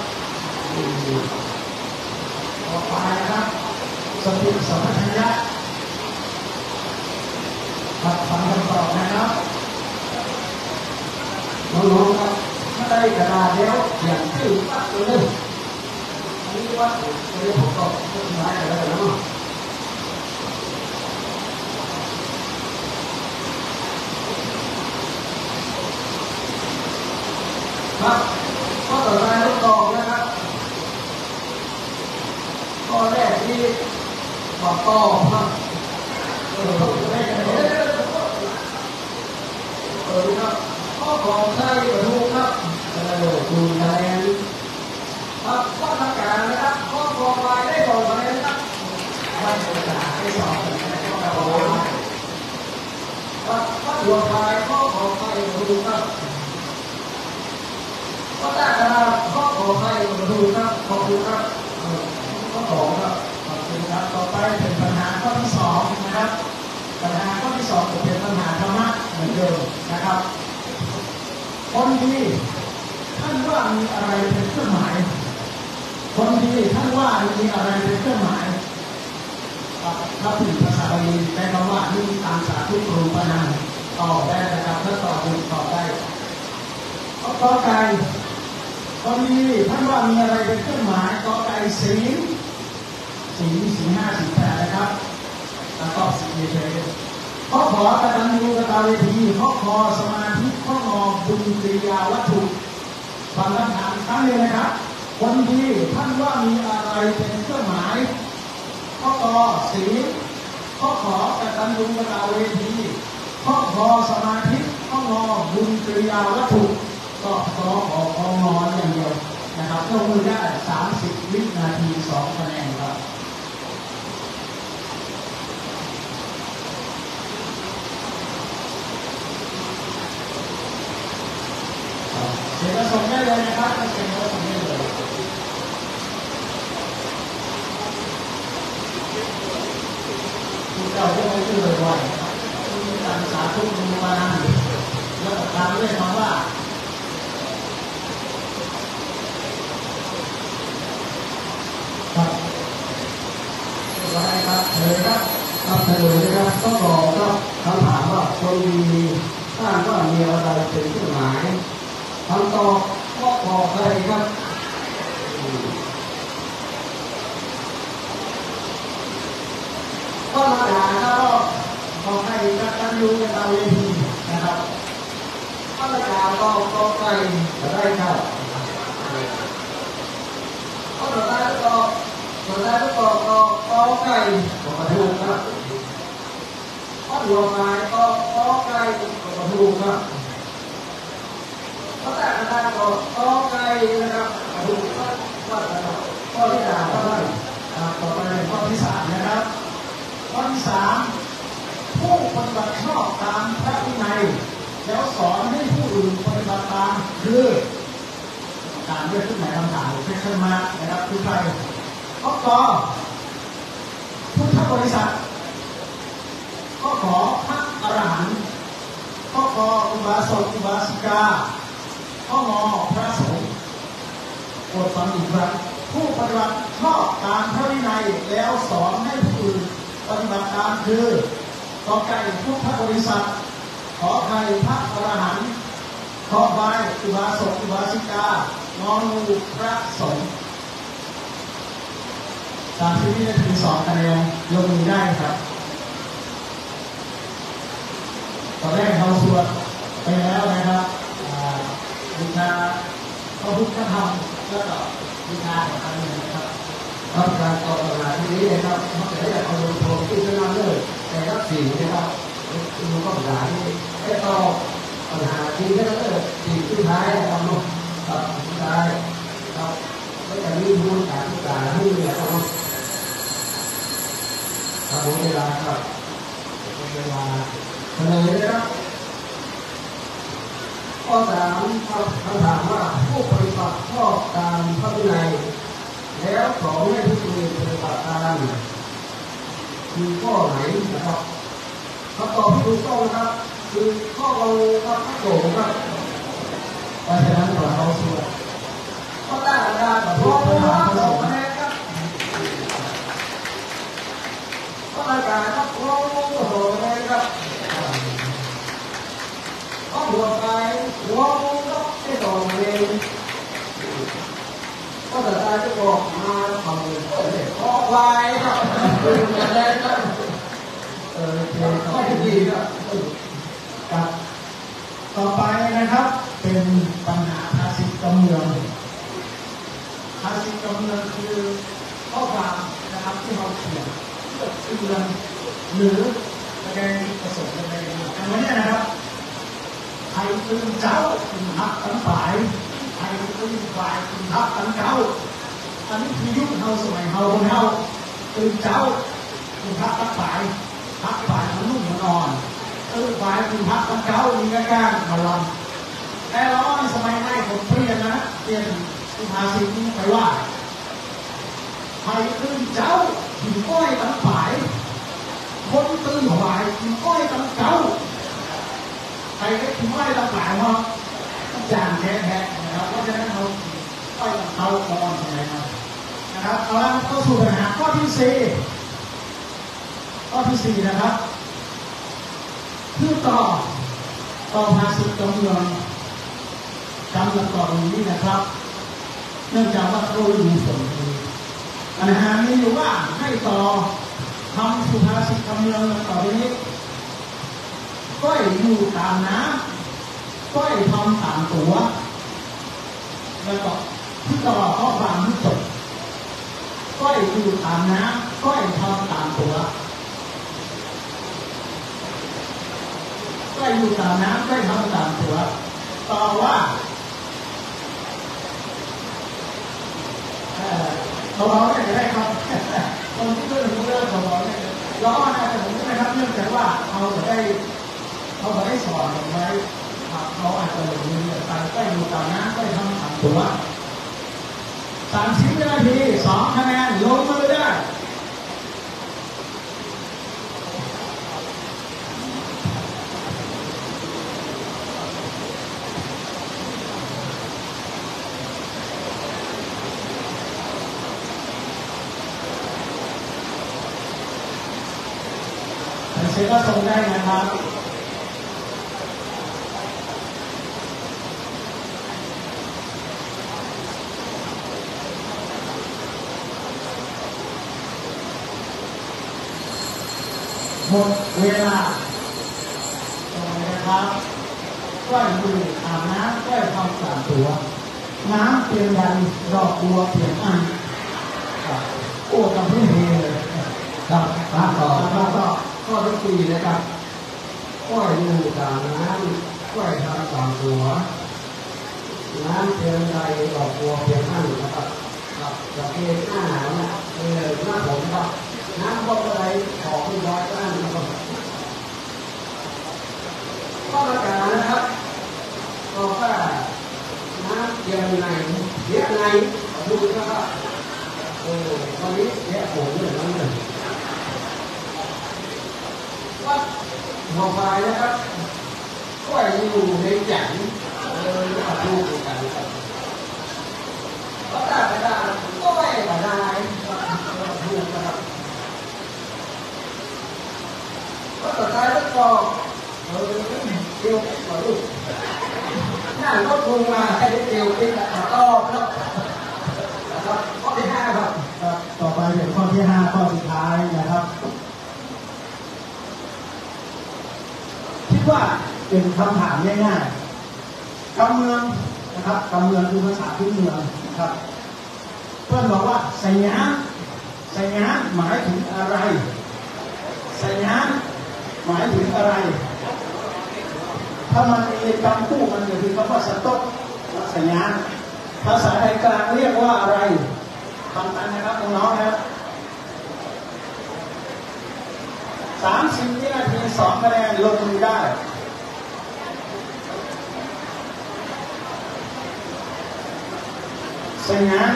คอควายนะครับสติสัมปชัญญะครับฟังคำตอบนะครับน้องๆครับถ้าได้กระดาษแล้วอย่างที่ตั้งเลยอันนี้ว่าผมตอบไม่ได้อะไรแล้วเนาะครับข้อต่อไปลูกตอบนะครับข้อแรกที่บอกต่อครับครับข้อของไทยบรรทุกครับดูคะแนนครับข้อทางการนะครับข้อของลายได้2คะแนนครับวันภาษาได้2คะแนนข้อของลายครับข้อหัวลายข้อของไทยบรรทุกครับก็ได้ครับข้อขอให้มาดูครับขอบคุณครับข้อ2ครับขอบคุณครับต่อไปเป็นปัญหาข้อที่2นะครับปัญหาข้อที่2จะเป็นปัญหาธรรมะเหมือนเดิมนะครับคนดีท่านว่ามีอะไรเป็นเครื่องหมายคนดีท่านว่ามีอะไรเป็นเครื่องหมายถ้าถึงภาษาบาลีในคำว่านี่ตามสาธุรูปนังตอบได้นะครับถ้าตอบถูกตอบได้ต่อไปตอนนี้ท่านว่ามีอะไรเป็นเครื่องหมายกอไก่ศีล5 ศีล8นะครับแล้วก็ศีลเฉยๆข้อขอกตัญญูกตเวทีข้อคอสมาธิข้องอบุญกิริยาวัตถุฟังคำถามครั้งนี้นะครับคนดีท่านว่ามีอะไรเป็นเครื่องหมายข้อกอศีลข้อขอกตัญญูกตเวทีข้อคอสมาธิข้องอบุญกิริยาวัตถุก็ขอมออย่างเดียวนะครับก็มือได้30 วินาที2 คะแนนครับเสร็จแล้วส่งได้เลยนะครับเสร็จแล้วส่งได้เลยที่เราจะไม่ชื่อบ่อยๆมีการสาธุมูลมาแล้วก็ตามด้วยคำว่าครับอะไรครับเลยครับครับเลยนะครับต้องบอกครับคำถามว่าคนดีท่านว่ามีอะไรเป็นเครื่องหมายคำตอบก็บอกเลยครับก็มาด่าก็ขอให้กันดูกันเอาเองนะครับก็มาด่าก็ใครจะได้ครับก็ได้ก็ไก่ก็ถูกครับก็หัวไม้ก็ไก่ก็ถูกครับก็แต่ก็ได้ก็ไก่นะครับถูกก็ข้อที่3ก็ได้ต่อไปข้อที่3นะครับข้อที่3ผู้ปฏิบัติชอบตามพระวินัยแล้วสอนให้ผู้อื่นปฏิบัติตามคือการเลือกขึ้นหมายคำถามขึ้นมานะครับคือใครข้อกอพุทธบริษัทข้อขอพระอรหันต์ข้อคออุบาสกอุบาสิกาข้องอพระสงฆ์โปรดฟังอีกครั้งผู้ปฏิบัติชอบตามพระวินัยแล้วสอนให้ผู้อื่นปฏิบัติตามคือกอไก่พุทธบริษัทขอไข่พระอรหันต์ขอใบอุบาสกอุบาสิกางองูพระสงฆ์30 วินาที2 คะแนนยกมือได้ครับตอนแรกเราสวดไปแล้วนะครับบูชาพระพุทธธรรมแล้วก็บูชาของท่านนะครับรับการต่อปัญหาที่นี้นะครับเขาจะได้เอาลงโทษที่จะนำเลยแต่ละสิ่งนะครับคุณก็ปัญหาที่ได้ต่อปัญหาที่ก็จะสิ่งที่ท้ายนะครับสุดท้ายครับไม่แต่ มูลการศึกษาที่เรียนต้องทำเวลาครับเวลาเฉลยนะครับข้อ3คำถามว่าผู้ปฏิบัติชอบตามพระวินัยแล้วขอให้ผู้อื่นปฏิบัติตามคือข้อไหนนะครับคำตอบที่ถูกต้องนะครับคือข้อกองครับข้อโถครับเพราะฉะนั้นเราสวดข้อตั้งการกับข้อปัญหาข้อสองนะครับข้อตั้งการครับข้อโถนะครับข้อหัวไปหัวก็ไม่ต่อเองก็แต่ตาจะบอกมาทำเลยข้อวายครับเป็นอะไรครับข้อที่ดีครับต่อไปนะครับเป็นปัญหาภาษิตกำเมืองภาษิตกำเมืองคือข้อความนะครับที่เราเขียนเพื่อเตือนหรือแสดงประสงค์แสดงอันนี้นะครับใครตื่นเจ้าตื่นทักตั้งฝ่ายใครตื่นฝ่ายตื่นทักตั้งเจ้าอันนี้คือยุคเฮาสมัยเฮาคนเฮาตื่นเจ้าตื่นทักตั้งฝ่ายทักฝ่ายมันนุ่มมันอ่อนตื่นฝ่ายตื่นทักตั้งเจ้ามีการมาลองแต่เราในสมัยใหม่ผมเปลี่ยนนะเปลี่ยนสุภาษิตนี้ไปว่าใครตื่นเจ้าถึงก้อยตั้งฝ่ายคนตื่นฝ่ายถึงก้อยตั้งเจ้าใครก็ถึงก้อยตั้งฝ่ายมาจางแท้ๆนะครับเพราะฉะนั้นเราก้อยตั้งเจ้าก่อนใช่ไหมครับนะครับเอาละเข้าสู่ปัญหาข้อที่4นะครับคือต่อภาษิตกำเมืองจำหลักต่อตรงนี้นะครับเนื่องจากว่าเขาอยู่ฝนปัญหานี้อยู่ว่าให้ต่อทำสุภาษิตกำเมืองต่อไปนี้ก้อยอยู่ตามน้ำก้อยทำตามตัวแล้วก็ที่ต่อข้อความที่จบก้อยอยู่ตามน้ำก้อยทำตามตัวก้อยอยู่ตามน้ำก้อยทำตามตัวต่อว่าเราเนี่ยจะได้ครับคนที่เรื่องเรื่องของเราเนี่ยเราก็น่าจะผมนะครับเนื่องจากว่าเขาจะได้สอนไว้เขาอาจจะหลงลืมไปใกล้อยู่ตามน้ำใกล้ทำตามตัว30 วินาที2 คะแนนลงมือได้เสร็จก็ส่งได้นะครับหมดเวลาตรงนี้นะครับก้อยมืออาบน้ำก้อยทำ3 ตัวน้ำเปลี่ยนยันดอกบัวเปลี่ยนอันโอ้ทำให้เฮเลยครับข้อที่4นะครับก้อยอยู่ตามน้ำก้อยทำ3 ตัวน้ำเปลี่ยนใดดอกบัวเปลี่ยนอันนะครับจากเกณฑ์หน้าหนาวเนี่ยหน้าผมครับน้ำก็อะไรออกเป็นร้อยก้านนะครับข้อประกาศนะครับก็ว่าน้ำเย็นในเย็นในดูนะครับตอนนี้เย็นโหดเลยนั่นเลยว่าหัวไฟนะครับก็อยู่ในจันกับดูกันครับก็ได้ก็ไม่ได้ดูนะครับก็ต่อไปก็เดียวก่อนลูกน่าก็คงมาให้เดียวเป็นต่อครับข้อที่5ครับต่อไปเป็นข้อที่5ข้อสุดท้ายนะครับคิดว่าเป็นคำถามง่ายๆกำเมืองนะครับกำเมืองคือภาษาพื้นเมืองนะครับเพื่อนบอกว่าสัญญาหมายถึงอะไรสัญญาหมายถึงอะไรถ้ามันมีคำคู่มันจะคือคำว่าสต๊อกสัญญาภาษาไทยกลางเรียกว่าอะไร ทันนะครับน้องๆนะครับ30 วินาที2 คะแนนลงมือได้สวยงาม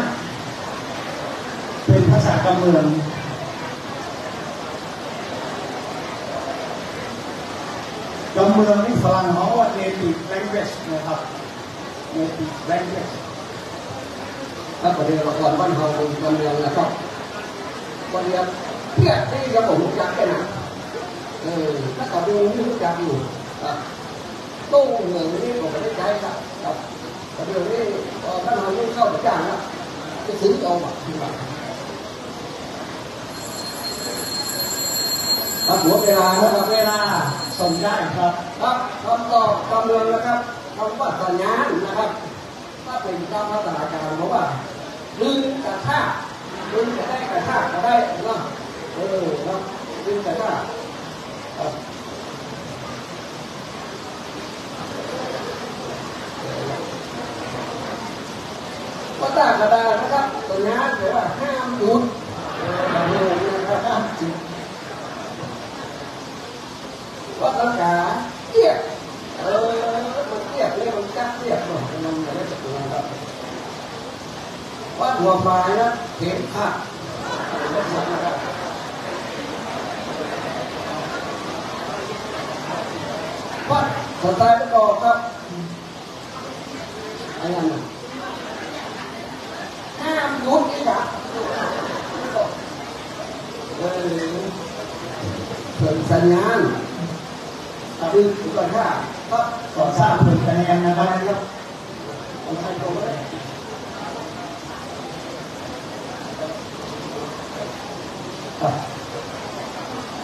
เป็นภาษากำเมืองกำเมืองนี่ฝรั่งเขาว่า native language นะครับ native language ถ้าประเดี๋ยวก่อนบ้านเฮาเป็นเมืองนะครับประเดี๋ยวเพี้ยที่จะผมรู้จักแค่ไหนถ้ากับดูนี่รู้จักอยู่ตู้เมืองนี่ผมไม่ได้ใช้ครับประเดี๋ยวนี้บ้านเฮาไม่เข้าประจานแล้วจะซื้อเอาแบบที่แบบหัวเวลานะครับเวลาส่งได้ครับคำตอบคำเมืองนะครับคำว่าสัญญาณนะครับถ้าเป็นตามภาษาการเพราะว่าลื่นกระชากลื่นจะได้กระชากก็ได้เนาะครับลื่นกระชากภาษากระดาษนะครับสัญญาณแปลว่าห้ามหยุดนะครับวัดลังกาเทียบมันเทียบเลยมันจักเทียบหน่อยมันไม่ได้จับตัวครับวัดหัวปลายนะเข็มขัดวัดสไตล์ประกอบครับอะไรนั่นห้ามหยุดนี่ครับเปิดสัญญาณคือก่อนค่ะก็ก่อสร้างผลคะแนนนะครับผมใช้ตรงเลย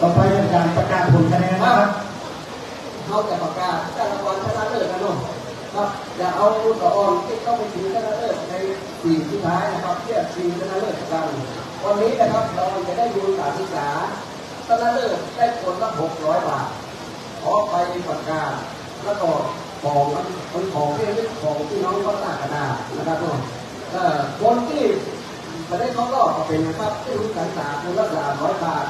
ต่อไปเป็นการประกาศผลคะแนนนะครับเขาจะประกาศแต่ละวันชนะเลิศกันเนาะครับอย่าเอาต่ออ่อนที่เข้าไปถึงชนะเลิศใน4สุดท้ายนะครับเทียบ4ชนะเลิศกันวันนี้นะครับเราจะได้ดูการศึกษาชนะเลิศได้คนละ600 บาทขอไปประกาศแล้วก็ของมันของที่นึกของที่น้องเขาต่างกันนะครับเนาะคนที่จะได้เขาก็เป็นนะครับที่รู้การศึกษาคนละ300 บาท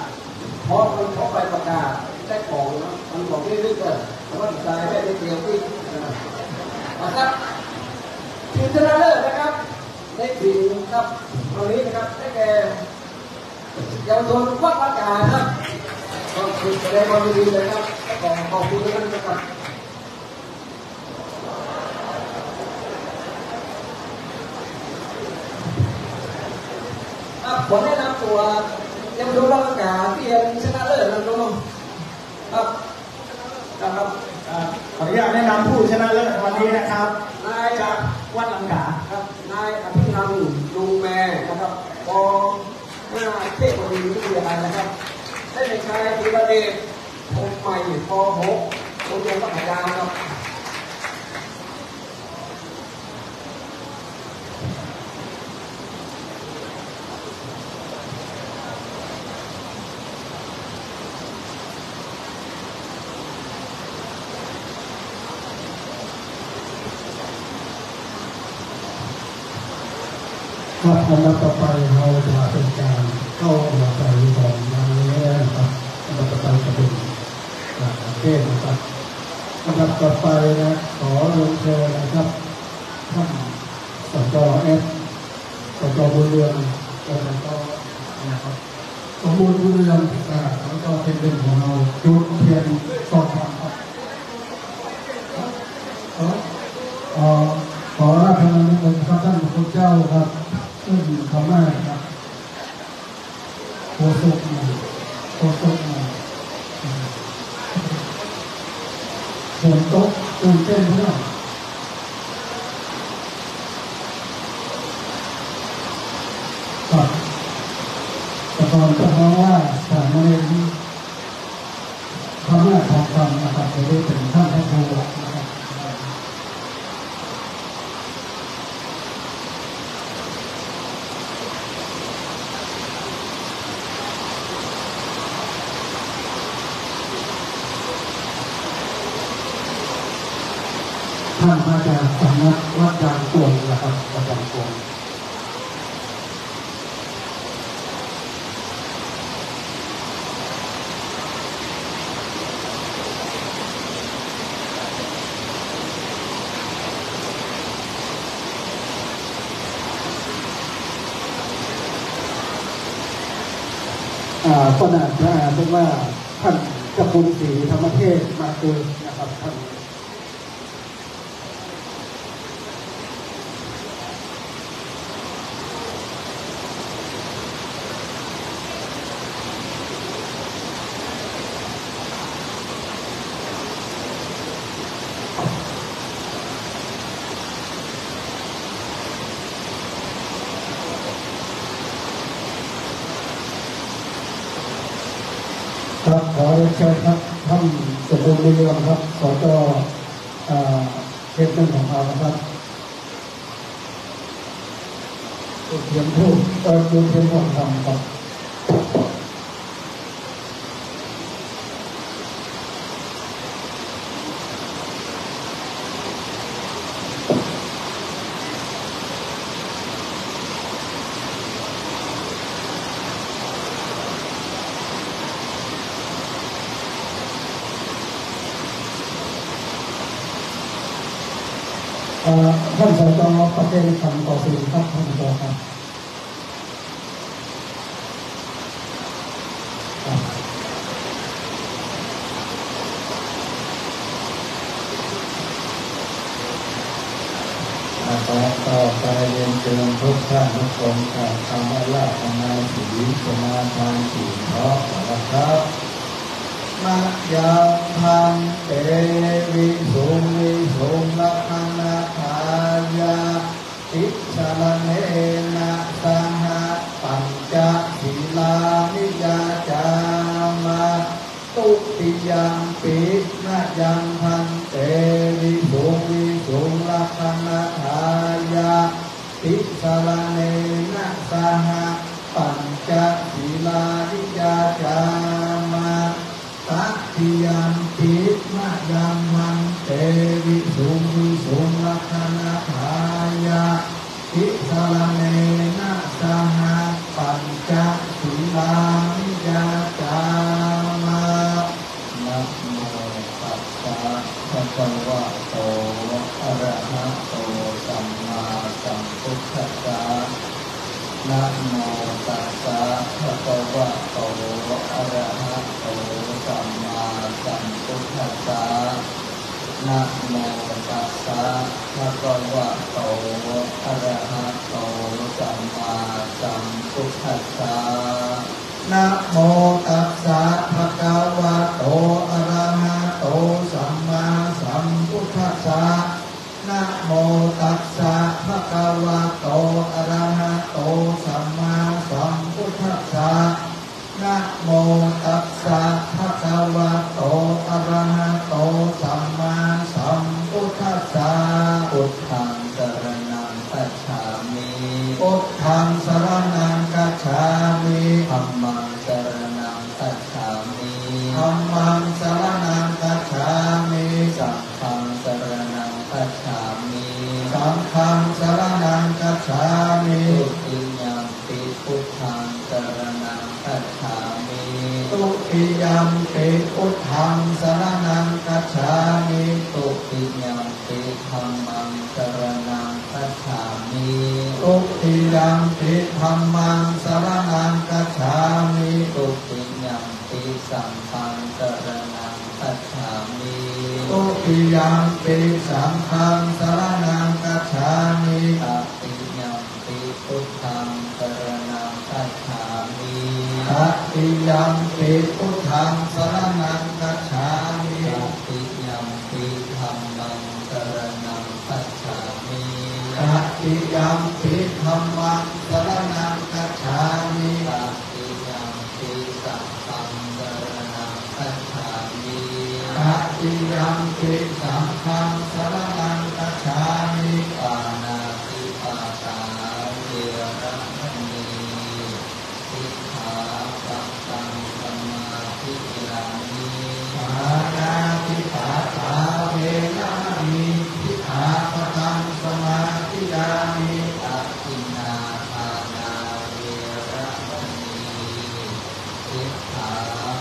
พอมันเขาไปประกาศได้ของมันของที่นึกเลยแล้วก็ใจได้ในเดียวที่นะครับทีมชนะเลิศนะครับได้ทีมครับตรงนี้นะครับได้แก่เยาวชนวัดประกาศครับขอบคุณแสดงความยินดีเลยครับขอบคุณทุกท่านนะครับขอแนะนำตัวเยาวชนวัดประกาศที่ยังชนะเลิศนะครับครับขออนุญาตแนะนำผู้ชนะเลิศวันนี้นะครับนายจากวัดลังกาครับนายอภินันท์ลุงแม่นะครับกองหน้าเทพบุรีวิทยาลัยนะครับได้ในชายธีรเดชพงใหม่ป .6 โรงเรียนวัดพยามครับครับลำดับต่อไปเราจะเป็นการเข้าหัวใจของงานนี้นะครับลำดับต่อไปจะเป็นการเทศนะครับลำดับต่อไปนะขอเรียนเชิญนะครับท่านสจ.สจ.บุญเรืองนะครับสมบูรณ์บุญเรืองแล้วก็เป็นเรื่องของเราจุดเทียนสองครับขอรับพระนามองค์พระท่านพระเจ้าครับซึ่งทำให้ครับโคศกฝนตกตื่นเต้นเพื่อนครับแต่ก่อนจะมองว่าสถานเรียนพระแม่ทองคำนะครับจะได้เป็นท่านพระครูนะครับท่านมาจากสำนักวัดยางกวงนะครับวัดยางกวง ก็น่าจะเป็นว่าท่านจะภูมิศรีธรรมเทศมาเกินนะครับท่านครับขอเรียนเชิญครับท่านสมบูรณ์เรืองครับสจเขตหนึ่งของเรานะครับเทียมพูดดูเทียมพูดทำครับท่านสจประเด็นคำต่อสิ่งครับท่านสจครับต่อไปเรียนเชิญทุกท่านทุกคนกับคำว่าละธรรมะสีสมาทานสีเพราะนะครับมัจยังพันเตวิสุงวิสุงลักขณาทายาติสรเนนะสังหะปัญจศีลานิยาจามาตุติยังปินะยังพันเตวิสุงวิสุงลักขณาทายาติสรเนนะสังหะปัญจศีลานิยาจามาตักขิยัมปิมะยังมันเตวิสุงวิสุงลักขณาทายาติสรเนนะสหปัญจศีลานิยาจามานะโมตัสสะภะคะวะโตอะระหะโตสัมมาสัมพุทธัสสะนะโมตัสสะภะคะวะโตอะระหะโตสัมมาสัมพุทธัสสะนะโมตัสสะภะคะวะโตอะระหะโตสัมมาสัมพุทธัสสะนะโมตัสสะภะคะวะโตอะระหะโตสัมมาสัมพุทธัสสะนะโมตัสสะภะคะวะโตอะระหะโตสัมมาสัมพุทธัสสะนะโมตัสสะภะคะวะโตอะระหะโตสัมมาสัมพุทธัสสะพุทธังสรณังคัจฉามิพุทธังสรณังคัจฉามิธัมมังสรณังคัจฉามิธัมมังสรณังคัจฉามิสังฆังสรณังคัจฉามิสังฆังสรณังคัจฉามิตุติยัมปิพุทธังสรณังคัจฉามิตุติยัมปิพุทธังสรณังคัจฉามิตุติยัมปิธัมมังสรณังคัจฉามิตุติยัมปิธัมมังสรณังคัจฉามิตุติยัมปิสังฆังสรณังคัจฉามิตุติยัมปิสังฆังสรณังคัจฉามิตติยัมปิพุทธังสรณังคัจฉามิตติยัมปิพุทธังสรณังคัจฉามิตติยัมปิธัมมังสรณังคัจฉามิตติยัมปิธัมมังสรณังคัจฉามิตติยัมปิสังฆังสรณังคัจฉามิตติยัมปิสังฆังสรณังคัจฉามิปานาติปาตาเวระมณีสิกขาปัตตังสมาธิยามิปานาติปาตาเวระมณีสิกขาปัตตังสมาธิยามิอะทินนาทานาเวระมณีสิกขา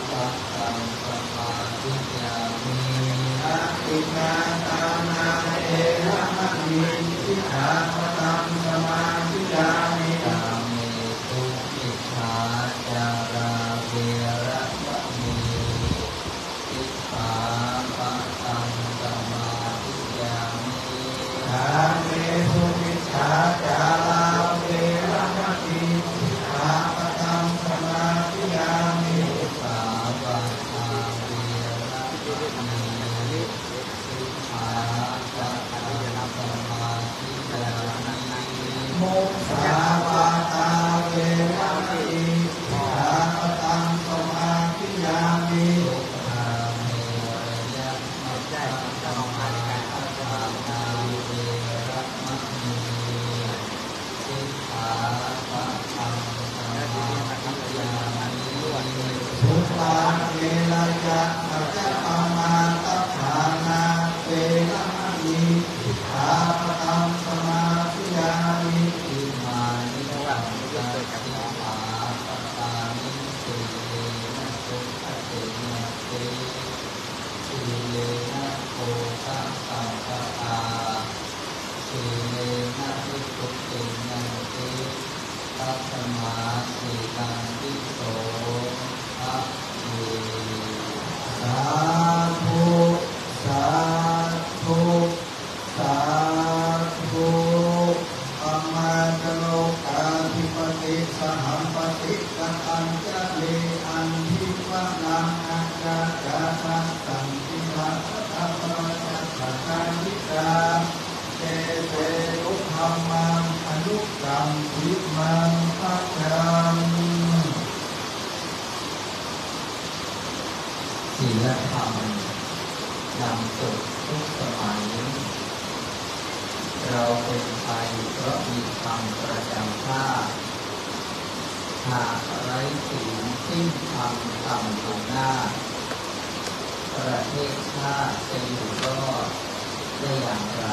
ปัตตังสมาธิยามิอะทินนาทานาเวระมณีสิก มาสีตังทิโสภะเว สาธุสาธุสาธุธรรมาจโลกาธิปติสหัมปติกัญจเลอันทิวะนังอาจาจาตังสังทิรัสสะปะจัตตะกายิกาเตเตอุธรรมังอนุกรรมทิมังปัจจัง ศีลธรรมนำสุขทุกสมัยเราเป็นไปเพราะมีธรรมประจำชาติหากไร้ศีลสิ้นธรรมต่ำลงหน้าประเทศชาติจะอยู่รอดได้อย่างไร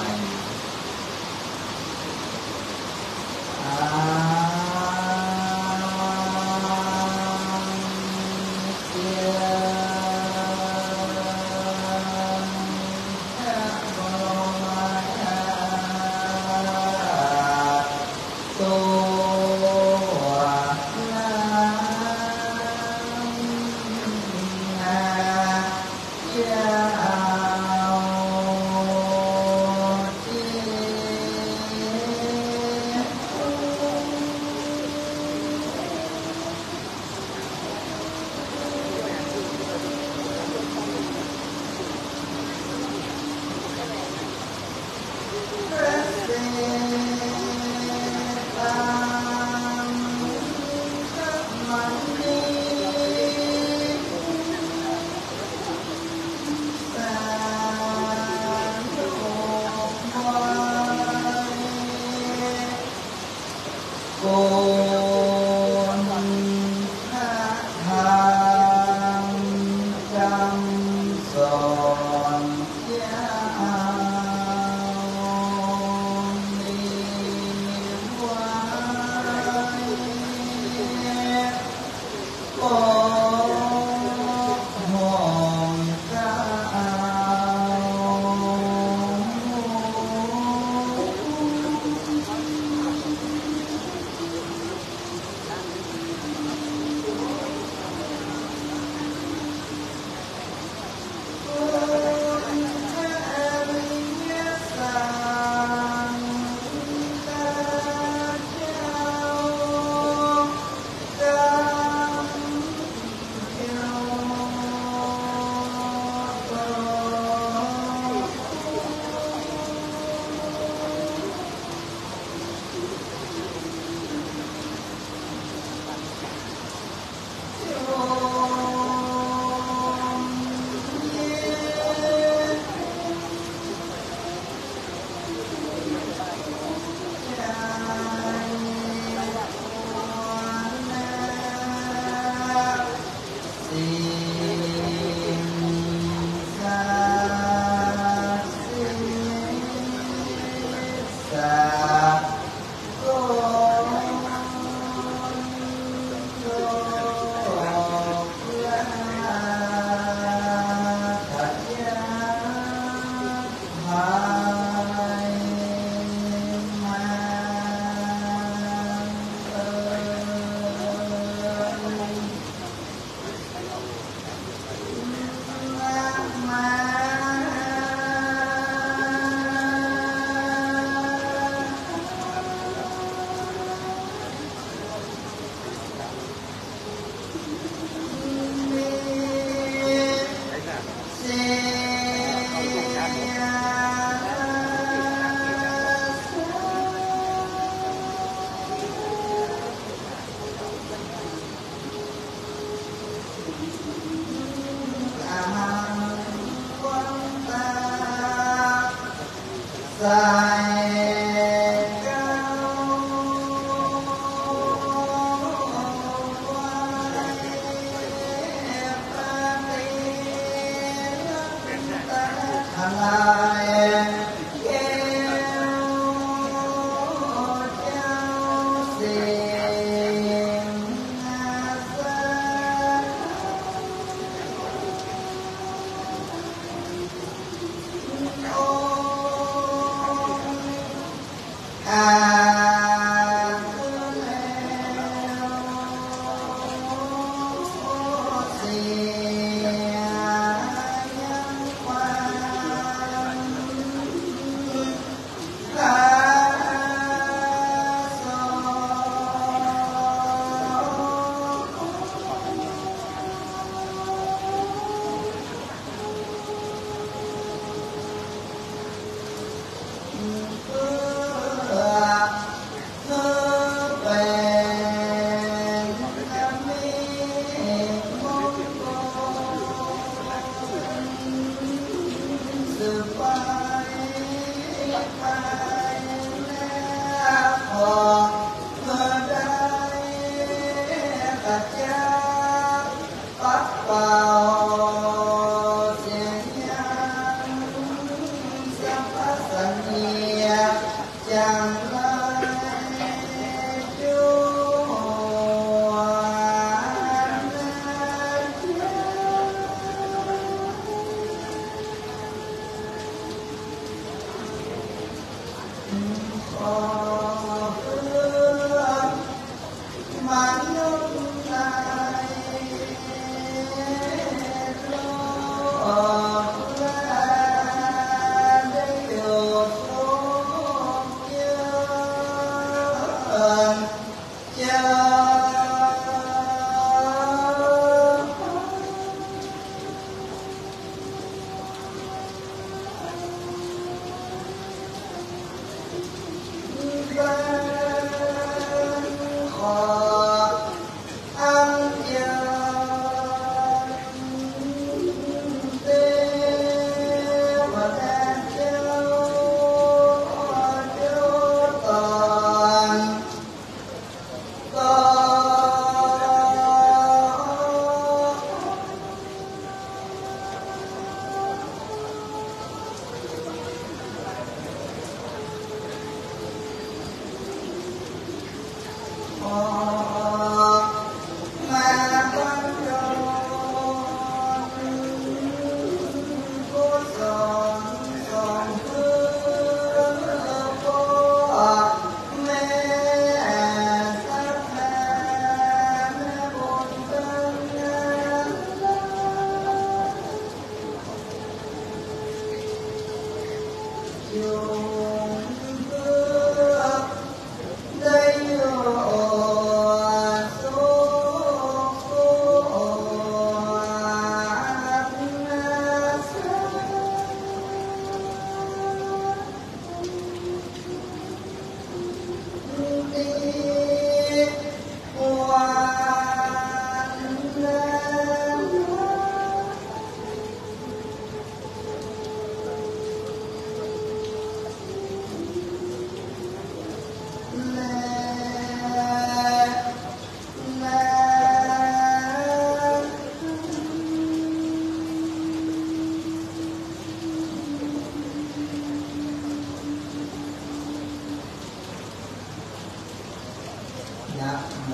นะโม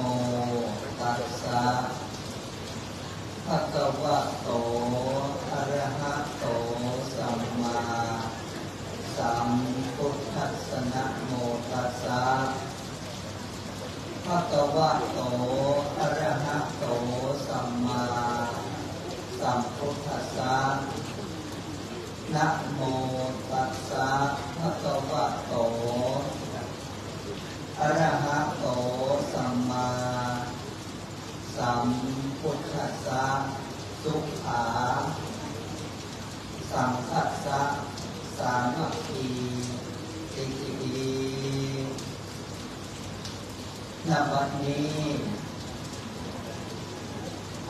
ตัสสะภะคะวะโตอะระหะโตสัมมาสัมพุทธัสสะนะโมตัสสะภะคะวะโตอะระหะโตสัมมาสัมพุทธัสสะนะโมตัสสะภะคะวะโตอะระหะโตสัมมาสัมพุทธัสสะสุขาสังคัสสะสามัคคีติติณบัดนี้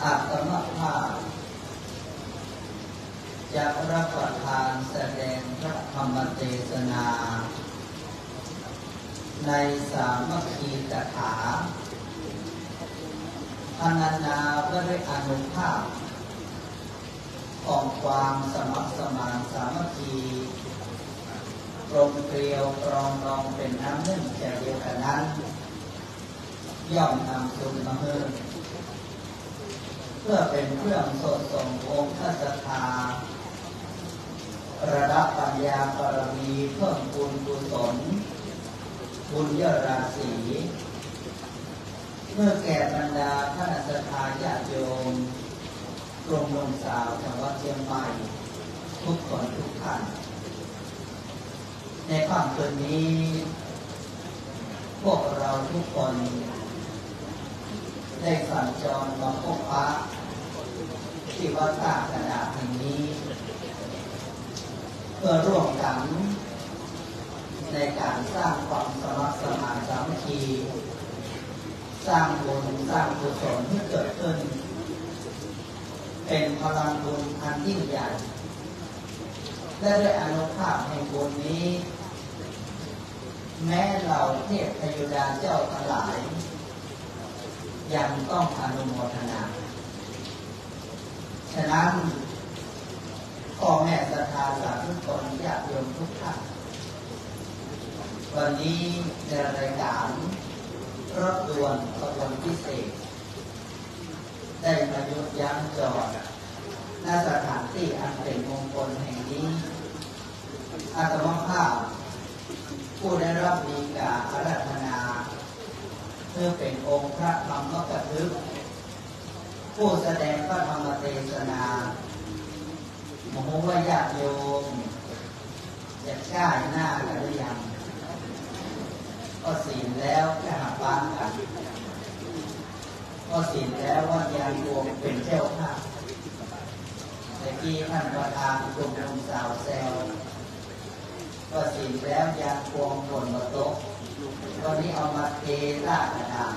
อาตมาภาพจะรับประทานแสดงพระธรรมเทศนาในสามัคคีกถาพรรณนาด้วยอนุภาพของความสมัครสมานสามัคคีกลมเกลียวปรองดองเป็นน้ำหนึ่งใจเดียวกันนั้นย่อมนำสุขมาเพิ่มเพื่อเป็นเครื่องสดส่งองค์พระศรัทธาระดับปัญญาบารมีเพิ่มบุญกุศลบุญยราศีเมื่อแก่บรรดาคณะศรัทธาญาติโยมกลุ่มหนุ่มสาวจังหวัดเชียงใหม่ทุกคนทุกท่านในค่ำคืนนี้พวกเราทุกคนได้สัญจรมาพบปะที่วัดท่ากระดาษแห่งนี้เพื่อร่วมกันในการสร้างความสมัครสมานสามัคคีสร้างบุญสร้างกุศลที่เกิดขึ้นเป็นพลังบุญอันยิ่งใหญ่และด้วยอานุภาพแห่งบุญนี้แม้เหล่าเทพพยดาเจ้าทั้งหลายยังต้องอนุโมทนาฉะนั้นพ่อแม่ศรัทธาสาธุชนญาติโยมทุกท่านวันนี้ในรายการรถด่วนขบวนพิเศษได้มาหยุดยั้งจอดณสถานที่อันเป็นมงคลแห่งนี้อาตมาภาพผู้ได้รับมีการอาราธนาเพื่อเป็นองค์พระธรรมกถึกผู้แสดงพระธรรมเทศนามโหวญาติโยมจะใช้หน้ากันหรือยังก็ศีลแล้วแค่หาปานกันก็ศีลแล้วว่ายานรวมเป็นเจ้าภาพแต่ที่ท่านประธานกลุ่มนุ่มสาวแซวก็ศีลแล้วยานรวมผลมาโต๊ะตอนนี้เอามาเทราดกระดาษ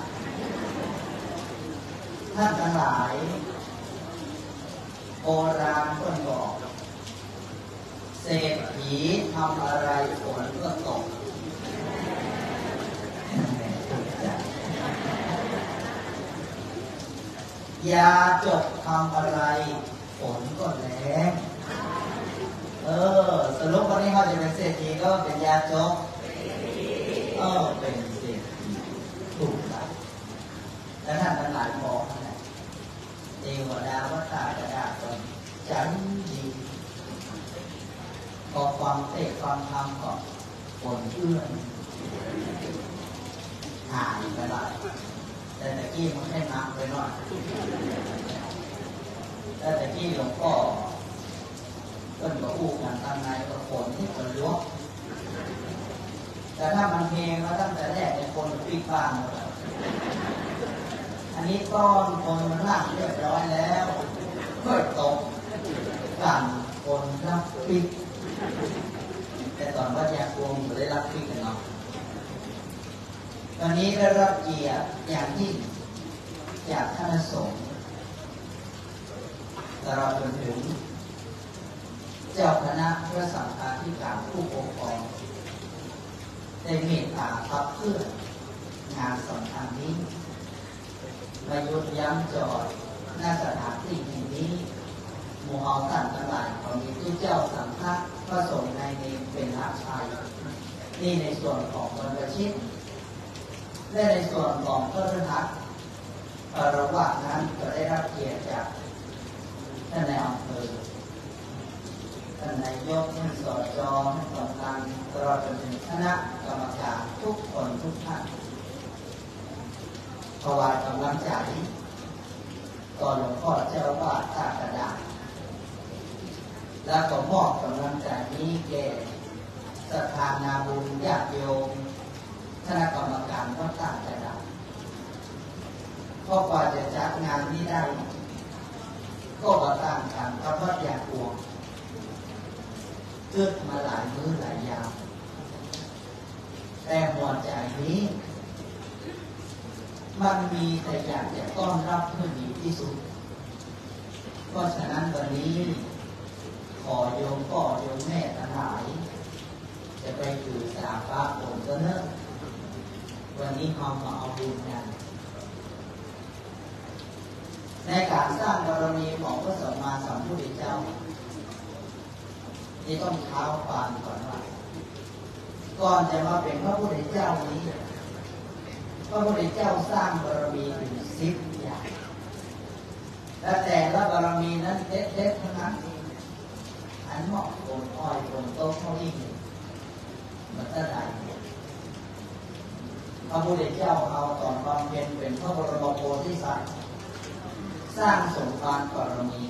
ท่านทั้งหลายโบราณคนบอกเศรษฐีทำอะไรฝนก็ตกยาจกทำอะไรฝนก็แรงสรุปวันนี้เขาจะเป็นเศรษฐีก็เป็นยาจกเป็นเศรษฐีถูกแล้วและท่านทั้งหลายบอกนะเทวดาวัฏฏากระดาษก่อนจันดีพอความเทศความธรรมก็ฝนเอื้อนหายไปหลายแต่ตะกี้มันให้นักไปหน่อยแต่ตะกี้หลวงพ่อเพิ่นก็อู้กันทางในก็ฝนที่ฝนลวกแต่ถ้ามันเพลงมาตั้งแต่แรกเนี่ยคนปิดบ้านหมดอันนี้ต้อนคนมันล่างเรียบร้อยแล้วก็ตกกันคนรับปิดแต่ตอนว่ายากวงก็ได้รับปิดกันเนาะวันนี้ได้รับเกียรติอย่างยิ่งจากคณะสงฆ์ตลอดจนถึงเจ้าคณะพระสังฆาธิการผู้ปกครองได้เมตตาขับเคลื่อนงานสำคัญนี้มาหยุดยั้งจอดณสถานที่แห่งนี้หมู่เอาท่านทั้งหลายของมีผู้เจ้าสังฆะพระสงฆ์ในเป็นหลักชัยนี่ในส่วนของบรรพชิต และในส่วนของพระฤหัสระหว่างนั้นก็ได้รับเกียรติจากท่านนายอำเภอท่านนายกท่านสจท่านกำนันตลอดจนถึงคณะกรรมการทุกคนทุกท่านถวายกำลังใจต่อหลวงพ่อเจ้าวาดท่ากระดาษแล้วก็มอบกำลังใจนี้แก่ศรัทธานาบุญญาติโยมคณะกรรมการวัดท่ากระดาษเพราะกว่าจะจัดงานนี้ได้ก็มาตั้งกันกับวัดยาปวงเกิดมาหลายมื้อหลายยามแต่หัวใจนี้มันมีแต่อยากจะต้อนรับเพื่อดีที่สุดเพราะฉะนั้นวันนี้ขอโยมพ่อโยมแม่ทั้งหลายจะไปถือสาฟ้าผมก็เนอะวันนี้เขามาเอาบุญกันในการสร้างบารมีของพระสัมมาสัมพุทธเจ้านี่ต้องเท้าความก่อนว่าก่อนจะมาเป็นพระพุทธเจ้านี้พระพุทธเจ้าสร้างบารมีถึง10 อย่างและแต่ละบารมีนั้นเด็ดๆทั้งนั้นอันเหมาะคนอ้อยคนโตเขายิ่งมันจะได้พระพุทธเจ้าเอาตอนบำเพ็ญเป็นพระบรมโพธิสัตว์สร้างสมภารบารมี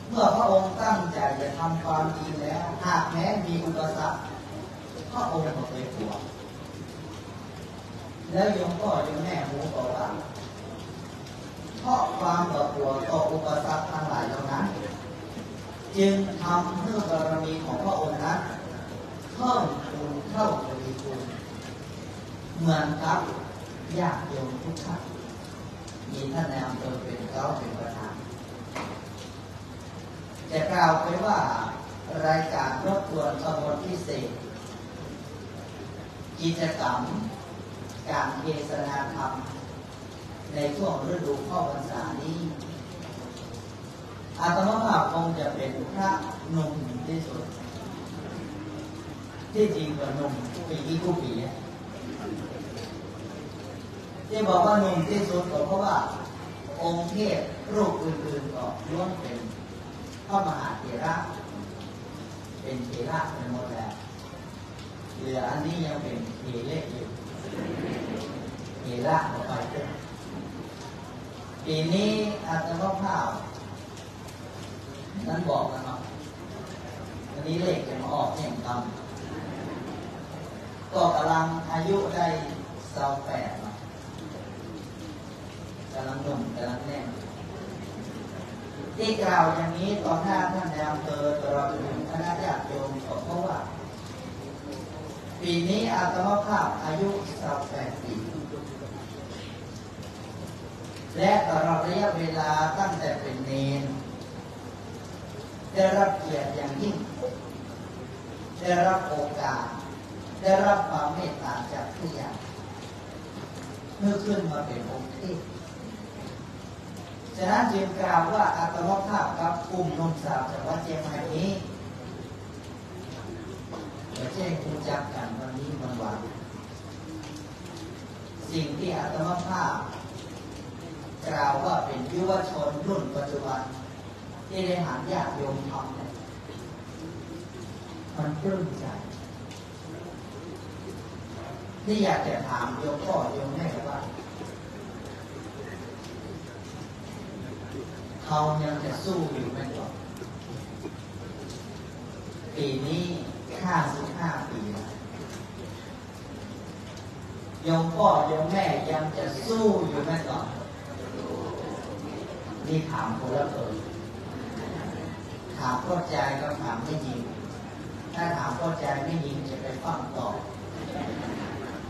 เมื่อพระองค์ตั้งใจจะทำความดีแล้วหากแม้มีอุปสรรคพระองค์ก็ไปกลัวแล้วโยมพ่อโยมแม่รู้ต่อว่าเพราะความกลัวต่ออุปสรรคทั้งหลายเหล่านั้นจึงทำให้บารมีของพระองค์นั้นเพิ่มพูนเท่าทวีคูณเหมือนกับญาติโยมทุกท่านมีท่านในอำเภอเป็นเจ้าเป็นประธานจะกล่าวไปว่ารายการรบกวนขบวนพิเศษกิจกรรมการเทศนาธรรมในช่วงฤดูเข้าพรรษานี้อาตมาภาพคงจะเป็นพระหนุ่มที่สุดที่จริงก็หนุ่มปีกี่คู่ปีที่บอกว่าหนุ่มที่สุดก็เพราะว่าองค์เทพรูปอื่นๆก็ล้วนเป็นพระมหาเถระเป็นเถระเป็นหมดแล้วเหลืออันนี้ยังเป็นเถเล็กอยู่เถระออกไปเถอะปีนี้อาตมาภาพนั้นบอกกันเนาะวันนี้เลขจะมาออกเนี่ยต่ำก็กำลังอายุได้28เนาะกำลังหนุ่มกำลังแน่นที่กล่าวอย่างนี้ต่อหน้าท่านในอำเภอตลอดถึงคณะญาติโยมก็เพราะว่าปีนี้อาตมาภาพอายุ28 ปีและตลอดระยะเวลาตั้งแต่เป็นเณรได้รับเกียรติอย่างยิ่งได้รับโอกาสได้รับความเมตตาจากผู้ใหญ่เมื่อขึ้นมาเป็นองค์เทพฉะนั้นจึงกล่าวว่าอาตมาภาพกับกลุ่มนมสาวจากวัดเจียงใหม่นี้จะแจ้งรู้จักกันวันนี้วันสิ่งที่อาตมาภาพกล่าวว่าเป็นยุวชนรุ่นปัจจุบันที่ได้หาญาติโยมทำเนี่ยมันปลื้มใจที่อยากจะถามโยมพ่อโยมแม่ว่าเขายังจะสู้อยู่ไหมก่อนปีนี้55 ปีโยมพ่อโยมแม่ยังจะสู้อยู่ไหมก่อนนี่ถามคนละคนถามเข้าใจก็ถามไม่ยิงถ้าถามเข้าใจไม่ยิงจะไปฟังต่อ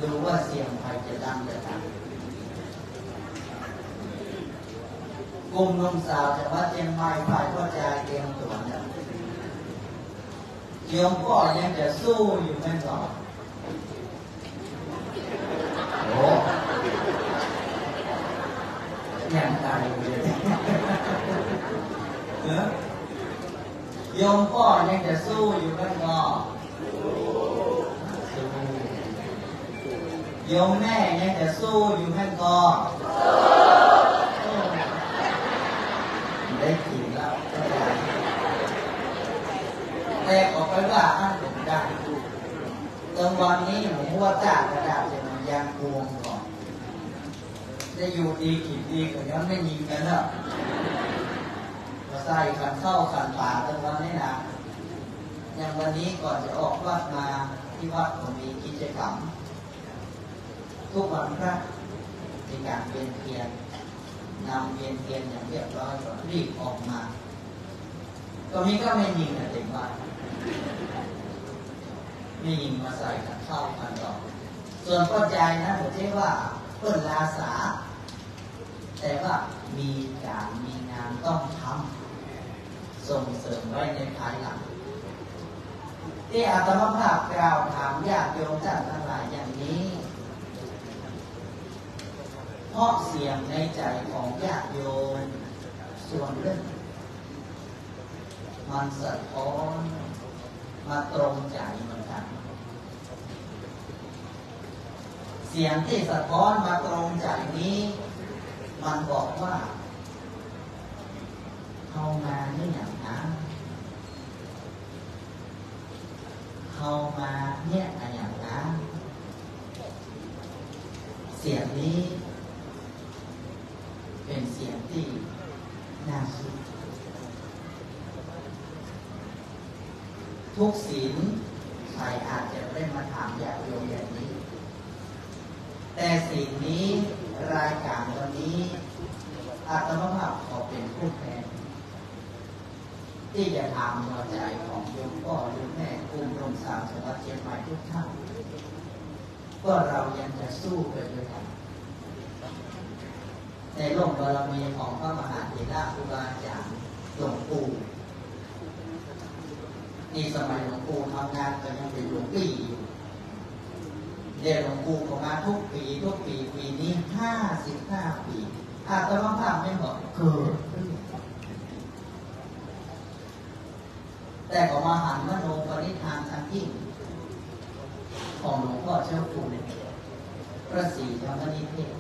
ดูว่าเสียงใครจะดังจะดังกลุ่มนุ่มสาวจากวัดเจียงใหม่ฝ่ายเข้าใจเตรียมตัวเนี่ยโยมพ่อยังจะสู้อยู่ไหมก่อนโอ้ยังตายอยู่เลยโยมพ่อยังจะสู้อยู่ไหมก่อนสู้ โยมแม่ยังจะสู้อยู่แม่ก็ได้กินแล้วแต่ออกไปว่าอันผมได้ตอนวันนี้ผมว่าจ้ากระดาษจะมันยังพวงก่อนได้อยู่ดีกินดีกว่าย้อนไม่ยิงกันแล้วมาใส่ขันเข้าขันป่าตอนวันนี้นะอย่างวันนี้ก่อนจะออกวัดมาที่วัดผมมีกิจกรรมทุกวันพระในการเวียนเทียนนำเวียนเทียนอย่างเรียบร้อยก็รีบออกมาตรงนี้ก็ไม่ยิงนะเด็กบ้านไม่ยิงมาใส่กันเข้ากันดอกส่วนปัจจัยนะผมเชื่อว่าเพิ่นลาสาแต่ว่ามีการมีงานต้องทำส่งเสริมไว้ในภายหลังที่อาตมาภาพกล่าวถามญาติโยมท่านทั้งหลายอย่างนี้เพราะเสียงในใจของญาติโยมส่วนเรื่องมันสะท้อนมาตรงใจเหมือนกันเสียงที่สะท้อนมาตรงใจนี้มันบอกว่าเข้ามานี่อย่างนั้นเข้ามาเนี่ยอย่างนั้นเสียงนี้เป็นเสียงที่น่าคิดทุกศีลใครอาจจะได้มาถามญาติโยมอย่างนี้แต่สิ่งนี้รายการวันนี้อาตมาภาพขอเป็นผู้แทนที่จะถามหัวใจของโยมพ่อโยมแม่กลุ่มโรงสาวจังหวัดเชียงใหม่ทุกท่านว่าเรายังจะสู้ไปด้วยกันในโลกบารมีของพระมหาเถระครูบาอาจารย์หลวงปู่นี่สมัยหลวงปู่ทำงานก็ยังเป็นหลวงปี่อยู่เรียนหลวงปู่ประมาณทุกปีปีนี้55 ปีอาตมาภาพไม่บอกเกิดแต่ก็มาหันมโนปณิธานทางยิ่งของหลวงพ่อเจ้าคุณพระศรีธรรมนิเทศ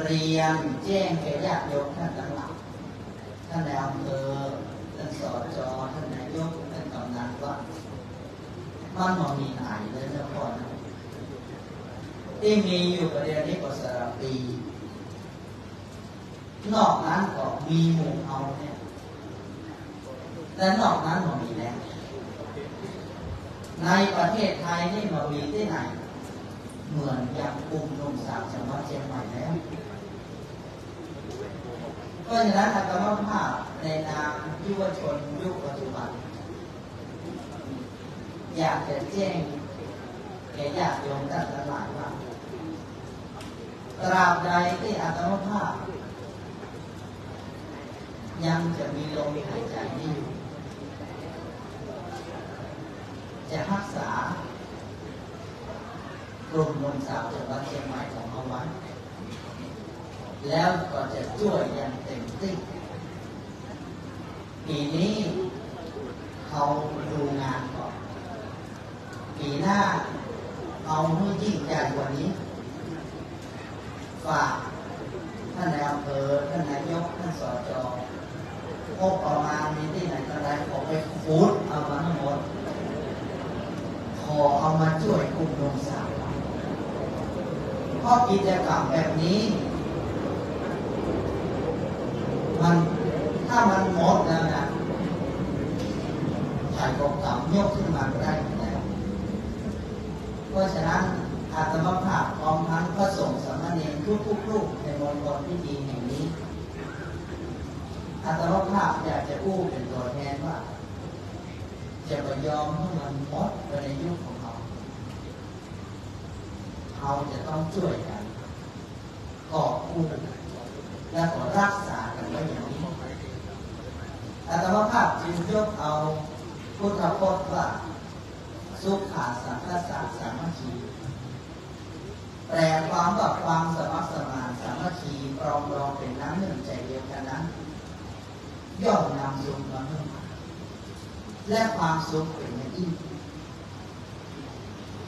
เรียนแจ้งแก่ญาติโยมท่านทั้งหลายท่านในอำเภอท่านสจ.ท่านนายกท่านกำนันว่ามันมองมีไหนเลยนะพ่อนะที่มีอยู่ประเดี๋ยวนี้ก็สระปีนอกนั้นก็มีหมู่เอาเนี่ยแต่นอกนั้นมันมีแล้วในประเทศไทยนี่มันมีที่ไหนเหมือนอย่างกลุ่มนมสาวจังหวัดเชียงใหม่แล้วเพราะฉะนั้นอาตมาภาพในนามยุวชนยุคปัจจุบันอยากจะแจ้งแก่ญาติโยมท่านทั้งหลายว่าตราบใดที่อาตมาภาพยังจะมีลมหายใจนี้อยู่จะรักษากลุ่มนมสาวจังหวัดเชียงใหม่ของเอาไว้แล้วก็จะช่วยอย่างเต็มที่ปีนี้เขาดูงานก่อนปีหน้าเอาให้ยิ่งใหญ่กว่านี้ฝากท่านนายอำเภอท่านนายกท่านสจ.งบประมาณมีที่ไหนก็ได้ขอไปฟูดเอามาทั้งหมดขอเอามาช่วยกลุ่มนมสาวเพราะกิจกรรมแบบนี้มันถ้ามันหมดแล้วนะถ่ายกองกับยกขึ้นมาได้แล้วเพราะฉะนั้นอาตมาภาพพร้อมทั้งพระสงฆ์สามเณรทุกรูปในมณฑลพิธีแห่งนี้อาตมาภาพอยากจะอู้เป็นตัวแทนว่าจะไปยอมให้มันหมดไปในยุคของเราเราจะต้องช่วยกันกอบกู้และขอรักษากันไว้อย่างนี้อาตมาภาพจึงยกเอาพุทธพจน์ว่าสุขาสังฆสะสามัคคีแปลความว่าความสมัครสมานสามัคคีปรองดองเป็นน้ำหนึ่งใจเดียวกันนั้นย่อมนำสุขมาให้และความสุขเป็นอย่างยิ่ง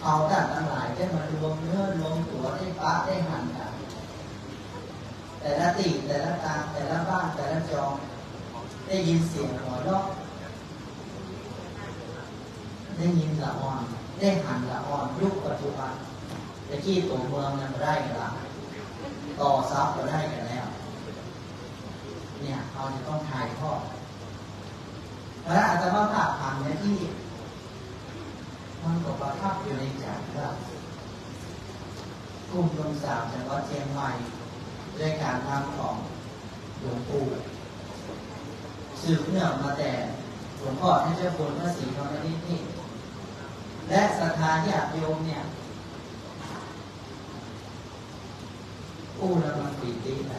เขาต่างทั้งหลายได้มารวมเนื้อรวมตัวได้ปะได้หันกันแต่ละตีแต่ละตาแต่ละบ้านแต่ละจองได้ยินเสียงหัวเราะได้ยินละอ่อนได้หันละอ่อนยุคปัจจุบันแต่ที่ตัวเมืองยังได้กันละต่อซับก็ได้กันแล้วเนี่ยเราจะต้องถ่ายทอดพระอาจารย์ว่าภาพผ่านเนี่ยที่มันก็ประทับอยู่ในใจครับกลุ่มลงสาวจังหวัดเชียงใหม่ด้วยการทำของหลวงปู่สืบเนื่องมาแต่หลวงพ่อให้เจ้าคุณพระศรีธรรมนิธิและศรัทธาญาติโยมเนี่ยแล้วมันปีติไป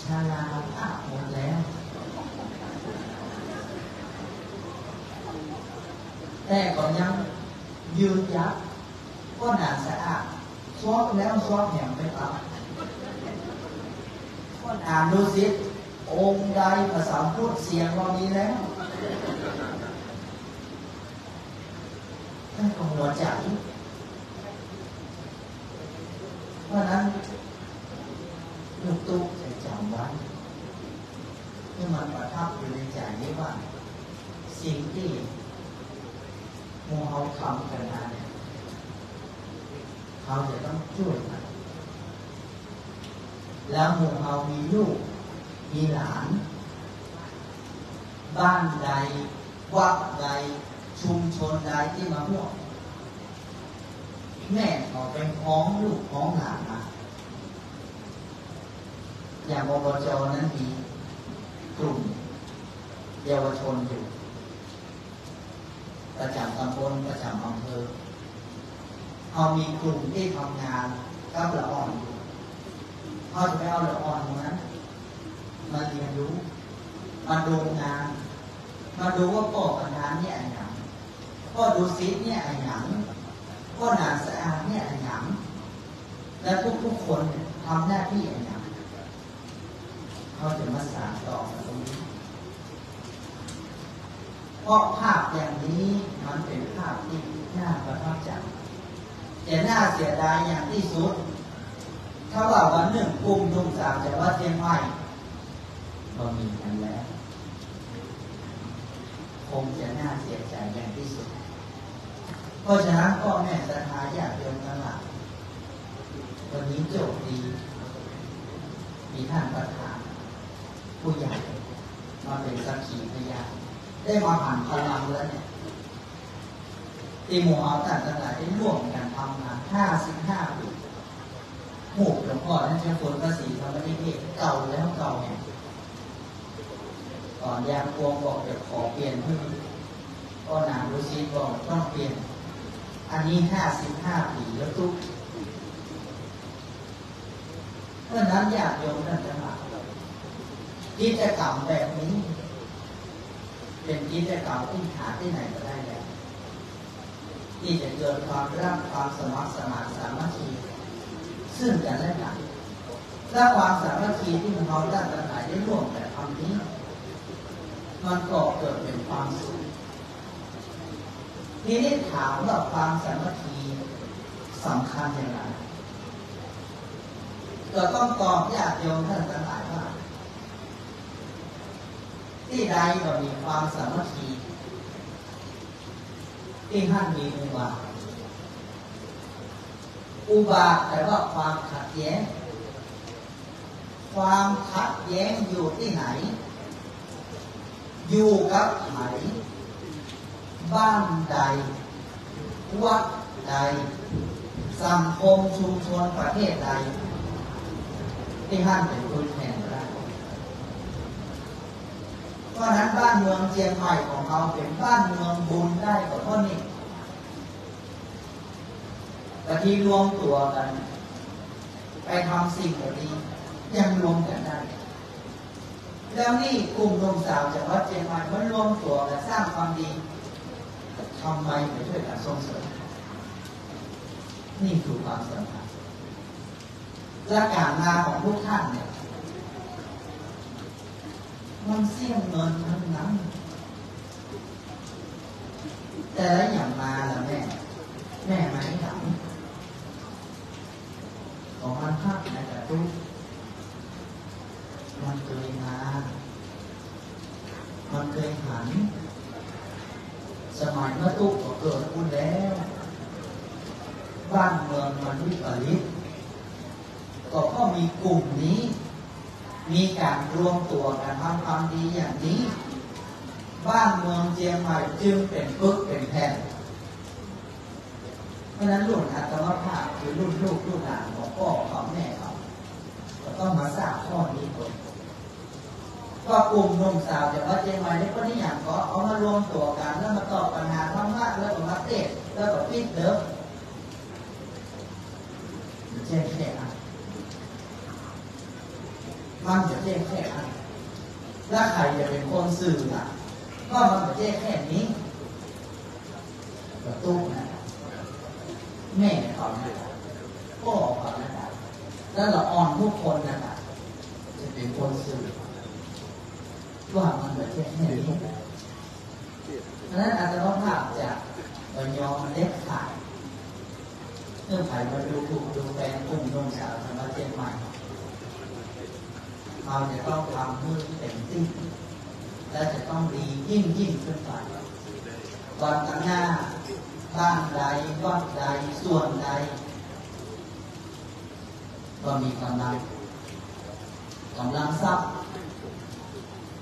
ชาลาอาบหมดแล้วแต่ก็ยังยืนยัดก็หนาสะอาดซอกแล้วซอกแหมไปต่อก็อ่านดูสิองค์ใดภาษาพูดเสียงเรามีแล้วนั่นของหัวใจเพราะนั้นลูกตุ๊กจะจำไว้ที่มันประทับอยู่ในใจนี้ว่าสิ่งที่มูเขาทำกันมาเนี่ยเขาจะต้องช่วยกันแล้วมูเขามีลูกมีหลานบ้านใดวัดใดชุมชนใดที่มาห่วงแม่เขาเป็นของลูกของหลานมาอย่างอบจ.นั้นมีกลุ่มเยาวชนอยู่ประจำตำบลประจำอำเภอเขามีกลุ่มที่ทำงานกับละอ่อนอยู่เขาจะไปเอาละอ่อนตรงนั้นมาเรียนรู้มาดูงานมาดูว่าก่อปัญหาเนี่ยอะไรอย่างก็ดูซิดเนี่ยอะไรอย่างก็หนาสะอาดเนี่ยอะไรอย่างและทุกคนทำหน้าที่อะไรอย่างเขาจะมาสานต่อตรงนี้เพราะภาพอย่างนี้มันเป็นภาพที่น่าประทับใจแต่น่าเสียดายอย่างที่สุดถ้าว่าวันหนึ่งกลุ่มนุ่งสาวจะว่าเชียงใหม่ก็มีกันแล้วคงจะน่าเสียใจอย่างที่สุดเพราะฉะนั้นพ่อแม่ศรัทธาญาติโยมทั้งหลายวันนี้โชคดีมีท่านประธานผู้ใหญ่มาเป็นสักขีพยานได้มาผ่านพลังแล้วเนี่ยที่หมู่เอาท่านทั้งหลายได้ร่วมกันทำงาน55 ปีหมู่หลวงพ่อท่านเจ้าคุณพระศรีธรรมนิธิเก่าแล้วเก่าเนี่ยก่อนยามพวงบอกจะขอเปลี่ยนที่ก็นางฤาษีบอกต้องเปลี่ยนอันนี้55 ปีแล้วทุกเพราะนั้นอยากโยมท่านทั้งหลายกิจกรรมแบบนี้เป็นกิจกรรมที่หาที่ไหนก็ได้แล้วที่จะเกิดความรักความสมัครสมานสามัคคีซึ่งกันและกันและความสามัคคีที่มันเราได้ทั้งหลายได้ร่วมแต่ทำนี้มันก็เกิดเป็นความสุขทีนี้ถามว่าความสามัคคีสำคัญอย่างไรก็ต้องตอบญาติโยมท่านทั้งหลายว่าที่ใดก็มีความสามัคคีที่ท่านมีอุบาทอุบาทแปลว่าความขัดแย้งความขัดแย้งอยู่ที่ไหนอยู่กับไหนบ้านใดวัดใดสังคมชุมชนประเทศใดที่ท่านเป็นคนแทนได้เพราะนั้นบ้านเมืองเชียงใหม่ของเราเป็นบ้านเมืองบุญได้ก็เพราะนี่แต่ที่รวมตัวกันไปทำสิ่งแบบนี้ยังรวมกันได้แล้วนี่กลุ่มหนุ่มสาวจากวัดเชียงใหม่มันรวมตัวกันสร้างความดีทำไมไม่ช่วยกันส่งเสริมนี่คือความสำคัญและการมาของทุกท่านเนี่ยมันเสี่ยงเงินทั้งนั้น แต่แล้วอย่างมาแล้วแม่ไหมหลังของมันพักในกระตุ้นมันเคยมามันเคยหันสมัยเมื่อตุ๊กก็เกิดขึ้นแล้วบ้านเมืองมันวิปริตก็มีกลุ่มนี้มีการรวมตัวกันทำความดีอย่างนี้บ้านเมืองเชียงใหม่จึงเป็นปึกเป็นแผ่นเพราะนั้นรุ่นอัตมภาพคือรุ่นลูกรุ่นหลานของพ่อของแม่เขาก็ต้องมาสร้างข้อนี้ก่อนว่ากลุ่มหนุ่มสาวจากวัดเชียงใหม่ในคนนี้อย่างก็เอามารวมตัวกันแล้วมาตอบปัญหาธรรมะแล้วก็มาเทศแล้วก็พิจเด้อแค่มันจะแค่อันแล้วใครจะเป็นคนสื่อล่ะก็มันจะแค่นี้ประตูนะแม่เขาเนี่ยพ่อเขานะครับแล้วเราอ่อนทุกคนนะครับจะเป็นคนสื่อว่ามันจะแค่นี้เพราะนั้นอาจจะต้องภาพจากยอมเล็กขาดเมื่อใครมาดูถูกดูแฟนกลุ่มนงสาวธรรมะเชียงใหม่เราจะต้องทำให้เต็มที่และจะต้องดียิ่งขึ้นไปวันข้างหน้าบ้านใดวัดใดส่วนใดก็มีกำลังทรัพย์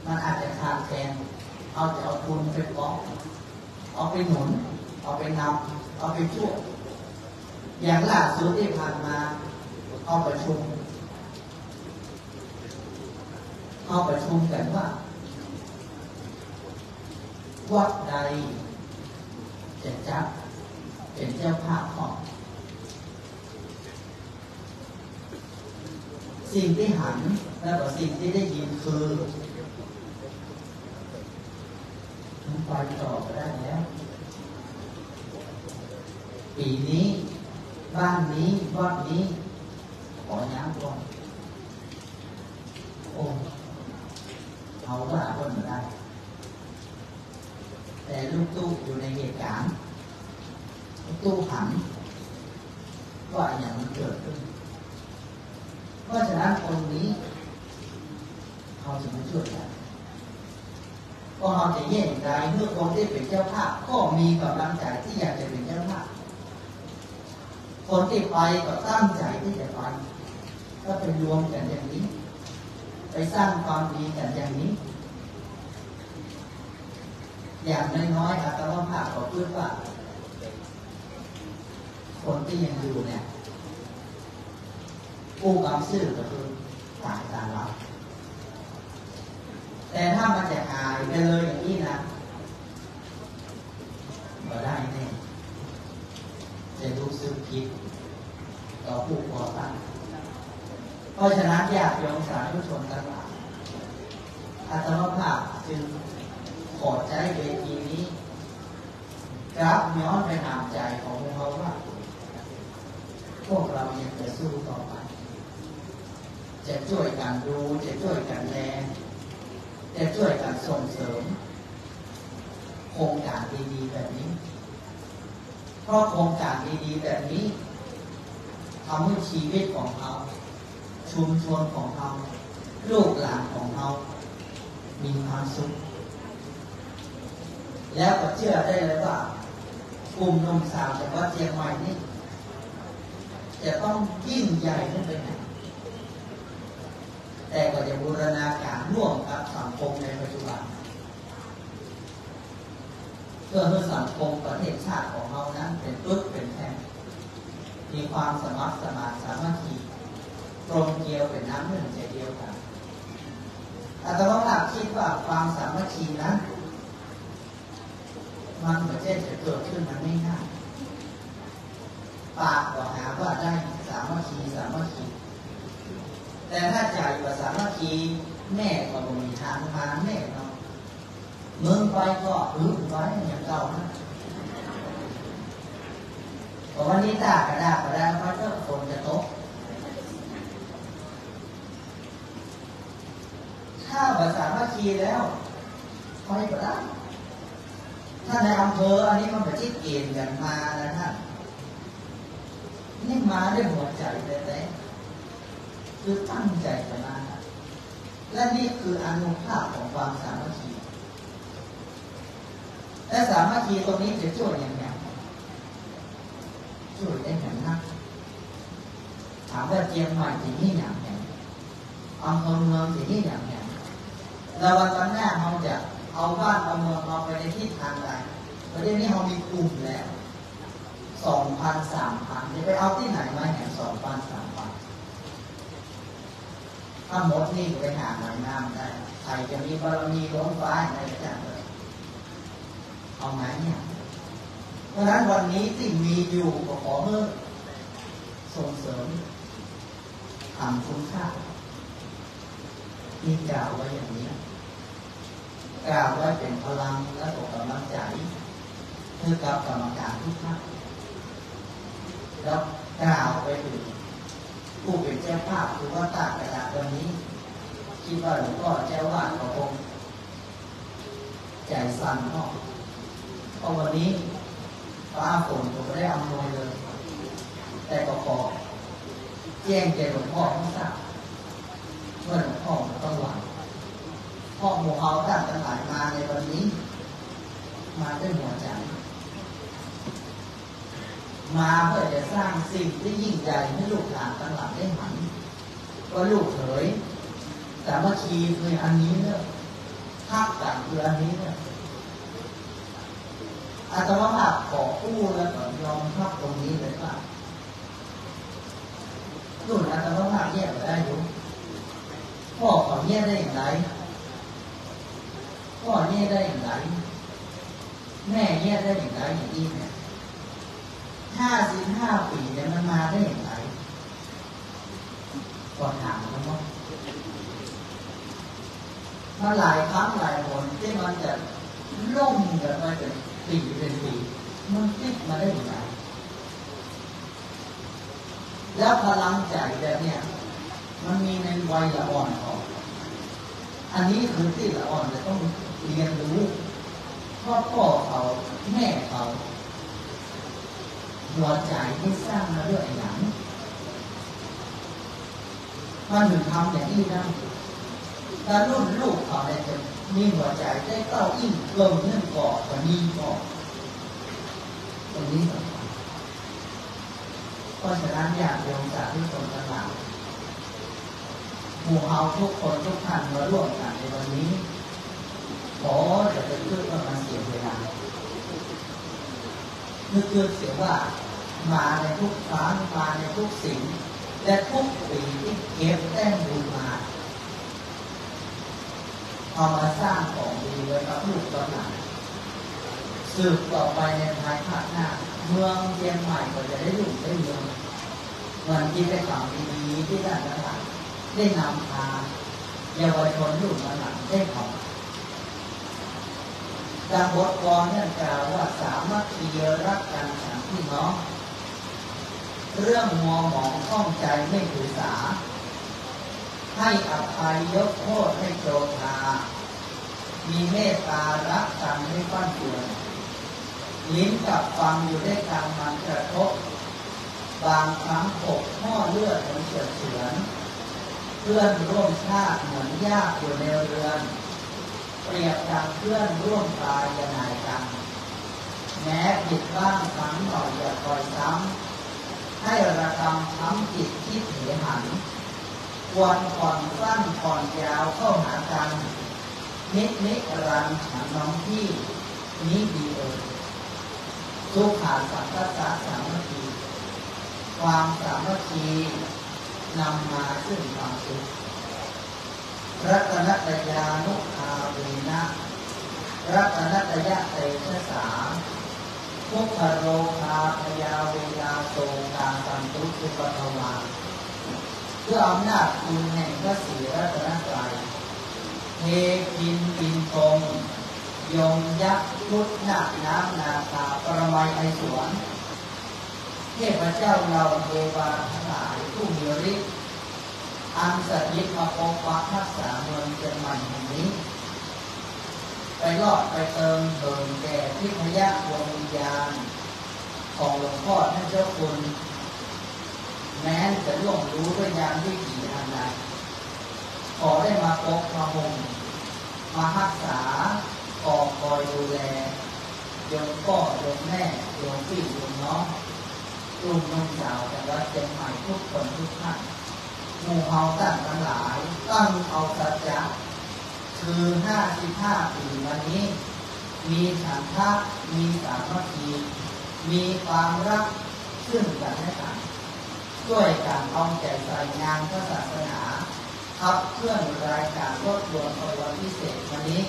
มันอาจจะขาดแคลนเอาทุนไปบล็อกเอาไปหนุนเอาไปนำเอาไปช่วยอย่างล่าสุดที่ผ่านมาเอาประชุมกันว่าวัดใดจะจัดเป็นเจ้าภาพของสิ่งที่หันแล้วก็สิ่งที่ได้ยินคือมันไปต่อก็ได้แล้วปีนี้บ้านนี้วัดนี้ขอย้ำก่อนโอ้เอาว่าคนไม่ได้แต่ลูกตู้อยู่ในเหตุการณ์ลูกตู้หันว่าอย่างมันเกิดขึ้นเพราะฉะนั้นคนนี้เขาจะมาช่วยกันก็เขาจะแย่งใจเมื่อคนที่เป็นเจ้าภาพก็มีกำลังใจที่อยากจะเป็นเจ้าภาพคนที่ไปก็ตั้งใจที่จะไปก็ไปรวมกันอย่างนี้ไปสร้างความดีกันอย่างนี้อย่างน้อยๆอาตมาภาพขอพูดว่าคนที่ยังอยู่เนี่ยผู้กำซื่อก็คือตายตามเราแต่ถ้ามันจะหายไปเลยอย่างนี้นะก็ได้แน่จะรู้สึกผิดต่อผู้ก่อตั้งเพราะฉะนั้นอยากยอมสาธุชนทั้งหลายอาตมาภาพจึงขอใช้เวทีนี้กราบย้อนไปถามใจของพวกเขาว่าพวกเรายังจะสู้ต่อไปจะช่วยกันดูจะช่วยกันแลจะช่วยกันส่งเสริมโครงการดีๆแบบนี้เพราะโครงการดีๆแบบนี้ทำให้ชีวิตของเราชุมชนของเราลูกหลานของเรามีความสุขแล้วก็เชื่อได้เลยว่ากลุ่มหนุ่มสาวจากวัดเชียงใหม่นี่จะต้องยิ่งใหญ่ขึ้นไปไหนแต่ก็จะบูรณาการร่วมกับสังคมในปัจจุบันเพื่อให้สังคมประเทศชาติของเรานั้นเป็นปึ๊กเป็นแท่งมีความสมัครสมานสามัคคีตรงเกี่ยวเป็นน้ำหนึ่งใจเดียวกันอาตมาภาพคิดว่าความสามัคคีนั้นมันไม่ใช่จะเกิดขึ้นมันไม่ง่ายปากก็หาว่าได้สามัคคีแต่ถ้าใจว่าสามัคคีแม่ก็ไม่มีทางมาแม่เนาะมึงไปก็ไว้อย่างเก่านะเพราะวันนี้ตากระดาษเพราะเจ้าคนจะตกถ้าภาษาสามัคคีแล้วไปก็ได้ ท่านในอำเภออันนี้มันเป็นที่เกณฑ์กันมานะท่านนี่มาด้วยหัวใจแต่คือตั้งใจจะมาและนี่คืออนุภาพของความสามัคคีและสามัคคีตรงนี้จะช่วยอย่างไรช่วยได้อย่างนักถามว่าเชียงใหม่ที่นี่อย่างไรอำเภอเมืองที่นี่อย่างไรแล้ววันหน้าเราจะเอาบ้านเอาเมืองเราไปในทิศทางใดประเดี๋ยวนี้เรามีกลุ่มแล้ว2,000 3,000จะไปเอาที่ไหนมาแห่ง2,000 3,000ถ้าหมดนี่ไปหาหน่อยน้ำได้ใครจะมีบารมีล้นฟ้าในกระจายเลยเอาไหมเนี่ยเพราะฉะนั้นวันนี้ที่มีอยู่ก็ขอเพิ่มส่งเสริมทำคุณค่าที่กล่าวไว้อย่างนี้กล่าวไว้เป็นพลังและกำลังใจคือกับกรรมการทุกท่านแล้วกล่าวไปถึงผู้เป็นเจ้าภาพคือว่าตากระดาษวันนี้คิดว่าหลวงพ่อเจ้าวาดก็คงใจสั่นเนาะเพราะวันนี้ฟ้าฝนก็ไม่ได้อำนวยเลยแต่ก็ขอแจ้งแก่หลวงพ่อทั้งทราบเมื่อหลวงพ่อต้องหวังพ่อหมู่เฮาตั้งกันหลายมาในวันนี้มาด้วยหัวใจมาเพื่อจะสร้างสิ่งที่ยิ่งใหญ่ให้ลูกหลานทั้งหลายได้เห็นว่าลูกเขยสามัคคีคืออันนี้เนี่ยทักกันคืออันนี้เนี่ยอาตมาภาพขออู้แล้วก็ยอมรับตรงนี้เลยว่ารุ่นอาตมาภาพแยกได้อยู่พ่อเขาแยกได้อย่างไรพ่อแยกได้อย่างไรแม่แยกได้อย่างไรอย่างนี้เนี่ย55 ปีเนี่ยมันมาได้อย่างไรก่อนถามเขาว่ามาหลายครั้งหลายคนที่มันจะล่มกันมาเป็นปีมันติดมาได้อย่างไรแล้วพลังใจแบบเนี้ยมันมีในวัยละอ่อนของอันนี้คือที่ละอ่อนจะต้องเรียนรู้เพราะพ่อเขาแม่เขาหัวใจที่สร้างมาด้วยหนังมันถึงทำอย่างนี้ได้แต่รุ่นลูกเขาเนี่ยจะมีหัวใจได้เต้าอิ่งเกินเนื่องก่อกับมีก่อตรงนี้สำคัญเพราะฉะนั้นอยากโยงจากที่ตรงกันหลังหมู่เฮาทุกคนทุกท่านมาร่วมกันในวันนี้ขอจะเป็นเพื่อมาเสียเวลานึกเสียว่ามาในทุกครั้งมาในทุกสิ่งและทุกปีที่เก็บแต้มบุญมาเอามาสร้างของดีไว้กับลูกหลานสืบต่อไปในภายภาคหน้าเมืองเชียงใหม่ก็จะได้รุ่งได้เรืองวันที่ได้ข่าวดีๆที่ด้านหลังได้นำพาเยาวชนลูกหลานได้ของดังบทกลอนนั่นกล่าวว่าสามัคคีรักกันฉันพี่น้องเรื่องมัวหมองข้องใจไม่ถือสาให้อภัยยกโทษให้โกรธามีเมตตารักกันไม่ฟั่นเฟือนลิ้นกับฟังอยู่ด้วยกันมันกระทบบางครั้งปกห่อเลือดมันเฉื่อยเฉือนเพื่อนร่วมชาติเหมือนญาติอยู่ในเรือนเปรียบดังเพื่อนร่วมตายจะหน่ายกันแม้ผิดบ้างครั้งหน่อยอย่าคอยซ้ำให้ระกำช้ำจิตที่เสียหันควรผ่อนสั้นผ่อนยาวเข้าหากันนิรันฉันน้องพี่นี้ดีสุขาสังคสะสามัคคีความสามัคคีนำมาซึ่งความสุขรัตนตยานุภาเวนะรัตนตยะเตชะสาทุกขโรคาพยาเวลาโตกาสันตุสุปทวาเพื่ออำนาจคุณแห่งพระศรีรัตนตรัยเทพินปินตรงยงยักษ์พุทธนาน้ำนาคาปรมัยไอสวนเทพเจ้าเราเทวาทั้งหลายผู้มีฤทธิ์อันสถิตมาปกปักรักษาเมืองเชียงใหม่แห่งนี้ ไปรอดไปเติมเติมแก่ที่พยะดวงวิญญาณของหลวงพ่อท่านเจ้าคุณแม้จะล่วงรู้ด้วยยามที่กี่อันใดขอได้มาปกมาห่มมารักษาคอยดูแลโยมพ่อโยมแม่โยมพี่โยมน้องลุงน้องสาวจังหวัดเชียงใหม่ทุกคนทุกท่านหมู่เฮาตั้งทั้งหลายตั้งเอาสัจจะคือ55 ปีวันนี้มีฉันทะมีสามัคคีมีความรักซึ่งกันและกันด้วยการเอาใจใส่งานพระศาสนาขับเคลื่อนรายการรถยนต์วันพิเศษวันนี้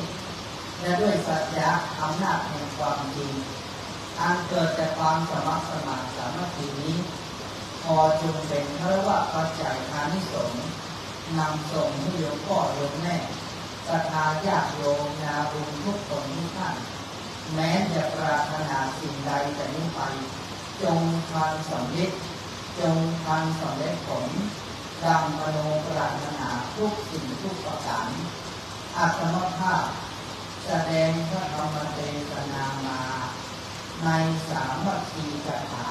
และด้วยสัจจะอำนาจแห่งความจริงอันเกิดจากความสมัครสมานสามัคคีนี้พอจึงเป็นเพราะว่าปัจจัยอานิสงส์นำส่งให้โยมพ่อโยมแม่ศรัทธาญาติโยมนาบุญทุกคนทุกท่านแม้จะปรารถนาสิ่งใดแต่นี้ไปจงทันสำเร็จจงทันสำเร็จผลดังมโนปรารถนาทุกสิ่งทุกประการอาตมาภาพแสดงพระธรรมเทศนามาในสามัคคีคาถา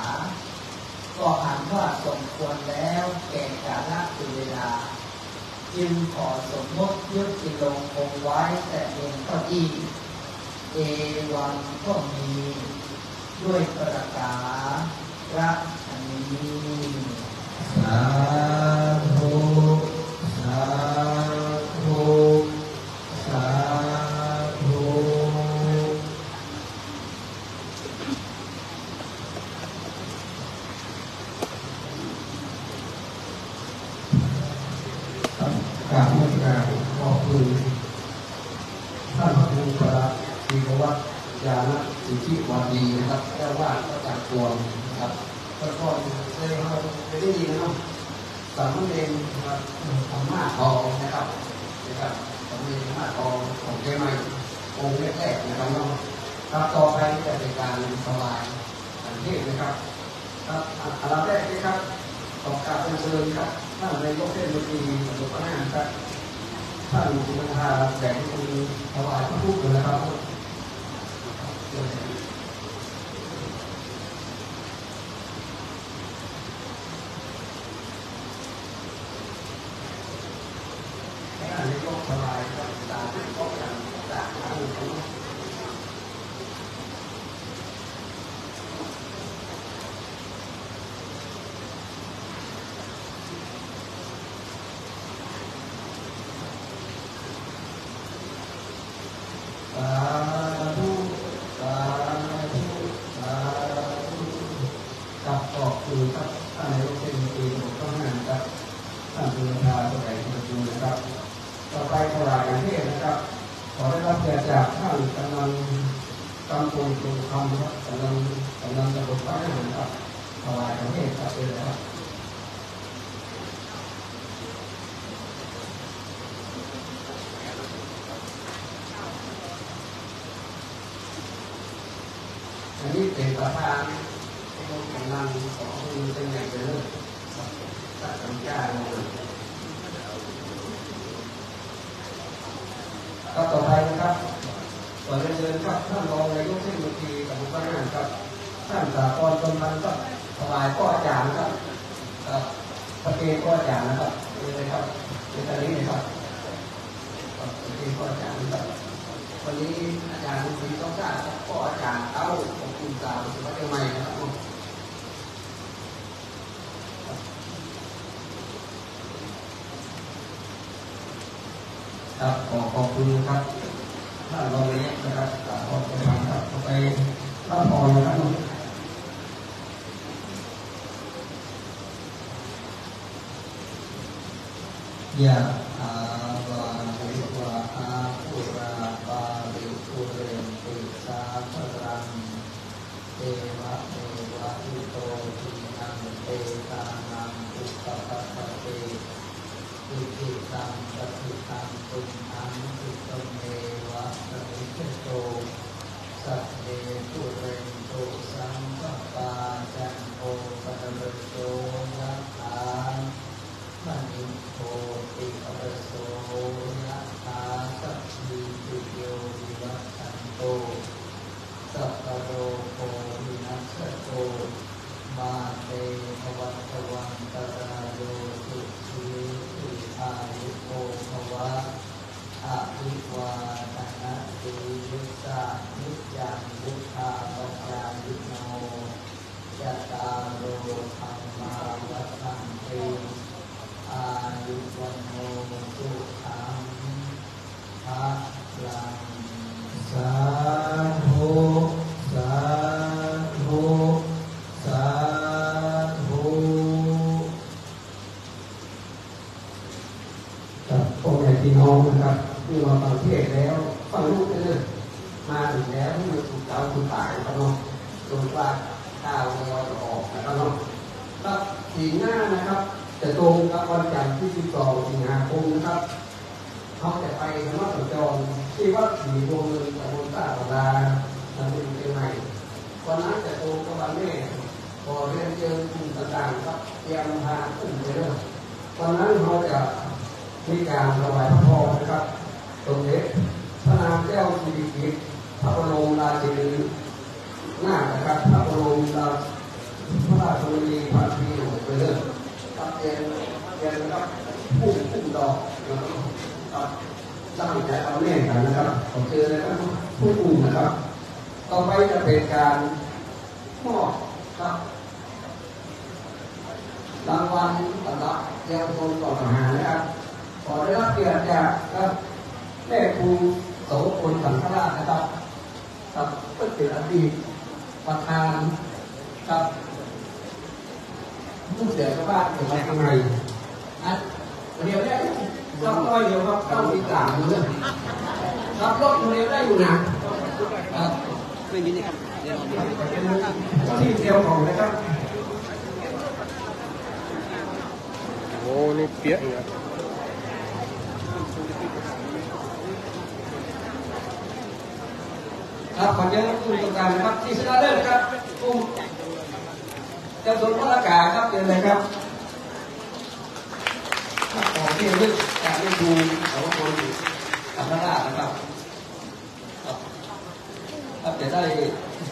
ก็หันว่าสมควรแล้วแก่กาลเวลาจึงขอสมมติยุติลงคงไว้แต่เพียงเท่าที่เอวังก็มีด้วยประกาศอันนี้สาธุสาธุสาธุ กราบนมัสการขอบคุณท่านพระครูประธีรวัฒน์ญาณสิทธิวารีนะครับเจ้าวาดพระจักรพวงนะครับแล้วก็ได้ยินนะครับสามเณรนะครับธรรมะทองนะครับสามเณรธรรมะทองของเชียงใหม่องค์แรกๆนะครับเนาะครับต่อไปจะเป็นการถวายการเทศนะครับครับอันดับแรกนะครับขอกราบเชิญครับท่านนายกเทศมนตรีสมุทรปราการครับท่านสุนันทาแสงคุณถวายพระพุทธนะครับท่านนายกถวายครับตามที่ข้อการต่างๆครับขอบคุณครับท่านนายกเทศมนตรีของข้างหน้าครับท่านสุนันทาแสงคุณนะครับต่อไปถวายการเทศนะครับขอได้รับเกียรติจากท่านกำนันกำพลตรงคำครับกำนันตำบลบ้านหงส์ครับถวายการเทศครับเป็นครับอันนี้เป็นประธานกำลังของคุณเป็นใหญ่เลยตัดสัญญาเลยก็ต่อไปนะครับขอเรียนครับท่านรองนายกเทศมนตรีสมุทรปราการครับท่านสากรกำนันก็ถวายข้ออาจารย์ครับประเทศข้ออาจารย์นะครับเลยครับในตอนนี้นะครับประเทศข้ออาจารย์ครับวันนี้อาจารย์สีต้องการข้ออาจารย์เอาของคุณสาวสุวัสดิ์ใหม่นะครับครับขอบคุณครับท่านรองนายกนะครับขอบคุณครับต่อไปท่านพรนะครับยะถาวาริวะหาปุราปาริปุเรนติสาครังเทวะเทวะอิโตทินังเตตานังอุปปัฏฐเตอิทิตังปฏิตังตุมหังอิตเมวะสมิจโตสัพเพปุเรนโตสังฆปาจันโทปะระโตยะถามณิโภติ ภวันตวันตรายโยสุขีสุอายุโกภวะอภิวาทนาสีลิสานิยังบุทธาปัจจายิโนยัตตาโรธรรมาวัฏันติอายุวันโนสุขังภะลังสาธุสาธุสาธุกับพ่อแม่พี่น้องนะครับที่มาฟังเทศแล้วฟังลูกเลยมาถึงแล้วที่ถูกเจ้าคุณตายกันเนาะโดนว่าข้าวเราจะออกนะครับเนาะครับสีหน้านะครับจะตรงกับวันจันทร์ที่12 สิงหาคมนะครับเขาจะไปธรรมสัญจรที่วัดศรีดวงเงินตำบลท่าปลาตำบลเชียงใหม่วันนั้นจะตรงกับวันแม่พอเรียนเจอคุณต่างๆครับเตรียมพาขึ้นไปเรื่อยวันนั้นเขาจะมีการถวายพระพรนะครับตรงนี้พระนามเจ้าสิริกิติ์พระบรมราชินีนาถนะครับพระบรมราชพระราชวนีพันปีหกไปเรื่อยครับเรียนนะครับพุ่งดอกนะครับตั้งใจเอาแน่กันนะครับผมเจอเลยครับผู้อุ่นนะครับต่อไปจะเป็นการมอบครับรางวัลสำหรับเยาวชนก่อนทหารนะครับขอได้รับเกียรติจากแม่ครูโสพลสังฆราชนะครับครับเป็นอดีตประธานครับผู้เสียชาวบ้านเกิดมาทำไมเดี๋ยวได้ครับร้อยเดียวครับ93อยู่เลยครับรถเดียวได้อยู่นะครับไม่ยินดีครับเดี๋ยวที่เดียวของนะครับ โอ้นี่เปี๊ยะเลยครับขอเชิญกลุ่มต่างๆนะครับที่ชนะเลิศครับกลุ่มเจ้าสนพระอากาศครับเชิญเลยครับขอที่ลึกจากเล่นดูสองคนธรรมราชนะครับครับจะได้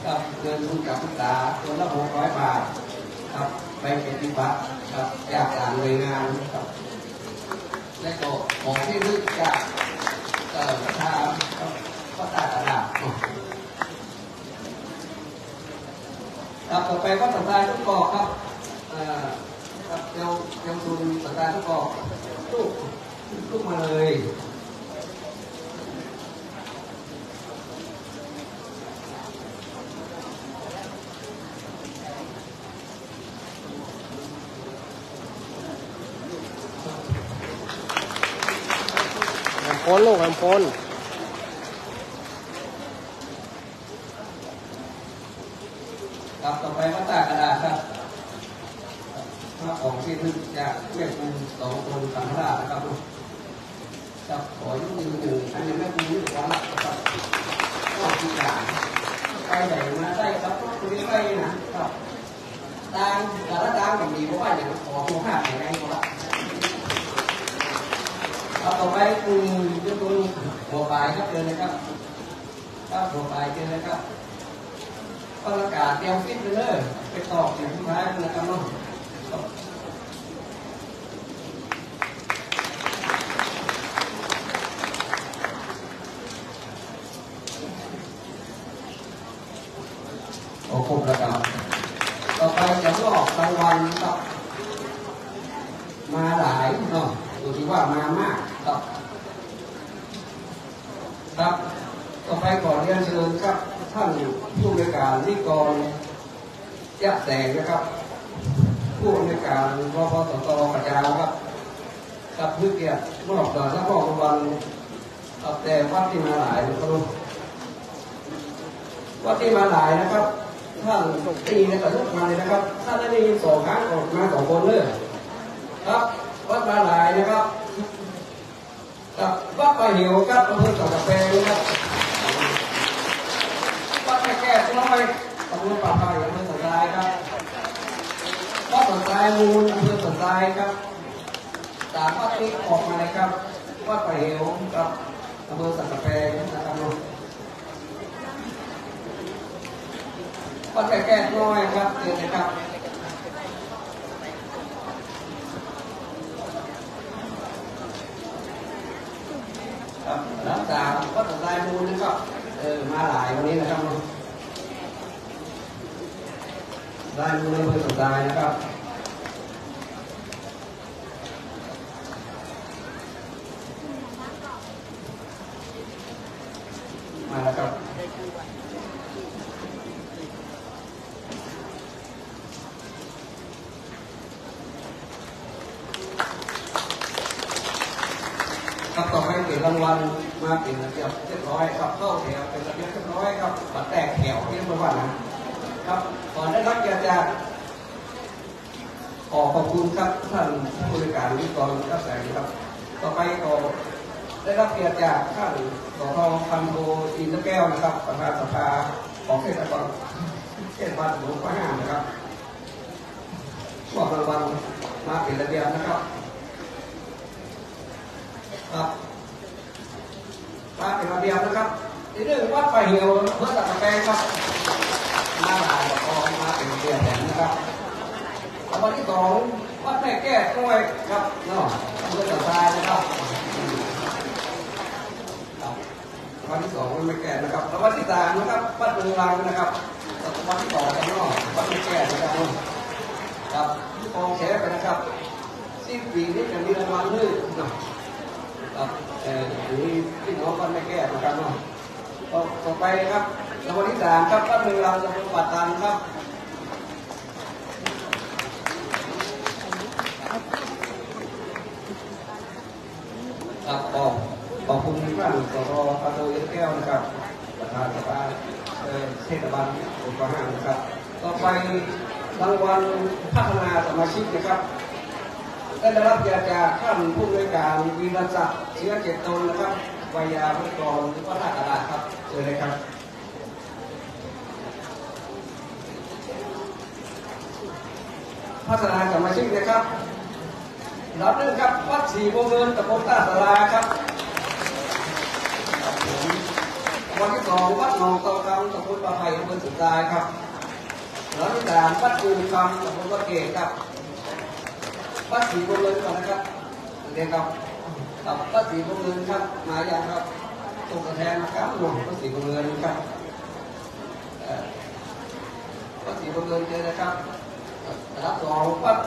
ครับเงินทุนการศึกษาคนละ600 บาทครับไปเป็นที่พักครับจากต่างหน่วยงานครับและก็ของที่ลึกจากประธานก็ตากระดาษครับต่อไปก็สัปดาห์ทุกกอกครับครับเยาวชนสัปดาห์ทุกกอกลูกมาเลยแอมพลลูกแอมพลครับต่อไปก็ตากระดาษครับภาพของที่นึกจากแม่ครูสองคนสังฆราชนะครับครับขอยุติหนึ่งอันนี้แม่ครูนี่ของหลักครับก็ที่ด่านไปไหนมาได้ครับก็คุยไปนะครับดังแต่ละดังแบบนี้เพราะว่าอย่างขอโทรหาอย่างไรก็ได้ครับต่อไปคือยุติหัวปลายครับเดินเลยครับครับหัวปลายเดินเลยครับประกาศเตรียมฟิตเลยไปตอบอย่างสุดท้ายนะครับน้องโอ้ครบแล้วครับต่อไปจะลอกรางวัลครับมาหลายเนาะดูที่ว่ามามากครับครับต่อไปก่อนเรียนเชิญครับท่านผู้อำนวยการนิกรยะแสงนะครับผู้อำนวยการรพสตกระจายครับกับผู้เกียรติมอบต่อและมอบรางวัลกับแต่วัดที่มาหลายนะครับวัดที่มาหลายนะครับท่านตีนะครับทุกมาเลยนะครับท่านได้ยิน2 ครั้งออกมา2 คนเลยครับวัดมาหลายนะครับกับวัดป่าหิวครับอำเภอสังกะแปงนะครับวัดแก่ๆน้อยตำบลป่าไผ่อำเภอสันทรายครับวัดสันทรายมูลอำเภอสันทรายครับตามวัดที่ออกมาเลยครับวัดป่าหิวกับอำเภอสังกะแปงนะครับวัดแก่ๆน้อยครับเดี๋ยวนะครับ คุณนะครับมาหลายวันนี้นะครับได้ดูในเบอร์สุดท้ายนะครับมาแล้วครับครับต่อไปเป็นรางวัลมาเป็นระเบียบเรียบร้อยครับเข้าแถวเป็นระเบียบเรียบร้อยครับบัตรแตกแถวที่เรียกว่านะครับก่อนได้รับเกียรติจากขอบคุณครับท่านผู้บริการวิกรครับแสงครับต่อไปก็ได้รับเกียรติจากท่านสท.พันโทอินทร์แก้วนะครับประธานสภาของเทศบาลหลวงพ่อห้านะครับมอบรางวัลมาเป็นระเบียบนะครับครับมาเป็นระเบียบนะครับในเรื่องวัดป่าเหี่ยวเพื่อตัดแปลงครับมาหลายกองมาเป็นระเบียบแถมนะครับวันที่2วัดแม่แก้ด้วยครับเนาะเพื่อตัดทรายนะครับวันที่2วัดแม่แก้นะครับแล้ววันที่3นะครับวัดเมืองรังนะครับวันที่2กันเนาะวัดแม่แก้นะครับครับที่กองแชร์ไปนะครับสิ้นปีนี้จะมีรางวัลด้วยนะครับนี่พี่น้องวัดแม่แก้นะครับเนาะต่อไปครับแล้ววันที่3ครับวัดเมืองรังจะเป็นปัตตานครับขอบคุณท่านสท.พันโทอินทร์แก้วนะครับประธานสภาเทศบาลหลวงพ่อห้านะครับต่อไปรางวัลพัฒนาสมาชิกนะครับได้รับเกียรติจากท่านผู้บริการวีรศักดิ์เชื้อเจตตนนะครับวิทยาวิทยากรวัดท่ากระดาษครับเชิญเลยครับพัฒนาสมาชิกนะครับรับเรื่องครับวัดศรีวงเงินตำบลท่าสาราครับวันที่2วัดหนองเตาคำตำบลปะไผ่อำเภอสุดท้ายครับแล้วที่3วัดกูคำตำบลวัดเกศครับวัดศรีวงเงินก่อนนะครับเด็กครับวัดศรีวงเงินครับมาอย่างครับตกกระแทนนะครับหลวงวัดศรีวงเงินครับวัดศรีวงเงินเจอนะครับรับ2วัด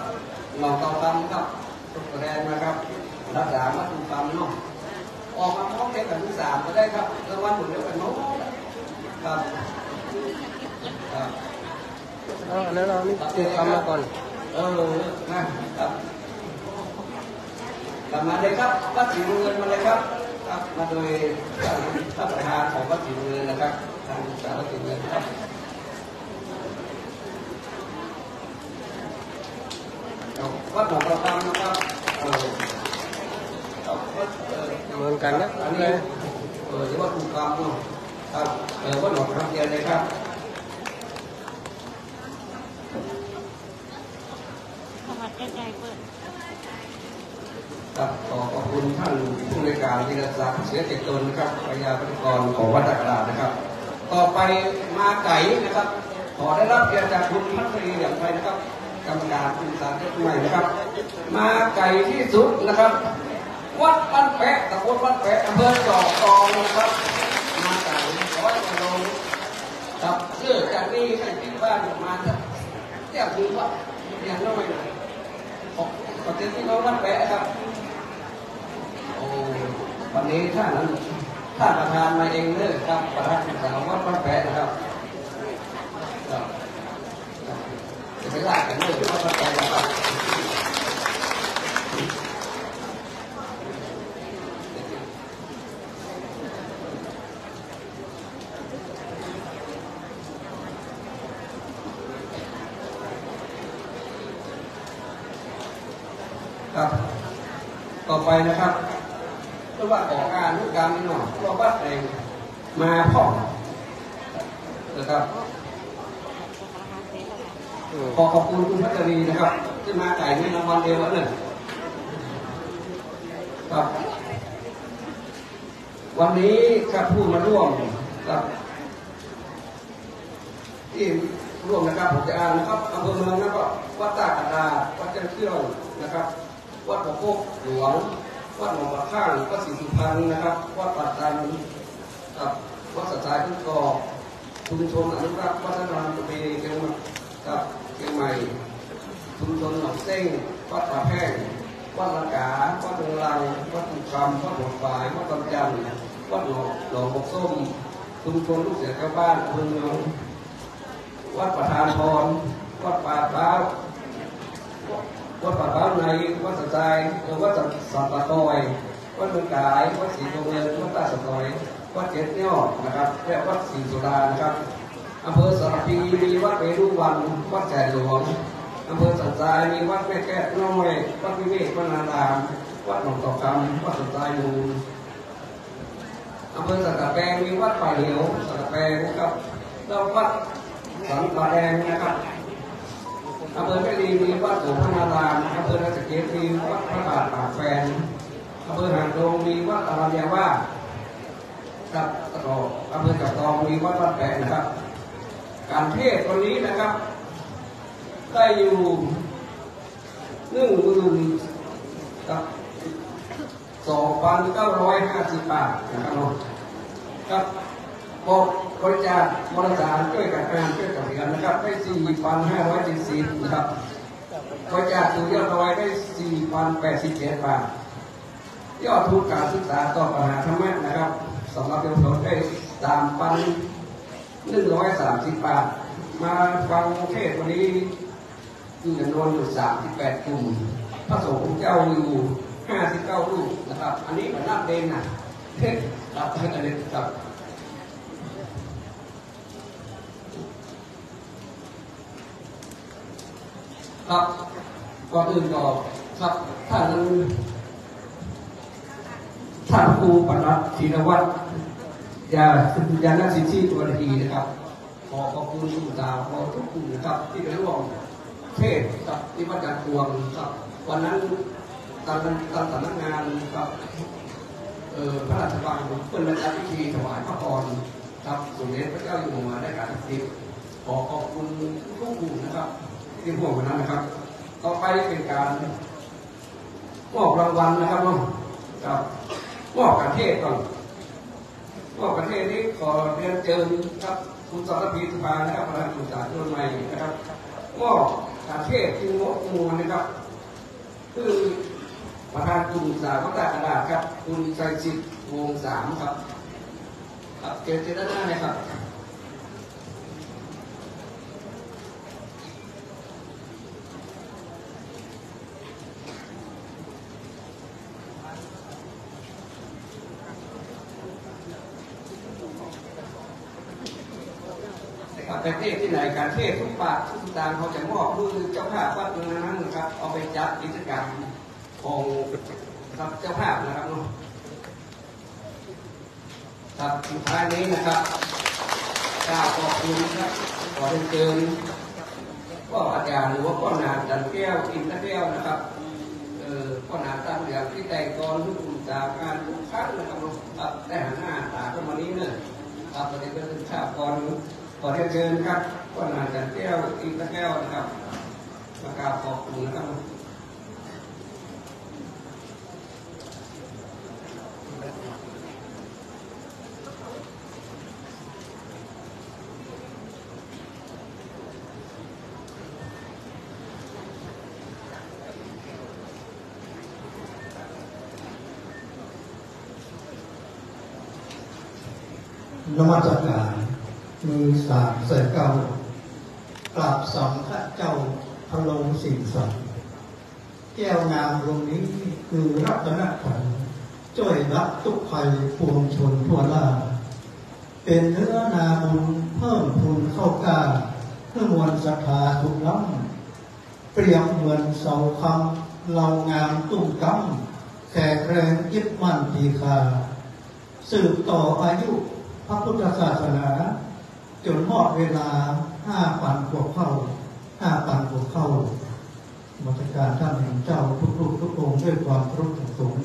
หนองเตาคำครับตกกระแทนนะครับรับ3วัดกูคำเนาะออกมาพร้อมกันที่3ก็ได้ครับรางวัลหมดแล้วกันเนาะครับอันนั้นเรานี่คือทำมาก่อนนะครับกลับมาเลยครับวัดศรีวงเงินมาเลยครับครับมาโดยท่านประธานของวัดศรีวงเงินนะครับทางสารวัตรศรีวงเงินครับวัดหนองประคำนะครับเหมือนกันนะอันนี้เรียกว่าถูกกรรมเนาะครับวัดหนองประคำเดียวเลยครับครับขอบคุณท่านผู้บริการวีรศักดิ์เชื้อเจตตนนะครับวิทยาวิทยากรของวัดท่ากระดาษนะครับต่อไปมาไก่นะครับขอได้รับเกียรติจากคุณพัชรีอย่างไรนะครับกรรมการผู้สารเจ้าใหม่นะครับมาไก่ที่สุดนะครับวัดบ้านแปะตำบลบ้านแปะอำเภอจอกกองนะครับมาไก่100 กิโลครับเชื่อจากนี้ให้ที่บ้านมาเที่ยวดูว่าอย่างน้อยขอเชิญที่น้องบ้านแปะครับโอ้วันนี้ท่านประธานมาเองเลยครับประธานสาววัดบ้านแปะนะครับจะไปลากกันเลยวัดบ้านแปะนะครับครับต่อไปนะครับเพราะว่าก่อการลูกการนี่หน่อยเพราะว่าเองมาพ่อนะครับขอบคุณคุณพัชรีนะครับที่มาไก่ในรางวัลเดียวเลยครับวันนี้ครับผู้มาร่วมครับที่ร่วมนะครับผมจะอ่านนะครับอำเภอเมืองนะครับวัดตากระดาวัดเจ้าเที่ยวนะครับวัดหัวโคกหลวงวัดหนองปะข้างวัดศรีสุพรรณนะครับวัดปัตตานี กับวัดสัจจายทุกกอกชุมชนอนุรักษ์วัฒนธรรมประเพณีเชียงใหม่กับเชียงใหม่ชุมชนหนองเส้งวัดป่าแพงวัดละกาวัดดงลังวัดตุกคำวัดหลวงฝายวัดตำจันวัดหลวงบกส้มชุมชนลูกเสือชาวบ้านเมืองวัดประธานพรวัดป่าเท้าวัดป่าเท้าในวัดสัจจายวัดสัตตะตอยวัดเมืองกายวัดศรีตรงเงินวัดตาสะตอยวัดเจ็ดยอดนะครับและวัดศรีสุดานะครับอำเภอสระพีมีวัดเวรุวันวัดแก่หลวงอำเภอสันทรายมีวัดแม่แก้น้อยวัดวิเวกวัดนารามวัดหนองตอกคำวัดสันทรายมูลอำเภอสันตะแปงมีวัดป่าเหลียวสันตะแปงนะครับแล้ววัดสันป่าแดงนะครับอำเภอแม่ลีมีวัดหลวงพระนารามอำเภอนาสเกตมีวัดพระบาทปากแฟนอำเภอหางดงมีวัดอารามยาวาครับต่ออำเภอจับตองมีวัดแปะนะครับการเทศวันนี้นะครับได้อยู่10,000กับ2,950 บาทนะครับครับบริจาคบริจาคช่วยกับการช่วยกับเรียนนะครับได้ 4,570 นะครับบริจาคสู่ยอดรอยได้ 4,087 บาทยอดทุนการศึกษาต่อปัญหาธรรมะนะครับสำหรับเยาวชนได้ 3,130 บาทมาฟังเทศวันนี้มีจำนวนอยู่38 กลุ่มพระสงฆ์เจ้าอยู่59 รูปนะครับอันนี้เหมือนนับเดนนะเทศรับให้กันเลยครับครับก่อนอื่นก็ครับท่านครูปนัดธีรวัฒน์ยาณสิทธิตัวทีนะครับขอบคุณทุกท่านขอทุกคนนะครับที่ได้ร่วมเทศกับที่วัดจันทร์พวงครับวันนั้นตามสำนักงานครับพระราชวังเพื่อจัดพิธีถวายพระพรครับสมเด็จพระเจ้าอยู่หัวได้การติดขอบคุณทุกคนนะครับที่ร่วมวันนั้นนะครับต่อไปเป็นการมอบรางวัลนะครับครับมอบประเทศก่อนมอบประเทศนี้ขอเรียนเชิญครับคุณสรพีสุภานะครับประธานกลุ่มสาธุชนใหม่นะครับมอบประเทศที่งดงามนะครับคือประธานกลุ่มสาวัตกระดาษครับคุณชัยจิตวงศ์3ครับครับเจด้านหน้าเลยครับประเทศที่ไหนการเทศทุกปากทุกตางเขาจะมอบมือเจ้าภาพวัดนั้นนะครับเอาไปจัดกิจกรรมของครับเจ้าภาพนะครับครับสุดท้ายนี้นะครับกราบขอบคุณครับขอเชิญพ่ออาจารย์หรือว่าพ่อนาจันแก้วอินทแก้วนะครับพ่อนาตาเหลืองที่แต่งกรทุกกลุ่มจากการทุกครั้งนะครับครับแต่หันหน้าตาเข้ามานี้เนี่ยครับประเด็นเรื่องชาติก่อนขอเชิญครับพ่อนาจันแก้วอินทแก้วนะครับมากราบขอบคุณนะครับนมัสการมือ3 ใส่เก้ากราบสังฆเจ้าพระลงสิ่งศักดิ์แก้วงามตรงนี้คือรัตนขันธ์ช่วยรับทุกภัยปวงชนทั่วหน้าเป็นเนื้อนาบุญเพิ่มพูนเข้ากล้าเพื่อมวลศรัทธาทุกล้ำเปรียบเหมือนเสาคำเหล่างามตุ้มกำแขกแรงยึดมั่นตีคาสืบต่ออายุพระพุทธศาสนาจนหมดเวลา5,000 กว่าเข้ามาตรการท่านแห่งเจ้าทุกรูปทุกองค์ด้วยความเคารพสูง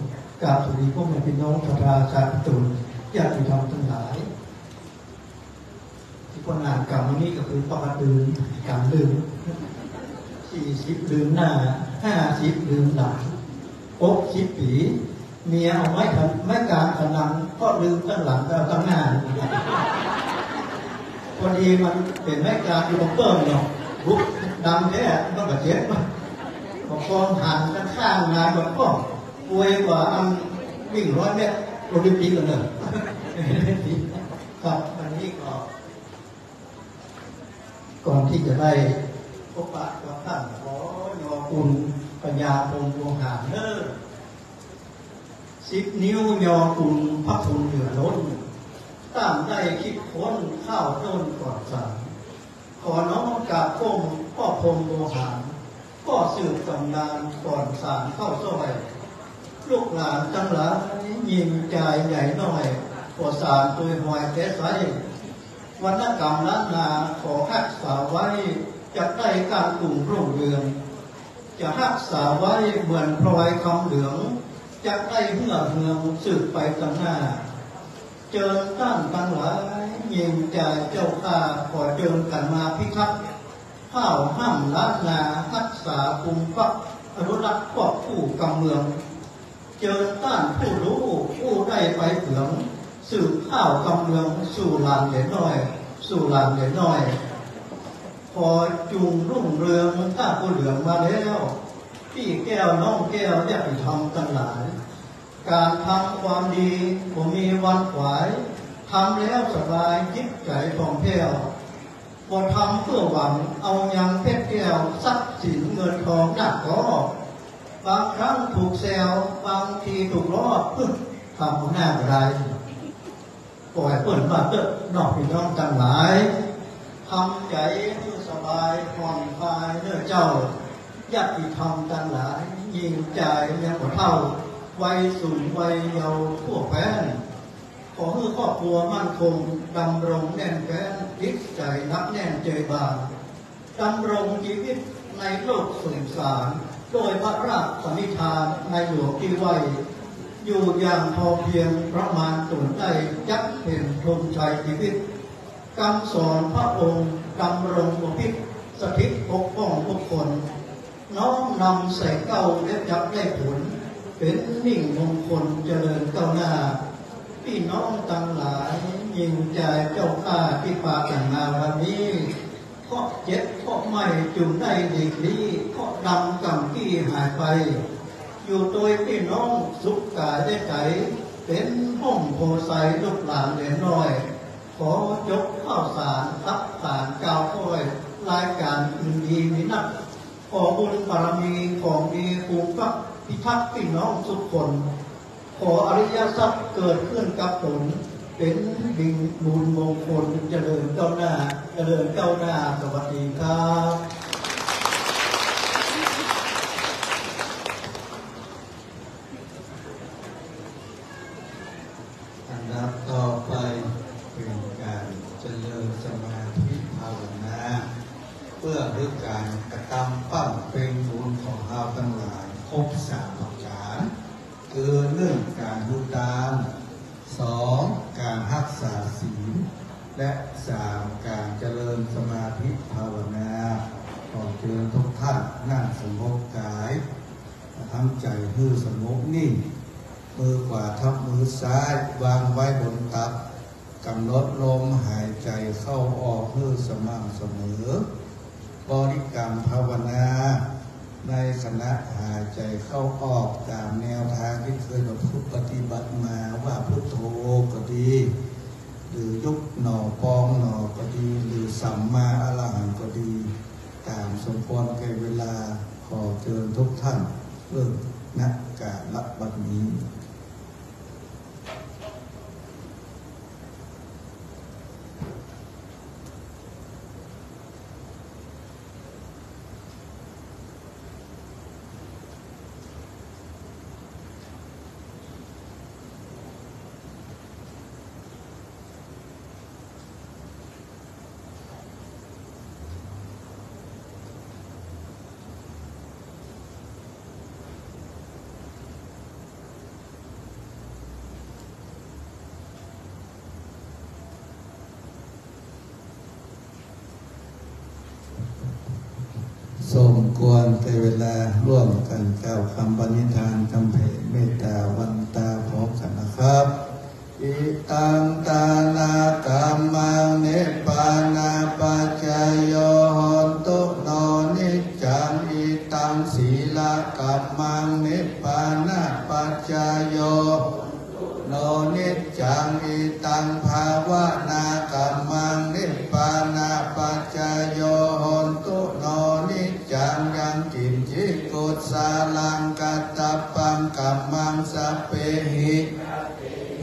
กราบสวัสดีพวกแม่พี่น้องศรัทธาสาธุชนญาติธรรมทั้งหลายที่คนอ่านกรรมนี้ก็คือปกติกรรมลืม40ลืมหน้า50ลืมหลัง60 ปี เมียเอาไม่การขนังก็ลืมตั้งหลังแล้วตั้งหน้าพอดีมันเป็นไม่การอยู่บนเปิ้ลเนาะลุกดำแท้มันก็เจ็บมันบอกกองหันกันข้างงานแบบก็ป่วยกว่าอันวิ่ง100 เมตรโอลิมปิกกันเลยครับวันนี้ก็ก่อนที่จะได้พบปะกับท่านขอยอคุณปัญญาพงษ์วงหารเลิศ10 นิ้วยอคุณพระคุณเหนือล้นตั้งได้คิดค้นข้าวต้นก่อนสารขอน้อมกราบก้มพ่อพงษ์วงหารก็สืบตำนานก่อนสารเข้าซอยลูกหลานทั้งหลายยิงใจใหญ่น้อยขอสารตัวหอยแก้ใสวรรณกรรมล้านนาขอรักษาไว้จะได้การกลุ่มรุ่งเรืองจะรักษาไว้เหมือนพลอยคำเหลืองจะได้เหื่อเหืองสืบไปตั้งหน้าเจิญต้านทั้งหลายยิงใจเจ้าข้าขอเจิญกันมาพิทักษ์ข้าวห้ามล้านนารักษาภูมิปักอนุรักษ์ครอบคู่กำเมืองเจิญต้านผู้รู้ผู้ได้ไปเผืองสืบข้าวกำเมืองสู่ลานเหลนน้อยสู่ลานเหลนน้อยพอจุงรุ่งเรืองข้าผู้เหลืองมาแล้วพี่แก้วน้องแก้วอยากไปทำกันหลายการทำความดีผมมีวันขวายทำแล้วสบายจิตใจผ่องแผ้วพอทำเพื่อหวังเอายังเพชรแก้วทรัพย์สินเงินทองหนักก็บางครั้งถูกแซวบางทีถูกล้อทำหน้าอะไรปล่อยเปิดมาเติบนอกพี่น้องจังหลายทำใจเพื่อสบายผ่อนคลายเนื้อเจ้าญาติธรรมจังหลายยิงใจยังกว่าเท่าวัยสูงวัยเยาว์ทั่วแผ่นขอให้ครอบครัวมั่นคงดำรงแน่นแฟ้นจิตใจนักแน่นใจบานดำรงชีวิตในโลกสงสารโดยพระราชปณิธานในหลวงที่ไว้อยู่อย่างพอเพียงประมาณตนได้ยักเห็นธงชัยชีวิตคำสอนพระองค์ดำรงบพิตรสถิตปกป้องทุกคนน้อมนำใส่เก้าและจับได้ผลเป็นมิ่งมงคลเจริญก้าวหน้าพี่น้องทั้งหลายยิงใจเจ้าข้าที่ปากอย่างนาวันนี้ข้อเจ็บข้อไม่จุงได้ดีกลีข้อดำกำกี้หายไปอยู่โดยพี่น้องสุขกายได้ใจเป็นห้องโพไซลูกหลานเหลนน้อยขอยกข้าวสารทับสารกาวค่อยรายการอื่นดีมีนักขอบุญบารมีของดีภูมิพักพิทักษ์พี่น้องทุกคนขออริยทรัพย์เกิดขึ้นกับตนเป็นดิ่งบุญมงคลเจริญก้าวหน้าเจริญก้าวหน้าสวัสดีครับอันดับต่อไปเป็นการเจริญสมาธิภาวนาเพื่อด้วยการกระทำปั้มเป็นบุญของเราทั้งหลายครบ3 ประการคือ1การดูทาน2การรักษาศีลและ3การเจริญสมาธิภาวนาขอเชิญทุกท่านนั่งสงบกายทำใจให้สงบนิ่งมือขวาทับมือซ้ายวางไว้บนตักกำหนดลมหายใจเข้าออกให้สม่ำเสมอบริกรรมภาวนาในขณะหายใจเข้าออกตามแนวทางที่เคยปฏิบัติมาว่าพุทโธก็ดีหรือยุบหน่อปองหน่อก็ดีหรือสัมมาอรหังก็ดีตามสมควรแก่เวลาขอเชิญทุกท่านเริ่มณกาลบัดนี้สมควรแต่เวลาร่วมกันกล่าวคำปณิธานคำแผ่เมตตาวันต ลกัมมังนิพพานาปัจจายโยโนนิจจังอิตังภาวนากัมมังนิพพานาปัจจายโยโหนตุโนนิจจังยังกินจิกุสาลังกัตตปังกัมมังสัพเพหิ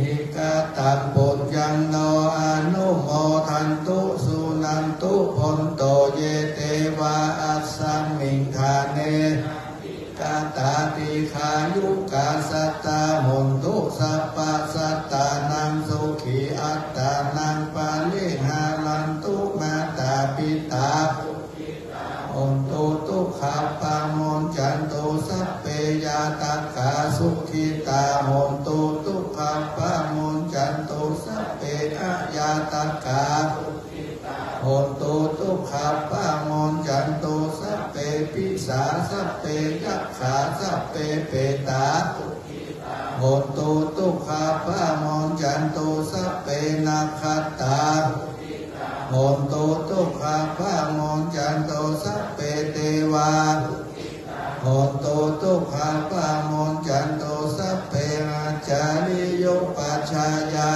หิกตังปุญญังโนอนุโมทันตุสุนันตุพนโตเยเตวะอัสสัมมิงทาเนกาตาติขายุกาสัตตาหนตุสัพพสัตตานังสุขีอัตตานังปาลิหาลันตุมาตาปิตาหนตุทุกขาปังมนจันตุสัพเพยาตากาสุขิตาหนตุทุกขาปังมนจันตุสัพเพอยาตากาโหนตุทุกขาปังมนจันตุสัพเพปิสาสัพเพยัคขาสัพเพเปตาโหนตุทุกขาปังมนจันตุสัพเพนาคตาโหนตุทุกขาปังมนจันตุสัพเพเทวาโหนตุทุกขาปังมนจันตุสัพเพอาจาริโยปัชฌายา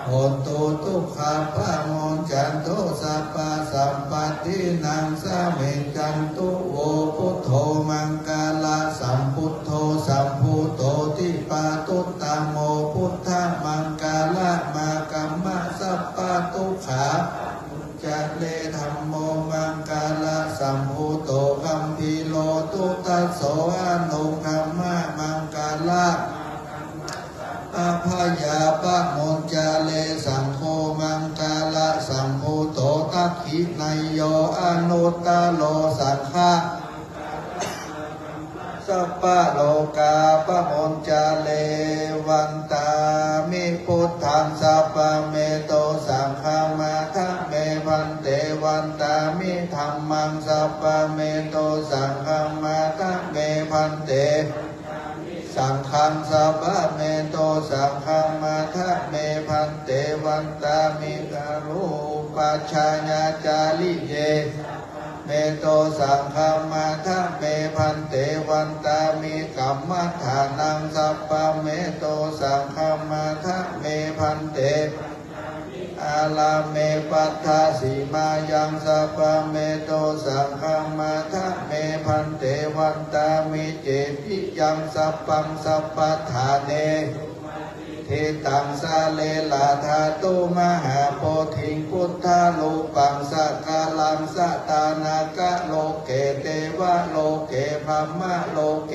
โหนตุทุกขาปังมนจันตุสัพพสัมปตินังสามิจันตุโวพุทโธมังกาลาสัมพุทโธสัมพุทโธติปาตุตตโมพุทธมังกาลมากัมมะสัพพทุกขาจัเลธัมโมมังกาลสัมพุทโธคัมภีโลตุตัสโสอนุคัมมะมังกาลอภยาปะมนจาเลสังโฆมังกาลสัมพุทโธตัคขิไนโยอนุตตโลสังฆาสัพพะโลกาปะมนจาเลวันตามิพุทธังสัพพะเมโตสังฆามาทัเมพันเตวันตามิธัมมังสัพพะเมโตสังฆามาทัเมพันเตสังฆังสัพพะเมโตสังฆามาทัเมพันเตวันตามิกาลุปัชฌาญาจาลิเยเมโตสังฆามาทัเมพันเตวันตามิกัมมัฏฐานังสัพพะเมโตสังฆามาทัเมพันเตอาลาเมปัฏฐาสีมายังสัพพะเมโตสังฆามาทัเมพันเตวันตามิเจติยังสัพพังสัพพะทาเนเทตังสาเลลาธาตุมหาโพธิพุทธาลูปังสักกาลังสัตานากะโลเกเตวะโลเกภัมมะโลเก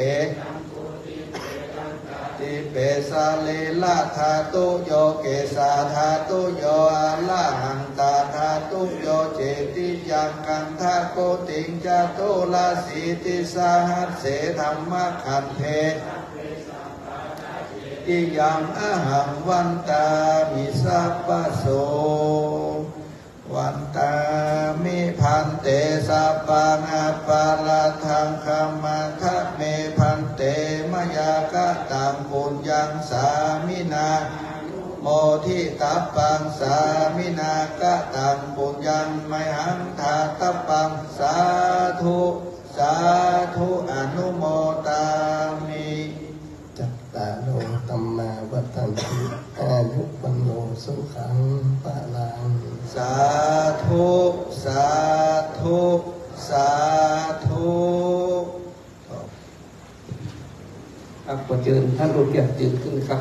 ติเปสาเลลาธาตุโยเกสาธาตุโยอาลาหังตาธาตุโยเจติยังกันทาโกติงจโตลาสีติสาหัสเสธัมมะขันเทอิยังอะหังวันตามิสัพพโสวันตามิพันเตสัพพังอปาลทังคัมมัทะเมพันเตมยากะตังปุญญังสามินาโมทิตัปปังสามินากะตังปุญญังไมหังทาตัปปังสาธุสาธุอนุโมตามิจัตตาโลตัมมาวัฏันติอายุวันโนสุขังปะลังสาธุสาธุสาธุครับขอเชิญท่านรูปเกียรติยืนขึ้นครับ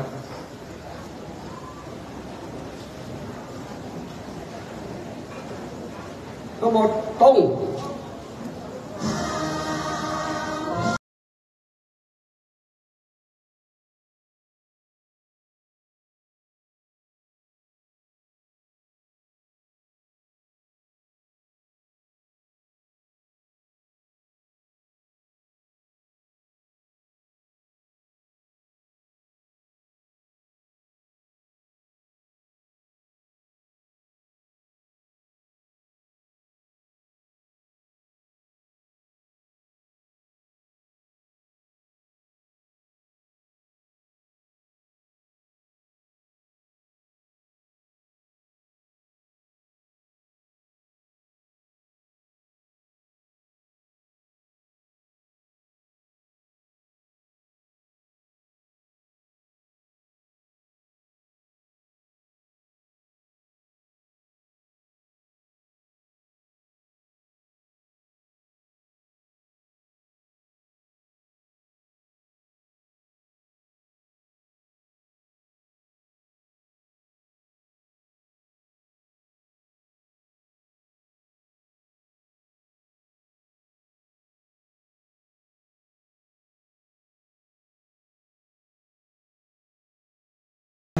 ทั้งหมดตรง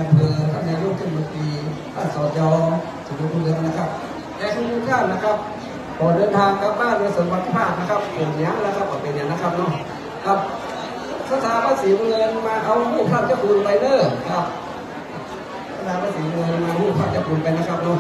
อำเภอท่านนายกเทศมนตรีท่านสจ.สมุทรปราการนะครับและทุกท่านนะครับขอเดินทางกลับบ้านโดยสวัสดิภาพนะครับเป็นอย่างนะครับเป็นอย่างนะครับเนาะครับสถาบันศรีเงินมาเอาผู้พระเจ้าคุณไปเนอร์ครับสถาบันศรีเงินมาผู้พระเจ้าคุณไปนะครับเนาะ